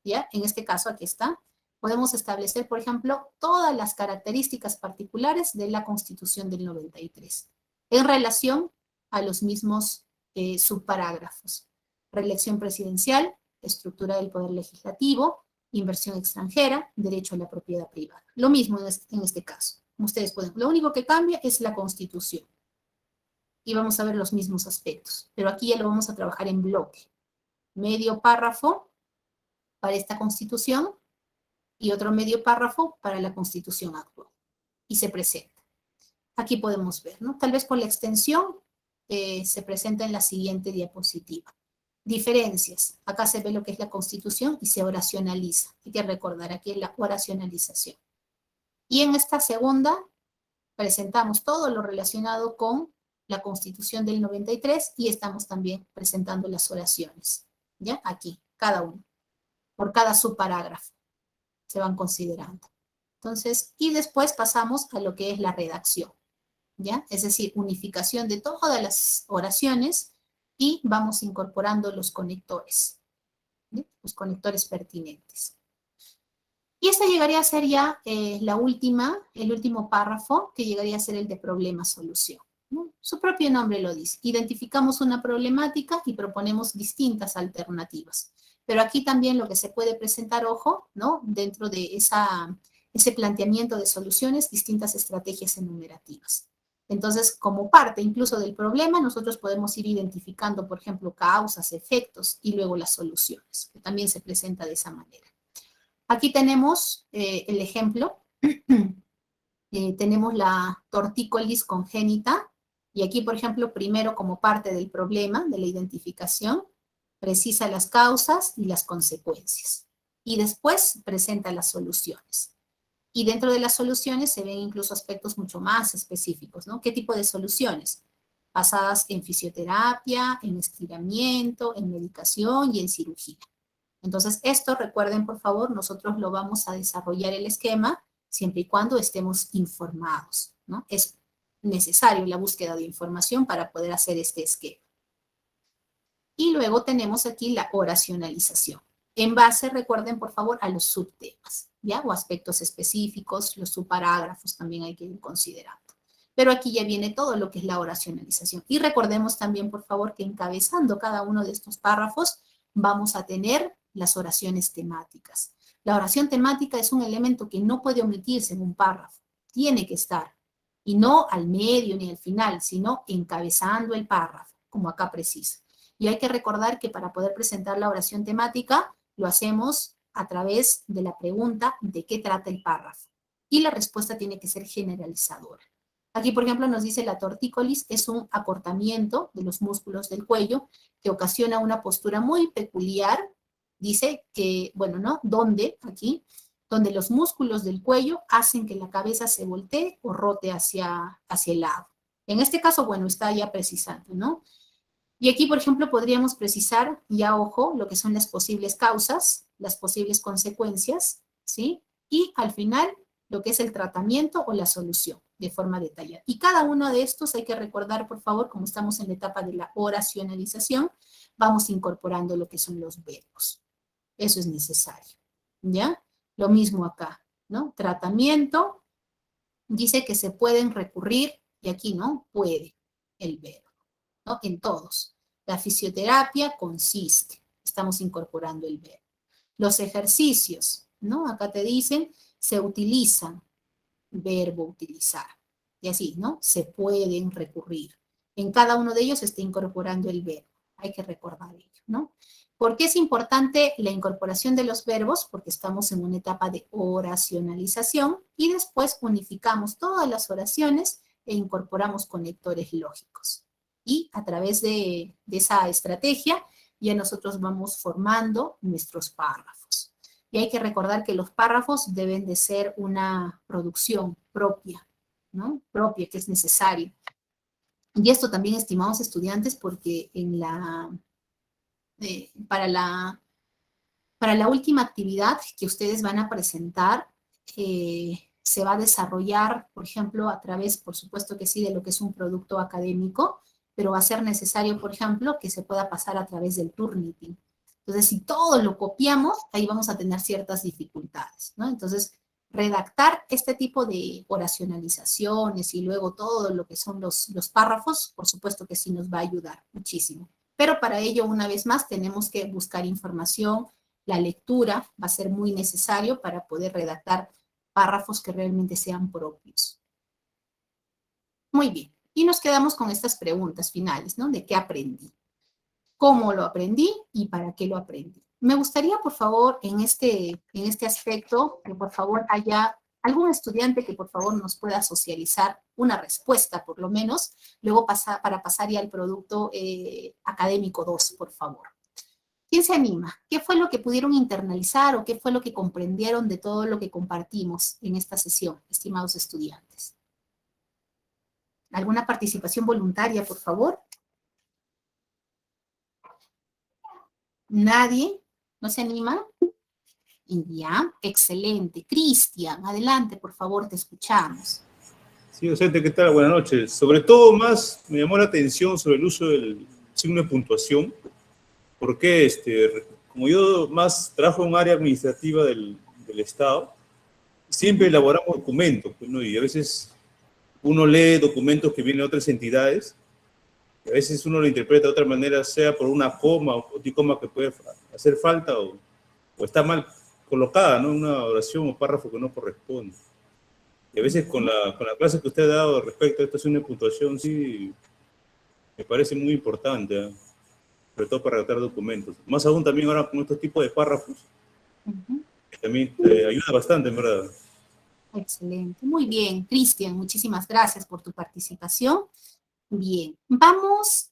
¿ya? En este caso, aquí está, podemos establecer, por ejemplo, todas las características particulares de la Constitución del 93 en relación a los mismos subparágrafos. Reelección presidencial, estructura del poder legislativo, inversión extranjera, derecho a la propiedad privada. Lo mismo en este caso. Como ustedes pueden, lo único que cambia es la Constitución. Y vamos a ver los mismos aspectos. Pero aquí ya lo vamos a trabajar en bloque. Medio párrafo para esta Constitución y otro medio párrafo para la Constitución actual. Y se presenta. Aquí podemos ver, ¿no? Tal vez por la extensión se presenta en la siguiente diapositiva. Diferencias. Acá se ve lo que es la Constitución y se oracionaliza. Hay que recordar, aquí es la oracionalización. Y en esta segunda presentamos todo lo relacionado con la Constitución del 93 y estamos también presentando las oraciones, ¿ya? Aquí, cada uno, por cada subparágrafo se van considerando. Entonces, y después pasamos a lo que es la redacción, ¿ya? Es decir, unificación de todas las oraciones y vamos incorporando los conectores, ¿sí? Los conectores pertinentes. Y esta llegaría a ser ya el último párrafo, que llegaría a ser el de problema-solución, ¿no? Su propio nombre lo dice. Identificamos una problemática y proponemos distintas alternativas. Pero aquí también lo que se puede presentar, ojo, ¿no? Dentro de ese planteamiento de soluciones, distintas estrategias enumerativas. Entonces, como parte incluso del problema, nosotros podemos ir identificando, por ejemplo, causas, efectos y luego las soluciones, que también se presenta de esa manera. Aquí tenemos el ejemplo. Tenemos la tortícolis congénita, y aquí, por ejemplo, primero como parte del problema, de la identificación, precisa las causas y las consecuencias. Y después presenta las soluciones. Y dentro de las soluciones se ven incluso aspectos mucho más específicos, ¿no? ¿Qué tipo de soluciones? Basadas en fisioterapia, en estiramiento, en medicación y en cirugía. Entonces, esto, recuerden, por favor, nosotros lo vamos a desarrollar el esquema siempre y cuando estemos informados, ¿no? Es necesario la búsqueda de información para poder hacer este esquema. Y luego tenemos aquí la oracionalización. En base, recuerden, por favor, a los subtemas, ¿ya? O aspectos específicos, los subparágrafos también hay que ir considerando. Pero aquí ya viene todo lo que es la oracionalización. Y recordemos también, por favor, que encabezando cada uno de estos párrafos vamos a tener las oraciones temáticas. La oración temática es un elemento que no puede omitirse en un párrafo. Tiene que estar. Y no al medio ni al final, sino encabezando el párrafo, como acá precisa. Y hay que recordar que para poder presentar la oración temática, lo hacemos a través de la pregunta de qué trata el párrafo. Y la respuesta tiene que ser generalizadora. Aquí, por ejemplo, nos dice la tortícolis es un acortamiento de los músculos del cuello que ocasiona una postura muy peculiar. Dice que, bueno, ¿no? Donde los músculos del cuello hacen que la cabeza se voltee o rote hacia el lado. En este caso, bueno, está ya precisando, ¿no? Y aquí, por ejemplo, podríamos precisar, ya ojo, lo que son las posibles causas, las posibles consecuencias, ¿sí? Y al final, lo que es el tratamiento o la solución, de forma detallada. Y cada uno de estos hay que recordar, por favor, como estamos en la etapa de la oracionalización, vamos incorporando lo que son los verbos. Eso es necesario, ¿ya? Lo mismo acá, ¿no? Tratamiento, dice que se pueden recurrir, y aquí, ¿no? Puede, el verbo, ¿no? En todos. La fisioterapia consiste, estamos incorporando el verbo. Los ejercicios, ¿no? Acá te dicen, se utilizan, verbo utilizar. Y así, ¿no? Se pueden recurrir. En cada uno de ellos se está incorporando el verbo. Hay que recordar ello, ¿no? ¿Por qué es importante la incorporación de los verbos? Porque estamos en una etapa de oracionalización y después unificamos todas las oraciones e incorporamos conectores lógicos. Y a través de esa estrategia ya nosotros vamos formando nuestros párrafos. Y hay que recordar que los párrafos deben de ser una producción propia, ¿no? Propia, que es necesario. Y esto también, estimados estudiantes, porque para la última actividad que ustedes van a presentar, se va a desarrollar, por ejemplo, a través, por supuesto que sí, de lo que es un producto académico, pero va a ser necesario, por ejemplo, que se pueda pasar a través del Turnitin. Entonces, si todo lo copiamos, ahí vamos a tener ciertas dificultades, ¿no? Entonces, redactar este tipo de oracionalizaciones y luego todo lo que son los párrafos, por supuesto que sí nos va a ayudar muchísimo. Pero para ello, una vez más, tenemos que buscar información. La lectura va a ser muy necesario para poder redactar párrafos que realmente sean propios. Muy bien. Y nos quedamos con estas preguntas finales, ¿no? ¿De qué aprendí? ¿Cómo lo aprendí y para qué lo aprendí? Me gustaría, por favor, en este aspecto, que por favor haya algún estudiante que por favor nos pueda socializar una respuesta, por lo menos, luego para pasar ya al producto académico 2, por favor. ¿Quién se anima? ¿Qué fue lo que pudieron internalizar o qué fue lo que comprendieron de todo lo que compartimos en esta sesión, estimados estudiantes? ¿Alguna participación voluntaria, por favor? ¿Nadie? ¿No se anima? Ya, excelente. Cristian, adelante, por favor, te escuchamos. Sí, docente, ¿qué tal? Buenas noches. Sobre todo, más me llamó la atención sobre el uso del signo de puntuación, porque como yo más trabajo en un área administrativa del Estado, siempre elaboramos documentos, pues, ¿no? Y a veces uno lee documentos que vienen de otras entidades, y a veces uno lo interpreta de otra manera, sea por una coma o coma que puede hacer falta o está mal colocada, ¿no? Una oración o párrafo que no corresponde. Y a veces con la clase que usted ha dado respecto a esta signo de puntuación, sí, me parece muy importante, ¿eh? Sobre todo para redactar documentos. Más aún también ahora con estos tipos de párrafos, que también ayuda bastante, en verdad. Excelente. Muy bien, Cristian, muchísimas gracias por tu participación. Bien, vamos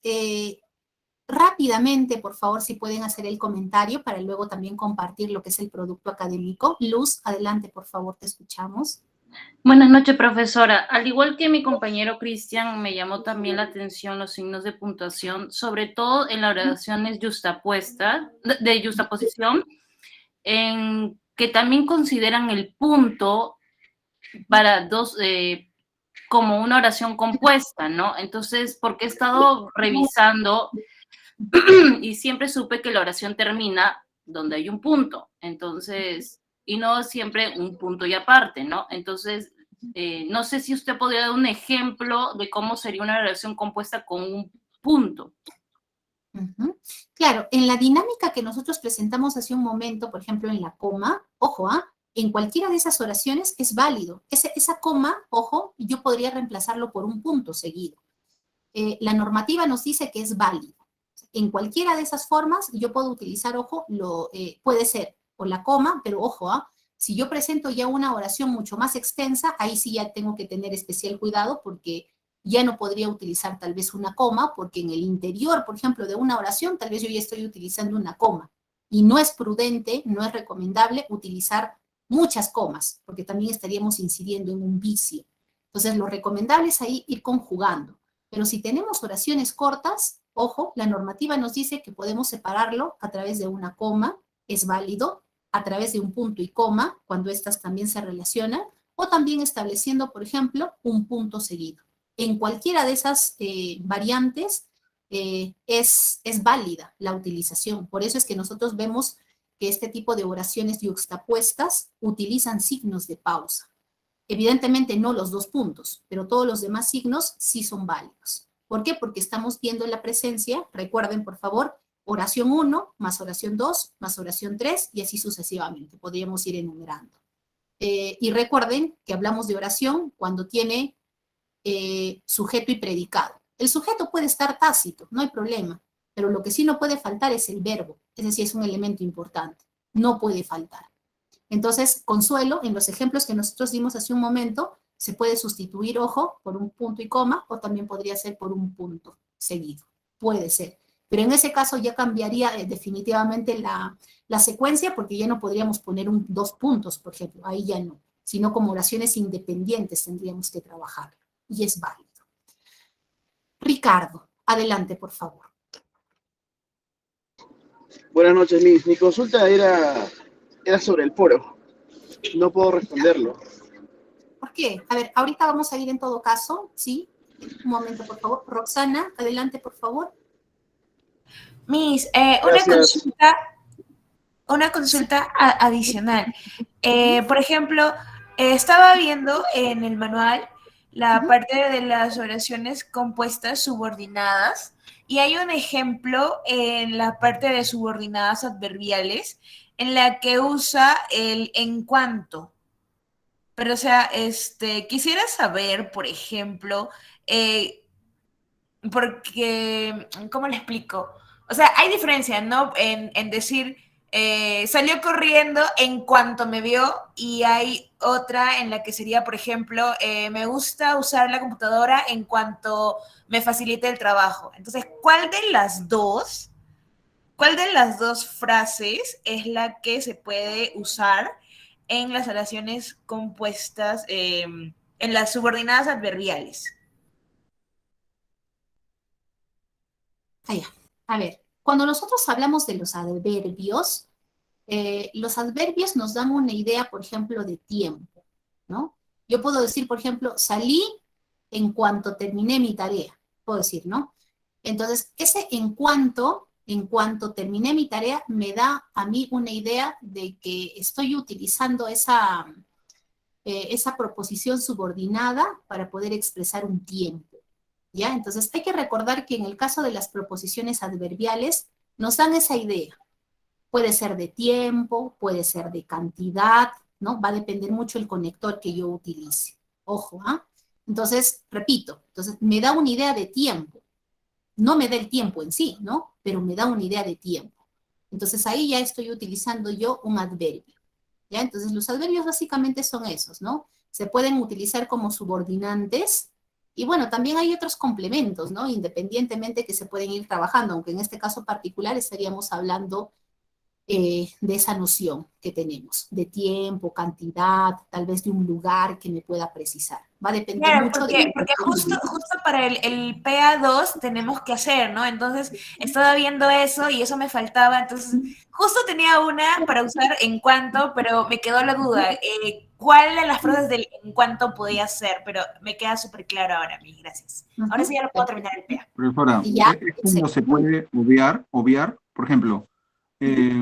rápidamente, por favor, si pueden hacer el comentario para luego también compartir lo que es el producto académico. Luz, adelante, por favor, te escuchamos. Buenas noches, profesora. Al igual que mi compañero Cristian, me llamó también la atención los signos de puntuación, sobre todo en las oraciones de yuxtaposición, en que también consideran el punto para como una oración compuesta, ¿no? Entonces, porque he estado revisando y siempre supe que la oración termina donde hay un punto, entonces, y no siempre un punto y aparte, ¿no? Entonces, no sé si usted podría dar un ejemplo de cómo sería una oración compuesta con un punto. Claro, en la dinámica que nosotros presentamos hace un momento, por ejemplo, en la coma, ojo, en cualquiera de esas oraciones es válido. Esa coma, ojo, yo podría reemplazarlo por un punto seguido. La normativa nos dice que es válido. En cualquiera de esas formas yo puedo utilizar, ojo, puede ser por la coma, pero ojo, si yo presento ya una oración mucho más extensa, ahí sí ya tengo que tener especial cuidado porque ya no podría utilizar tal vez una coma, porque en el interior, por ejemplo, de una oración, tal vez yo ya estoy utilizando una coma. Y no es prudente, no es recomendable utilizar muchas comas, porque también estaríamos incidiendo en un vicio. Entonces, lo recomendable es ahí ir conjugando. Pero si tenemos oraciones cortas, ojo, la normativa nos dice que podemos separarlo a través de una coma, es válido, a través de un punto y coma, cuando estas también se relacionan, o también estableciendo, por ejemplo, un punto seguido. En cualquiera de esas variantes es válida la utilización. Por eso es que nosotros vemos que este tipo de oraciones yuxtapuestas utilizan signos de pausa. Evidentemente no los dos puntos, pero todos los demás signos sí son válidos. ¿Por qué? Porque estamos viendo la presencia, recuerden por favor, oración 1 más oración 2 más oración 3 y así sucesivamente, podríamos ir enumerando. Y recuerden que hablamos de oración cuando tiene sujeto y predicado. El sujeto puede estar tácito, no hay problema, pero lo que sí no puede faltar es el verbo, es decir, es un elemento importante, no puede faltar. Entonces, Consuelo, en los ejemplos que nosotros dimos hace un momento, se puede sustituir, ojo, por un punto y coma, o también podría ser por un punto seguido. Puede ser. Pero en ese caso ya cambiaría definitivamente la secuencia, porque ya no podríamos poner dos puntos, por ejemplo. Ahí ya no. Sino como oraciones independientes tendríamos que trabajar. Y es válido. Ricardo, adelante, por favor. Buenas noches, mi consulta era sobre el foro. No puedo responderlo. ¿Por qué? A ver, ahorita vamos a ir en todo caso, ¿sí? Un momento, por favor. Roxana, adelante, por favor. Miss, una consulta adicional. Por ejemplo, estaba viendo en el manual la parte de las oraciones compuestas subordinadas y hay un ejemplo en la parte de subordinadas adverbiales en la que usa el en cuanto. Pero, o sea, quisiera saber, por ejemplo, porque, ¿cómo le explico? O sea, hay diferencia, ¿no? En decir, salió corriendo en cuanto me vio, y hay otra en la que sería, por ejemplo, me gusta usar la computadora en cuanto me facilite el trabajo. Entonces, ¿cuál de las dos frases es la que se puede usar en las oraciones compuestas, en las subordinadas adverbiales? allá. A ver, cuando nosotros hablamos de los adverbios nos dan una idea, por ejemplo, de tiempo, ¿no? Yo puedo decir, por ejemplo, salí en cuanto terminé mi tarea, puedo decir, ¿no? Entonces, ese en cuanto terminé mi tarea, me da a mí una idea de que estoy utilizando esa proposición subordinada para poder expresar un tiempo, ¿ya? Entonces, hay que recordar que en el caso de las proposiciones adverbiales, nos dan esa idea. Puede ser de tiempo, puede ser de cantidad, ¿no? Va a depender mucho el conector que yo utilice. Ojo, ¿ah? Entonces, repito, me da una idea de tiempo. No me da el tiempo en sí, ¿no? Pero me da una idea de tiempo. Entonces, ahí ya estoy utilizando yo un adverbio, ¿ya? Entonces, los adverbios básicamente son esos, ¿no? Se pueden utilizar como subordinantes y, bueno, también hay otros complementos, ¿no? Independientemente que se pueden ir trabajando, aunque en este caso particular estaríamos hablando de esa noción que tenemos, de tiempo, cantidad, tal vez de un lugar que me pueda precisar. Va a depender Claro, mucho porque justo para el PA2 tenemos que hacer, ¿no? Entonces, estaba viendo eso y eso me faltaba, entonces, justo tenía una para usar en cuanto, pero me quedó la duda, ¿cuál de las frases del en cuanto podía ser? Pero me queda súper claro ahora, mil gracias. Ahora sí ya lo puedo terminar el PA. Profesora, esto se puede obviar, por ejemplo,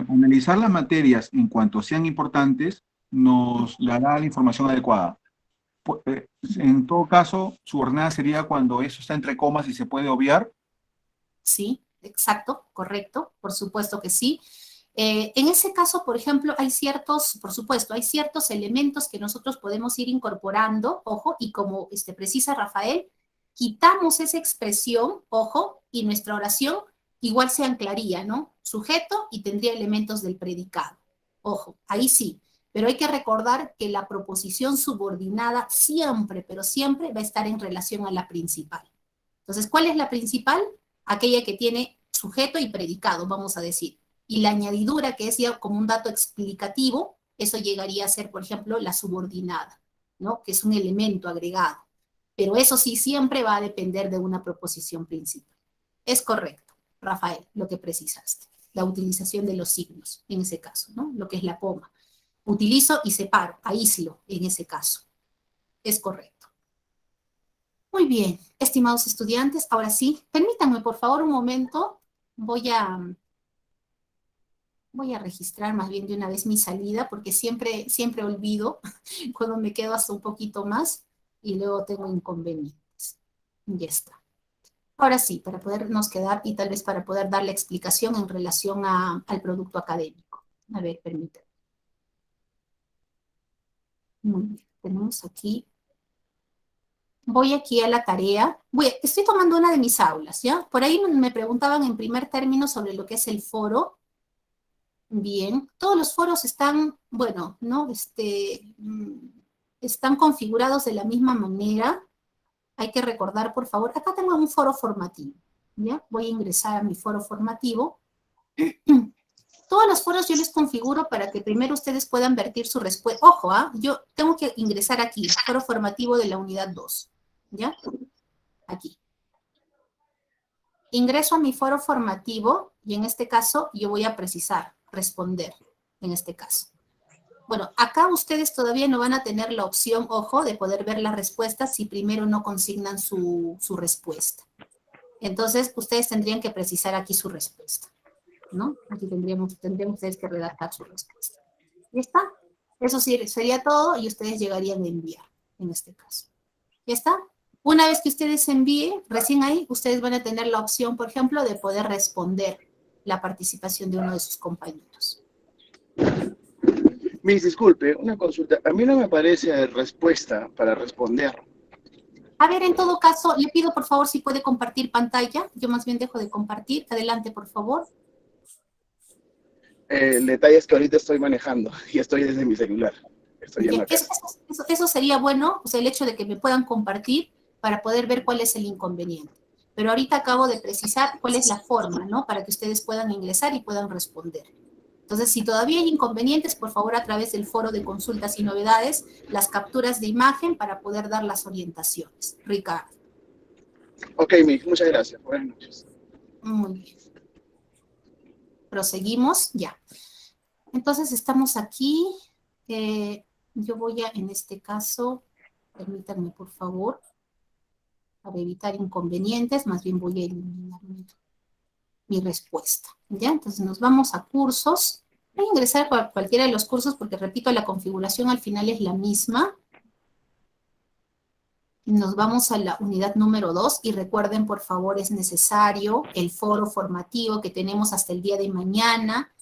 analizar las materias en cuanto sean importantes nos dará la información adecuada. En todo caso, subordinada sería cuando eso está entre comas y se puede obviar. Sí, exacto, correcto, por supuesto que sí. En ese caso, por ejemplo, hay ciertos elementos que nosotros podemos ir incorporando, ojo, y como precisa Rafael, quitamos esa expresión, ojo, y nuestra oración igual se anclaría, ¿no? Sujeto y tendría elementos del predicado. Ojo, ahí sí. Pero hay que recordar que la proposición subordinada siempre, pero siempre va a estar en relación a la principal. Entonces, ¿cuál es la principal? Aquella que tiene sujeto y predicado, vamos a decir. Y la añadidura, que es ya como un dato explicativo, eso llegaría a ser, por ejemplo, la subordinada, ¿no? Que es un elemento agregado. Pero eso sí siempre va a depender de una proposición principal. Es correcto, Rafael, lo que precisaste. La utilización de los signos, en ese caso, ¿no? Lo que es la coma. Utilizo y separo, aíslo en ese caso. Es correcto. Muy bien, estimados estudiantes, ahora sí, permítanme por favor un momento. Voy a registrar más bien de una vez mi salida, porque siempre olvido cuando me quedo hasta un poquito más y luego tengo inconvenientes. Ya está. Ahora sí, para podernos quedar y tal vez para poder dar la explicación en relación al producto académico. A ver, permítanme. Muy bien, tenemos aquí. Voy aquí a la tarea. Estoy tomando una de mis aulas, ¿ya? Por ahí me preguntaban en primer término sobre lo que es el foro. Bien, todos los foros están, bueno, ¿no? Están configurados de la misma manera. Hay que recordar, por favor, acá tengo un foro formativo, ¿ya? Voy a ingresar a mi foro formativo. Todos los foros yo les configuro para que primero ustedes puedan vertir su respuesta. Ojo, yo tengo que ingresar aquí, foro formativo de la unidad 2, ¿ya? Aquí. Ingreso a mi foro formativo y en este caso yo voy a precisar, responder, en este caso. Bueno, acá ustedes todavía no van a tener la opción, ojo, de poder ver las respuestas si primero no consignan su respuesta. Entonces, ustedes tendrían que precisar aquí su respuesta, ¿no? Aquí tendrían ustedes que redactar su respuesta. ¿Ya está? Eso sí, sería todo y ustedes llegarían a enviar, en este caso. ¿Ya está? Una vez que ustedes envíen, recién ahí, ustedes van a tener la opción, por ejemplo, de poder responder la participación de uno de sus compañeros. Miss, disculpe, una consulta. A mí no me aparece respuesta para responder. A ver, en todo caso, le pido por favor si puede compartir pantalla. Yo más bien dejo de compartir. Adelante, por favor. El detalle es que ahorita estoy manejando y estoy desde mi celular. Estoy en la casa. Eso sería bueno, o sea, el hecho de que me puedan compartir para poder ver cuál es el inconveniente. Pero ahorita acabo de precisar cuál es la forma, ¿no? Para que ustedes puedan ingresar y puedan responder. Entonces, si todavía hay inconvenientes, por favor, a través del foro de consultas y novedades, las capturas de imagen para poder dar las orientaciones. Ricardo. Ok, Miss, muchas gracias. Buenas noches. Muy bien. Proseguimos, ya. Entonces estamos aquí. Yo voy a, en este caso, permítanme por favor, para evitar inconvenientes, más bien voy a eliminar mi respuesta. ¿Ya? Entonces nos vamos a cursos. Voy a ingresar a cualquiera de los cursos porque, repito, la configuración al final es la misma. Nos vamos a la unidad número 2 y recuerden, por favor, es necesario el foro formativo que tenemos hasta el día de mañana.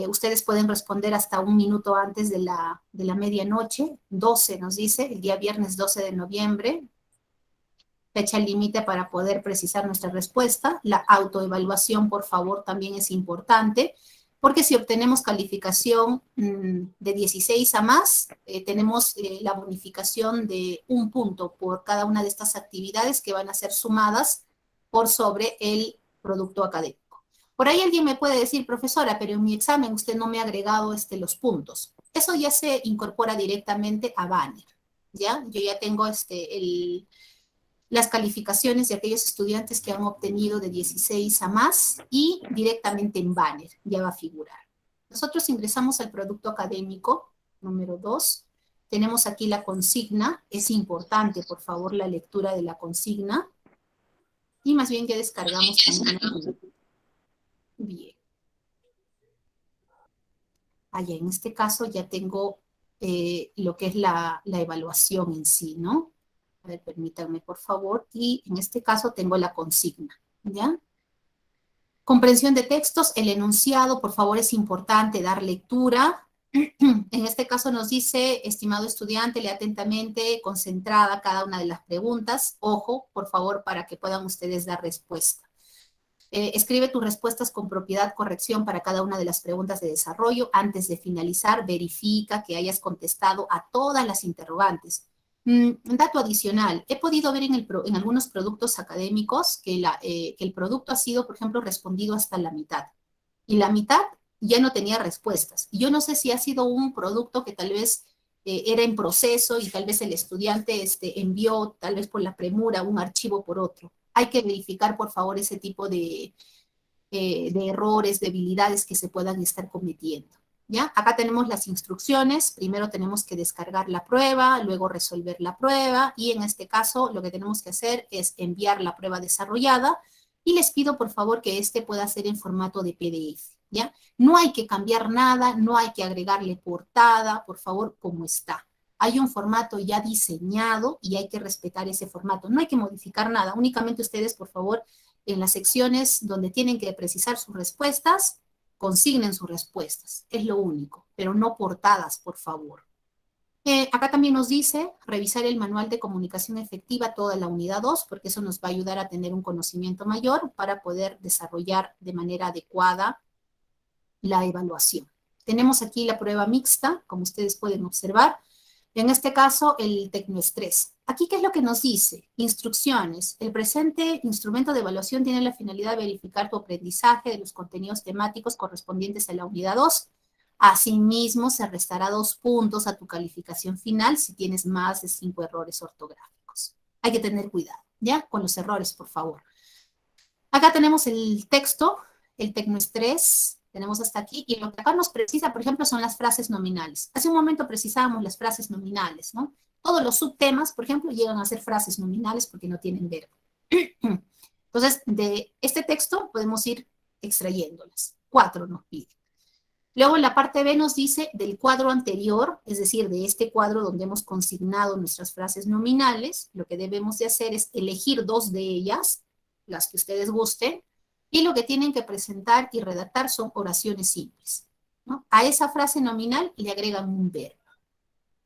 Ustedes pueden responder hasta un minuto antes de la medianoche. 12 nos dice, el día viernes 12 de noviembre. Fecha límite para poder precisar nuestra respuesta. La autoevaluación, por favor, también es importante, porque si obtenemos calificación de 16 a más, tenemos la bonificación de 1 punto por cada una de estas actividades que van a ser sumadas por sobre el producto académico. Por ahí alguien me puede decir, profesora, pero en mi examen usted no me ha agregado los puntos. Eso ya se incorpora directamente a Banner, ¿ya? Yo ya tengo las calificaciones de aquellos estudiantes que han obtenido de 16 a más y directamente en Banner ya va a figurar. Nosotros ingresamos al producto académico, número 2. Tenemos aquí la consigna. Es importante, por favor, la lectura de la consigna. Y más bien ya descargamos también. Bien. Allá en este caso ya tengo lo que es la evaluación en sí, ¿no? A ver, permítanme, por favor. Y en este caso tengo la consigna, ¿ya? Comprensión de textos, el enunciado, por favor, es importante dar lectura. En este caso nos dice, estimado estudiante, lea atentamente, concentrada cada una de las preguntas. Ojo, por favor, para que puedan ustedes dar respuesta. Escribe tus respuestas con propiedad, corrección para cada una de las preguntas de desarrollo. Antes de finalizar, verifica que hayas contestado a todas las interrogantes. Dato adicional, he podido ver en algunos productos académicos que el producto ha sido, por ejemplo, respondido hasta la mitad. Y la mitad ya no tenía respuestas. Yo no sé si ha sido un producto que tal vez era en proceso y tal vez el estudiante envió, tal vez por la premura, un archivo por otro. Hay que verificar, por favor, ese tipo de errores, debilidades que se puedan estar cometiendo. ¿Ya? Acá tenemos las instrucciones. Primero tenemos que descargar la prueba, luego resolver la prueba, y en este caso lo que tenemos que hacer es enviar la prueba desarrollada, y les pido, por favor, que pueda ser en formato de PDF. ¿Ya? No hay que cambiar nada, no hay que agregarle portada, por favor, como está. Hay un formato ya diseñado y hay que respetar ese formato. No hay que modificar nada, únicamente ustedes, por favor, en las secciones donde tienen que precisar sus respuestas, consignen sus respuestas. Es lo único, pero no portadas, por favor. Acá también nos dice revisar el manual de comunicación efectiva, toda la unidad 2, porque eso nos va a ayudar a tener un conocimiento mayor para poder desarrollar de manera adecuada la evaluación. Tenemos aquí la prueba mixta, como ustedes pueden observar. En este caso, el tecnoestrés. Aquí, ¿qué es lo que nos dice? Instrucciones. El presente instrumento de evaluación tiene la finalidad de verificar tu aprendizaje de los contenidos temáticos correspondientes a la unidad 2. Asimismo, se restará 2 puntos a tu calificación final si tienes más de 5 errores ortográficos. Hay que tener cuidado, ¿ya? Con los errores, por favor. Acá tenemos el texto, el tecnoestrés. Tenemos hasta aquí, y lo que acá nos precisa, por ejemplo, son las frases nominales. Hace un momento precisábamos las frases nominales, ¿no? Todos los subtemas, por ejemplo, llegan a ser frases nominales porque no tienen verbo. Entonces, de este texto podemos ir extrayéndolas. 4 nos pide. Luego en la parte B nos dice del cuadro anterior, es decir, de este cuadro donde hemos consignado nuestras frases nominales, lo que debemos de hacer es elegir 2 de ellas, las que ustedes gusten, y lo que tienen que presentar y redactar son oraciones simples, ¿no? A esa frase nominal le agregan un verbo,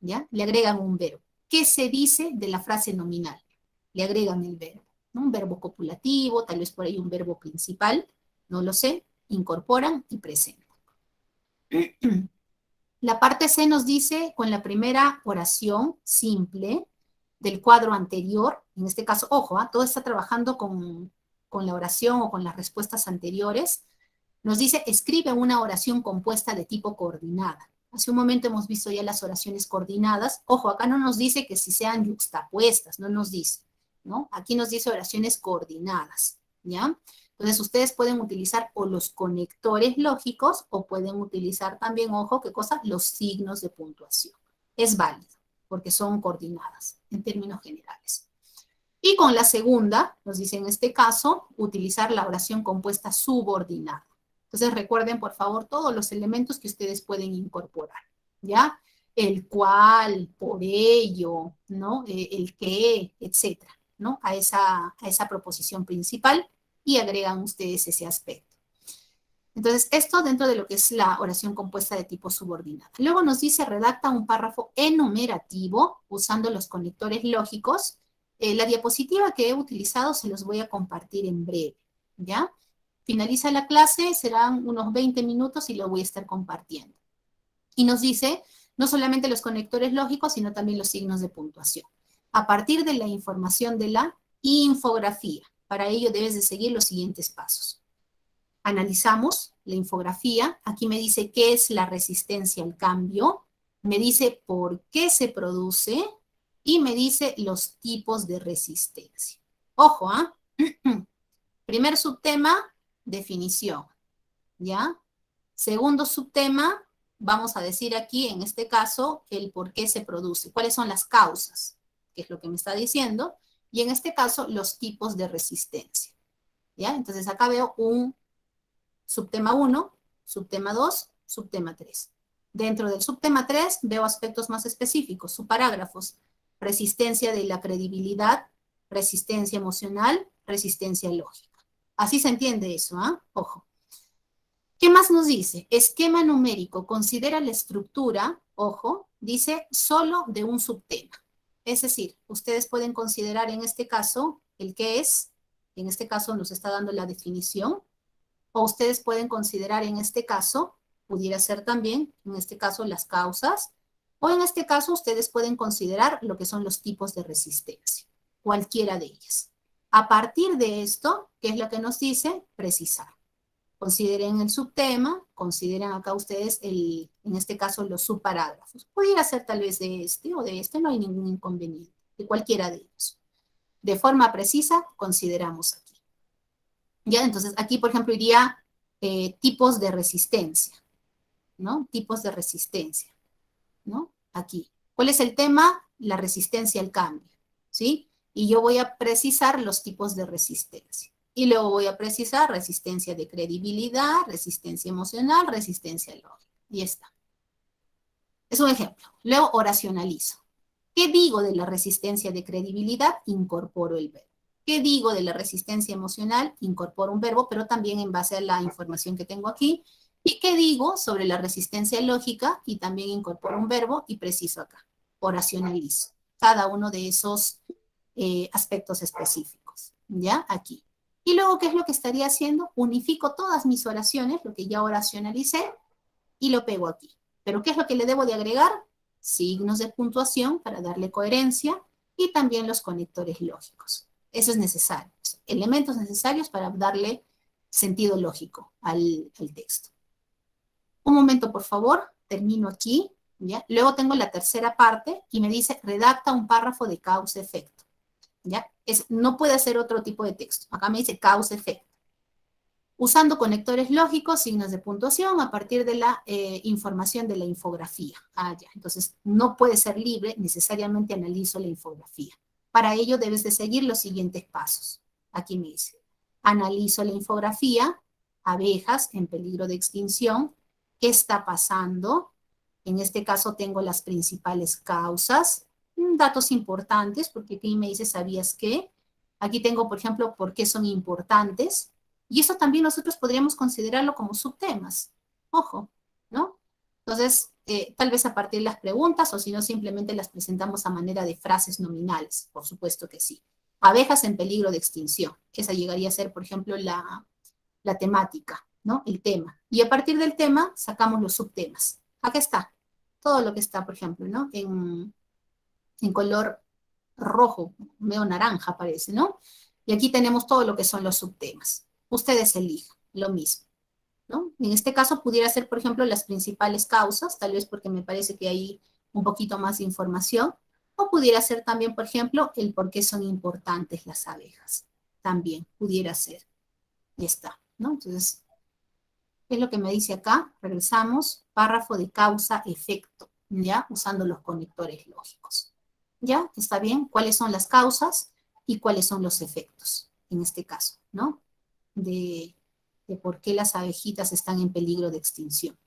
¿ya? Le agregan un verbo. ¿Qué se dice de la frase nominal? Le agregan el verbo, ¿no? Un verbo copulativo, tal vez por ahí un verbo principal, no lo sé, incorporan y presentan. La parte C nos dice con la primera oración simple del cuadro anterior, en este caso, ojo, todo está trabajando con la oración o con las respuestas anteriores. Nos dice, escribe una oración compuesta de tipo coordinada. Hace un momento hemos visto ya las oraciones coordinadas. Ojo, acá no nos dice que si sean yuxtapuestas, no nos dice, ¿no? Aquí nos dice oraciones coordinadas, ¿ya? Entonces, ustedes pueden utilizar o los conectores lógicos o pueden utilizar también, ojo, ¿qué cosa? Los signos de puntuación. Es válido, porque son coordinadas en términos generales. Y con la segunda, nos dice en este caso, utilizar la oración compuesta subordinada. Entonces, recuerden, por favor, todos los elementos que ustedes pueden incorporar, ¿ya? El cual, por ello, ¿no? El qué, etcétera, ¿no? A esa proposición principal y agregan ustedes ese aspecto. Entonces, esto dentro de lo que es la oración compuesta de tipo subordinada. Luego nos dice, redacta un párrafo enumerativo usando los conectores lógicos. La diapositiva que he utilizado se los voy a compartir en breve, ¿ya? Finaliza la clase, serán unos 20 minutos y lo voy a estar compartiendo. Y nos dice, no solamente los conectores lógicos, sino también los signos de puntuación. A partir de la información de la infografía. Para ello debes de seguir los siguientes pasos. Analizamos la infografía. Aquí me dice qué es la resistencia al cambio. Me dice por qué se produce. Y me dice los tipos de resistencia. Ojo, ¿ah? Primer subtema, definición. ¿Ya? Segundo subtema, vamos a decir aquí, en este caso, el por qué se produce. ¿Cuáles son las causas? Que es lo que me está diciendo. Y en este caso, los tipos de resistencia. ¿Ya? Entonces acá veo un subtema 1, subtema 2, subtema 3. Dentro del subtema 3 veo aspectos más específicos, subparágrafos. Resistencia de la credibilidad, resistencia emocional, resistencia lógica. Así se entiende eso, ¿ah? Ojo. ¿Qué más nos dice? Esquema numérico considera la estructura, ojo, dice solo de un subtema. Es decir, ustedes pueden considerar en este caso el qué es, en este caso nos está dando la definición, o ustedes pueden considerar en este caso, pudiera ser también, en este caso las causas, o en este caso ustedes pueden considerar lo que son los tipos de resistencia, cualquiera de ellas. A partir de esto, ¿qué es lo que nos dice? Precisar. Consideren el subtema, consideren acá ustedes, en este caso, los subparágrafos. Pudiera ser tal vez de este o de este, no hay ningún inconveniente, de cualquiera de ellos. De forma precisa, consideramos aquí. Ya, entonces, aquí, por ejemplo, iría tipos de resistencia, ¿no? Tipos de resistencia, ¿no? Aquí. ¿Cuál es el tema? La resistencia al cambio, ¿sí? Y yo voy a precisar los tipos de resistencia. Y luego voy a precisar resistencia de credibilidad, resistencia emocional, resistencia lógica. Y está. Es un ejemplo. Luego oracionalizo. ¿Qué digo de la resistencia de credibilidad? Incorporo el verbo. ¿Qué digo de la resistencia emocional? Incorporo un verbo, pero también en base a la información que tengo aquí. ¿Y qué digo sobre la resistencia lógica? Y también incorporo un verbo y preciso acá. Oracionalizo. Cada uno de esos aspectos específicos. ¿Ya? Aquí. Y luego, ¿qué es lo que estaría haciendo? Unifico todas mis oraciones, lo que ya oracionalicé, y lo pego aquí. ¿Pero qué es lo que le debo de agregar? Signos de puntuación para darle coherencia y también los conectores lógicos. Eso es necesario. Elementos necesarios para darle sentido lógico al texto. Un momento, por favor. Termino aquí. ¿Ya? Luego tengo la tercera parte y me dice, redacta un párrafo de causa-efecto. ¿Ya? No puede ser otro tipo de texto. Acá me dice causa-efecto. Usando conectores lógicos, signos de puntuación, a partir de la información de la infografía. Ya. Entonces, no puede ser libre, necesariamente analizo la infografía. Para ello, debes de seguir los siguientes pasos. Aquí me dice, analizo la infografía, abejas en peligro de extinción, ¿qué está pasando? En este caso, tengo las principales causas, datos importantes, porque aquí me dice, ¿sabías qué? Aquí tengo, por ejemplo, por qué son importantes, y eso también nosotros podríamos considerarlo como subtemas. Ojo, ¿no? Entonces, tal vez a partir de las preguntas, o si no, simplemente las presentamos a manera de frases nominales, por supuesto que sí. Abejas en peligro de extinción. Esa llegaría a ser, por ejemplo, la temática, ¿no? El tema. Y a partir del tema, sacamos los subtemas. Acá está. Todo lo que está, por ejemplo, ¿no? En color rojo, medio naranja parece, ¿no? Y aquí tenemos todo lo que son los subtemas. Ustedes elijan, lo mismo, ¿no? En este caso pudiera ser, por ejemplo, las principales causas, tal vez porque me parece que hay un poquito más de información, o pudiera ser también, por ejemplo, el por qué son importantes las abejas. También pudiera ser. Y está, ¿no? Entonces, ¿qué es lo que me dice acá? Regresamos, párrafo de causa-efecto, ¿ya? Usando los conectores lógicos. ¿Ya? ¿Está bien? ¿Cuáles son las causas y cuáles son los efectos? En este caso, ¿no? De por qué las abejitas están en peligro de extinción.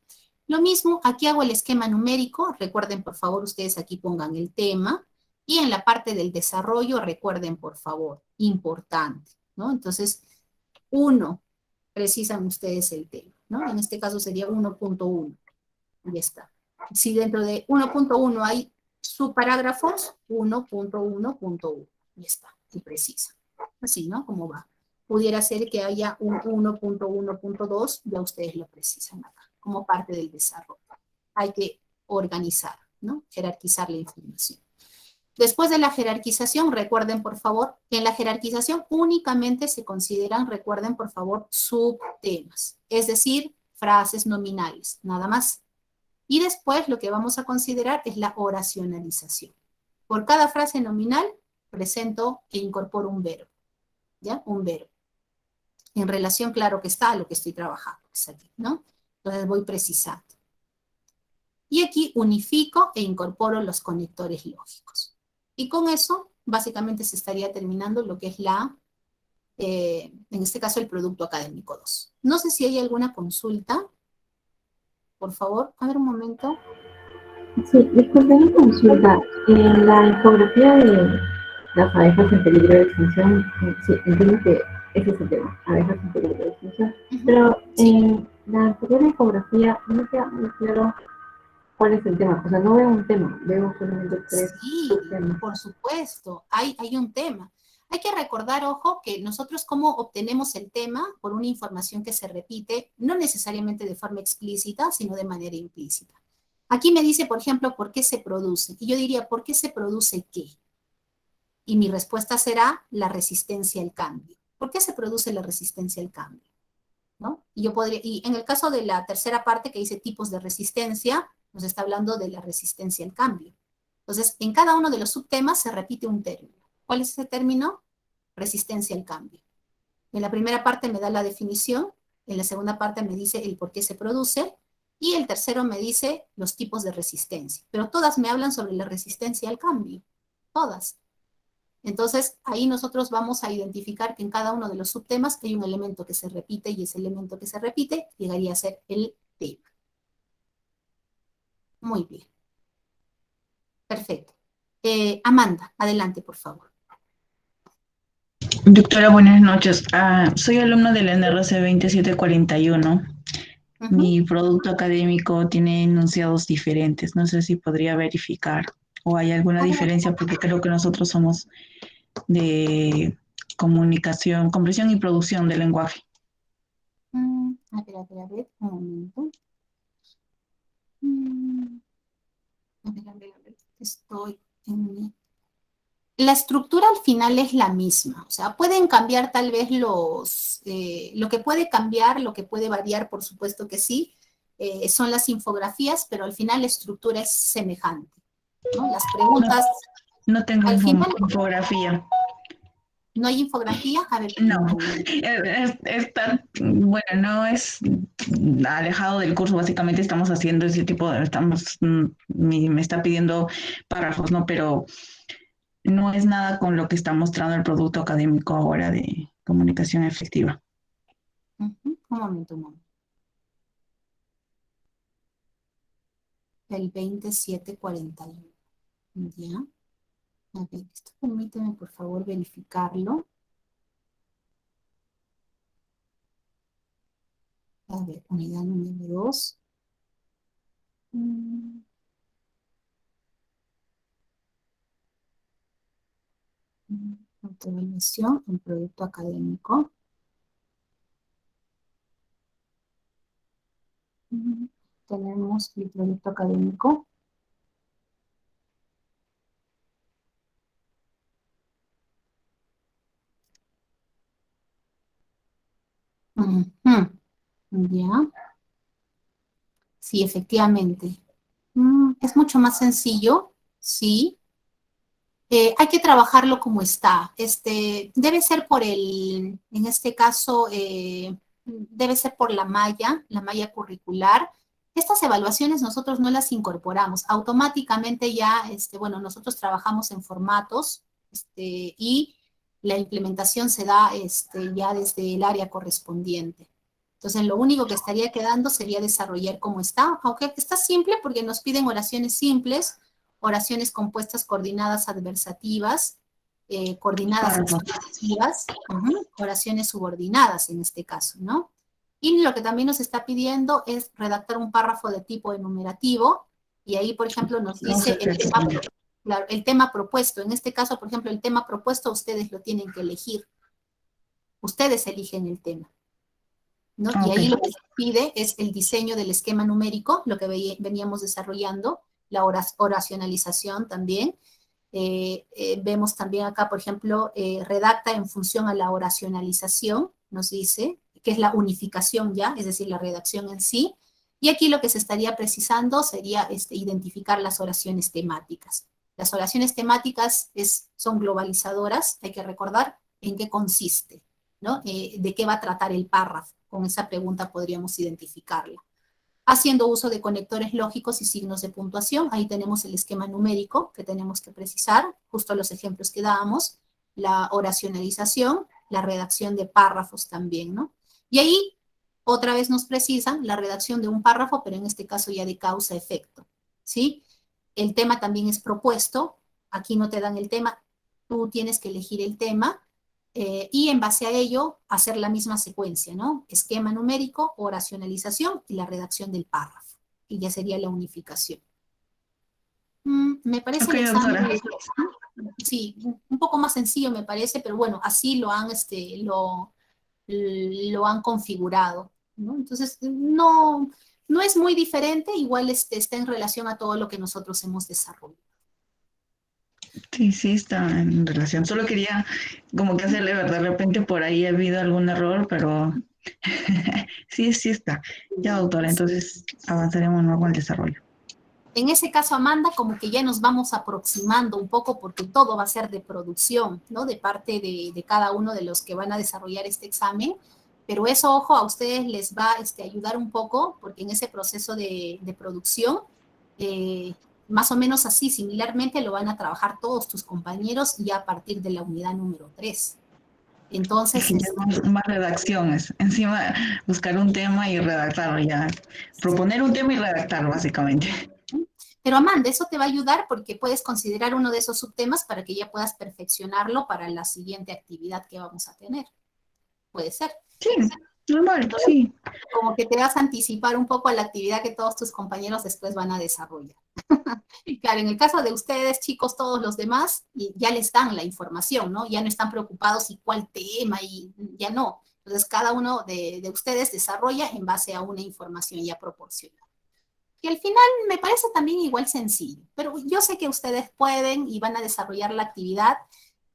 Lo mismo, aquí hago el esquema numérico. Recuerden, por favor, ustedes aquí pongan el tema. Y en la parte del desarrollo, recuerden, por favor, importante, ¿no? Entonces, 1, precisan ustedes el tema, ¿no? En este caso sería 1.1. Ya está. Si dentro de 1.1 hay subparágrafos, 1.1.1. Ya está. Y precisa. Así, ¿no? Como va. Pudiera ser que haya un 1.1.2, ya ustedes lo precisan acá, como parte del desarrollo. Hay que organizar, ¿no? Jerarquizar la información. Después de la jerarquización, recuerden, por favor, que en la jerarquización únicamente se consideran, recuerden, por favor, subtemas, es decir, frases nominales, nada más. Y después lo que vamos a considerar es la oracionalización. Por cada frase nominal, presento e incorporo un verbo, ¿ya? Un verbo. En relación, claro que está, a lo que estoy trabajando, es aquí, ¿no? Entonces voy precisando. Y aquí unifico e incorporo los conectores lógicos. Y con eso, básicamente se estaría terminando lo que es en este caso, el producto académico 2. No sé si hay alguna consulta. Por favor, a ver un momento. Sí, disculpe, una consulta. En la infografía de las abejas en peligro de extinción, sí, entiendo que ese es el tema, abejas en peligro de extinción. Pero en la anterior infografía no queda muy claro cuál es el tema. O sea, no veo un tema, veo solamente 3 temas. Por supuesto, hay un tema. Hay que recordar, ojo, que nosotros cómo obtenemos el tema por una información que se repite, no necesariamente de forma explícita, sino de manera implícita. Aquí me dice, por ejemplo, ¿por qué se produce? Y yo diría, ¿por qué se produce qué? Y mi respuesta será la resistencia al cambio. ¿Por qué se produce la resistencia al cambio? ¿No? Y en el caso de la tercera parte que dice tipos de resistencia, nos está hablando de la resistencia al cambio. Entonces, en cada uno de los subtemas se repite un término. ¿Cuál es ese término? Resistencia al cambio. En la primera parte me da la definición, en la segunda parte me dice el por qué se produce, y el tercero me dice los tipos de resistencia. Pero todas me hablan sobre la resistencia al cambio. Todas. Entonces, ahí nosotros vamos a identificar que en cada uno de los subtemas hay un elemento que se repite, y ese elemento que se repite llegaría a ser el tema. Muy bien. Perfecto. Amanda, adelante, por favor. Doctora, buenas noches. Soy alumno de la NRC 2741. Mi producto académico tiene enunciados diferentes. No sé si podría verificar o hay alguna diferencia, porque creo que nosotros somos de comunicación, comprensión y producción del lenguaje. A ver, un momento. A ver, estoy en mi... La estructura al final es la misma, o sea, pueden cambiar tal vez lo que puede cambiar, lo que puede variar, por supuesto que sí, son las infografías, pero al final la estructura es semejante, ¿no? Las preguntas... No tengo al final, infografía. ¿No hay infografía? A ver. No, está, bueno, no es alejado del curso, básicamente estamos haciendo ese tipo de, me está pidiendo párrafos, ¿no? Pero no es nada con lo que está mostrando el producto académico ahora de comunicación efectiva. Un momento. El 2741. Ya. A ver, esto permíteme por favor verificarlo. A ver, unidad número 2. Autoevaluación en producto académico. Tenemos el producto académico. Ya. Sí, efectivamente. Es mucho más sencillo, sí. hay que trabajarlo como está. Debe ser en este caso, debe ser por la malla curricular. Estas evaluaciones nosotros no las incorporamos. Automáticamente ya, bueno, nosotros trabajamos en formatos, y la implementación se da ya desde el área correspondiente. Entonces, lo único que estaría quedando sería desarrollar como está, aunque está simple porque nos piden oraciones simples, oraciones compuestas coordinadas adversativas, coordinadas explicativas, oraciones subordinadas en este caso, ¿no? Y lo que también nos está pidiendo es redactar un párrafo de tipo enumerativo, y ahí, por ejemplo, nos dice el tema propuesto. En este caso, por ejemplo, el tema propuesto ustedes lo tienen que elegir. Ustedes eligen el tema, ¿no? Y ahí lo que se pide es el diseño del esquema numérico, lo que veníamos desarrollando, la oracionalización también. Vemos también acá, por ejemplo, redacta en función a la oracionalización, nos dice, que es la unificación ya, es decir, la redacción en sí. Y aquí lo que se estaría precisando sería identificar las oraciones temáticas. Las oraciones temáticas son globalizadoras, hay que recordar en qué consiste, ¿no? De qué va a tratar el párrafo. Con esa pregunta podríamos identificarla. Haciendo uso de conectores lógicos y signos de puntuación, ahí tenemos el esquema numérico que tenemos que precisar, justo los ejemplos que dábamos, la oracionalización, la redacción de párrafos también, ¿no? Y ahí otra vez nos precisan la redacción de un párrafo, pero en este caso ya de causa-efecto, ¿sí? El tema también es propuesto, aquí no te dan el tema, tú tienes que elegir el tema, y en base a ello hacer la misma secuencia, ¿no? Esquema numérico, oracionalización y la redacción del párrafo, y ya sería la unificación. Me parece el examen, sí, un poco más sencillo me parece, pero bueno, así lo han configurado, ¿no? Entonces, no es muy diferente, igual está en relación a todo lo que nosotros hemos desarrollado. Sí, está en relación. Solo quería como que hacerle ver, de repente por ahí ha habido algún error, pero sí está. Ya, doctora, entonces avanzaremos luego con el desarrollo. En ese caso, Amanda, como que ya nos vamos aproximando un poco porque todo va a ser de producción, ¿no? De parte de cada uno de los que van a desarrollar este examen. Pero eso, ojo, a ustedes les va a ayudar un poco porque en ese proceso de producción, más o menos así, similarmente, lo van a trabajar todos tus compañeros ya a partir de la unidad número 3. Entonces... Sí, más redacciones. Encima, buscar un tema y redactarlo ya. Proponer un tema y redactarlo, básicamente. Pero Amanda, eso te va a ayudar porque puedes considerar uno de esos subtemas para que ya puedas perfeccionarlo para la siguiente actividad que vamos a tener. Puede ser. Sí, normal, sí. Como que te vas a anticipar un poco a la actividad que todos tus compañeros después van a desarrollar. Y claro, en el caso de ustedes, chicos, todos los demás, ya les dan la información, ¿no? Ya no están preocupados y cuál tema, y ya no. Entonces, cada uno de ustedes desarrolla en base a una información ya proporcionada. Y al final me parece también igual sencillo, pero yo sé que ustedes pueden y van a desarrollar la actividad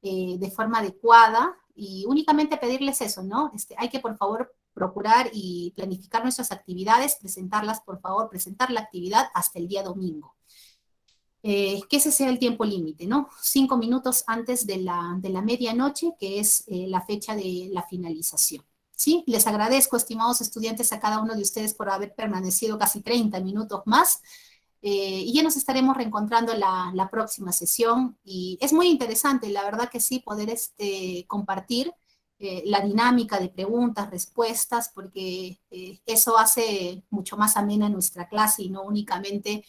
de forma adecuada y únicamente pedirles eso, ¿no? Hay que, por favor, procurar y planificar nuestras actividades, presentarlas, por favor, presentar la actividad hasta el día domingo. Que ese sea el tiempo límite, ¿no? 5 minutos antes de la medianoche, que es la fecha de la finalización. ¿Sí? Les agradezco, estimados estudiantes, a cada uno de ustedes por haber permanecido casi 30 minutos más. Y ya nos estaremos reencontrando la próxima sesión. Y es muy interesante, la verdad que sí, poder compartir la dinámica de preguntas, respuestas, porque eso hace mucho más amena nuestra clase y no únicamente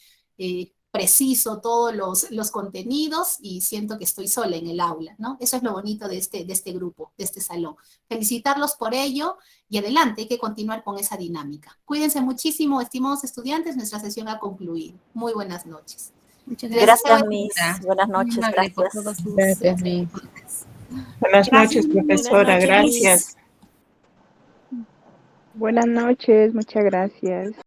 preciso todos los contenidos y siento que estoy sola en el aula, ¿no? Eso es lo bonito de este grupo, de este salón. Felicitarlos por ello y adelante, hay que continuar con esa dinámica. Cuídense muchísimo, estimados estudiantes, nuestra sesión ha concluido. Muy buenas noches. Muchas gracias, Miss. Buenas noches, gracias. Gracias, Miss. Buenas noches, profesora, gracias. Buenas noches, muchas gracias.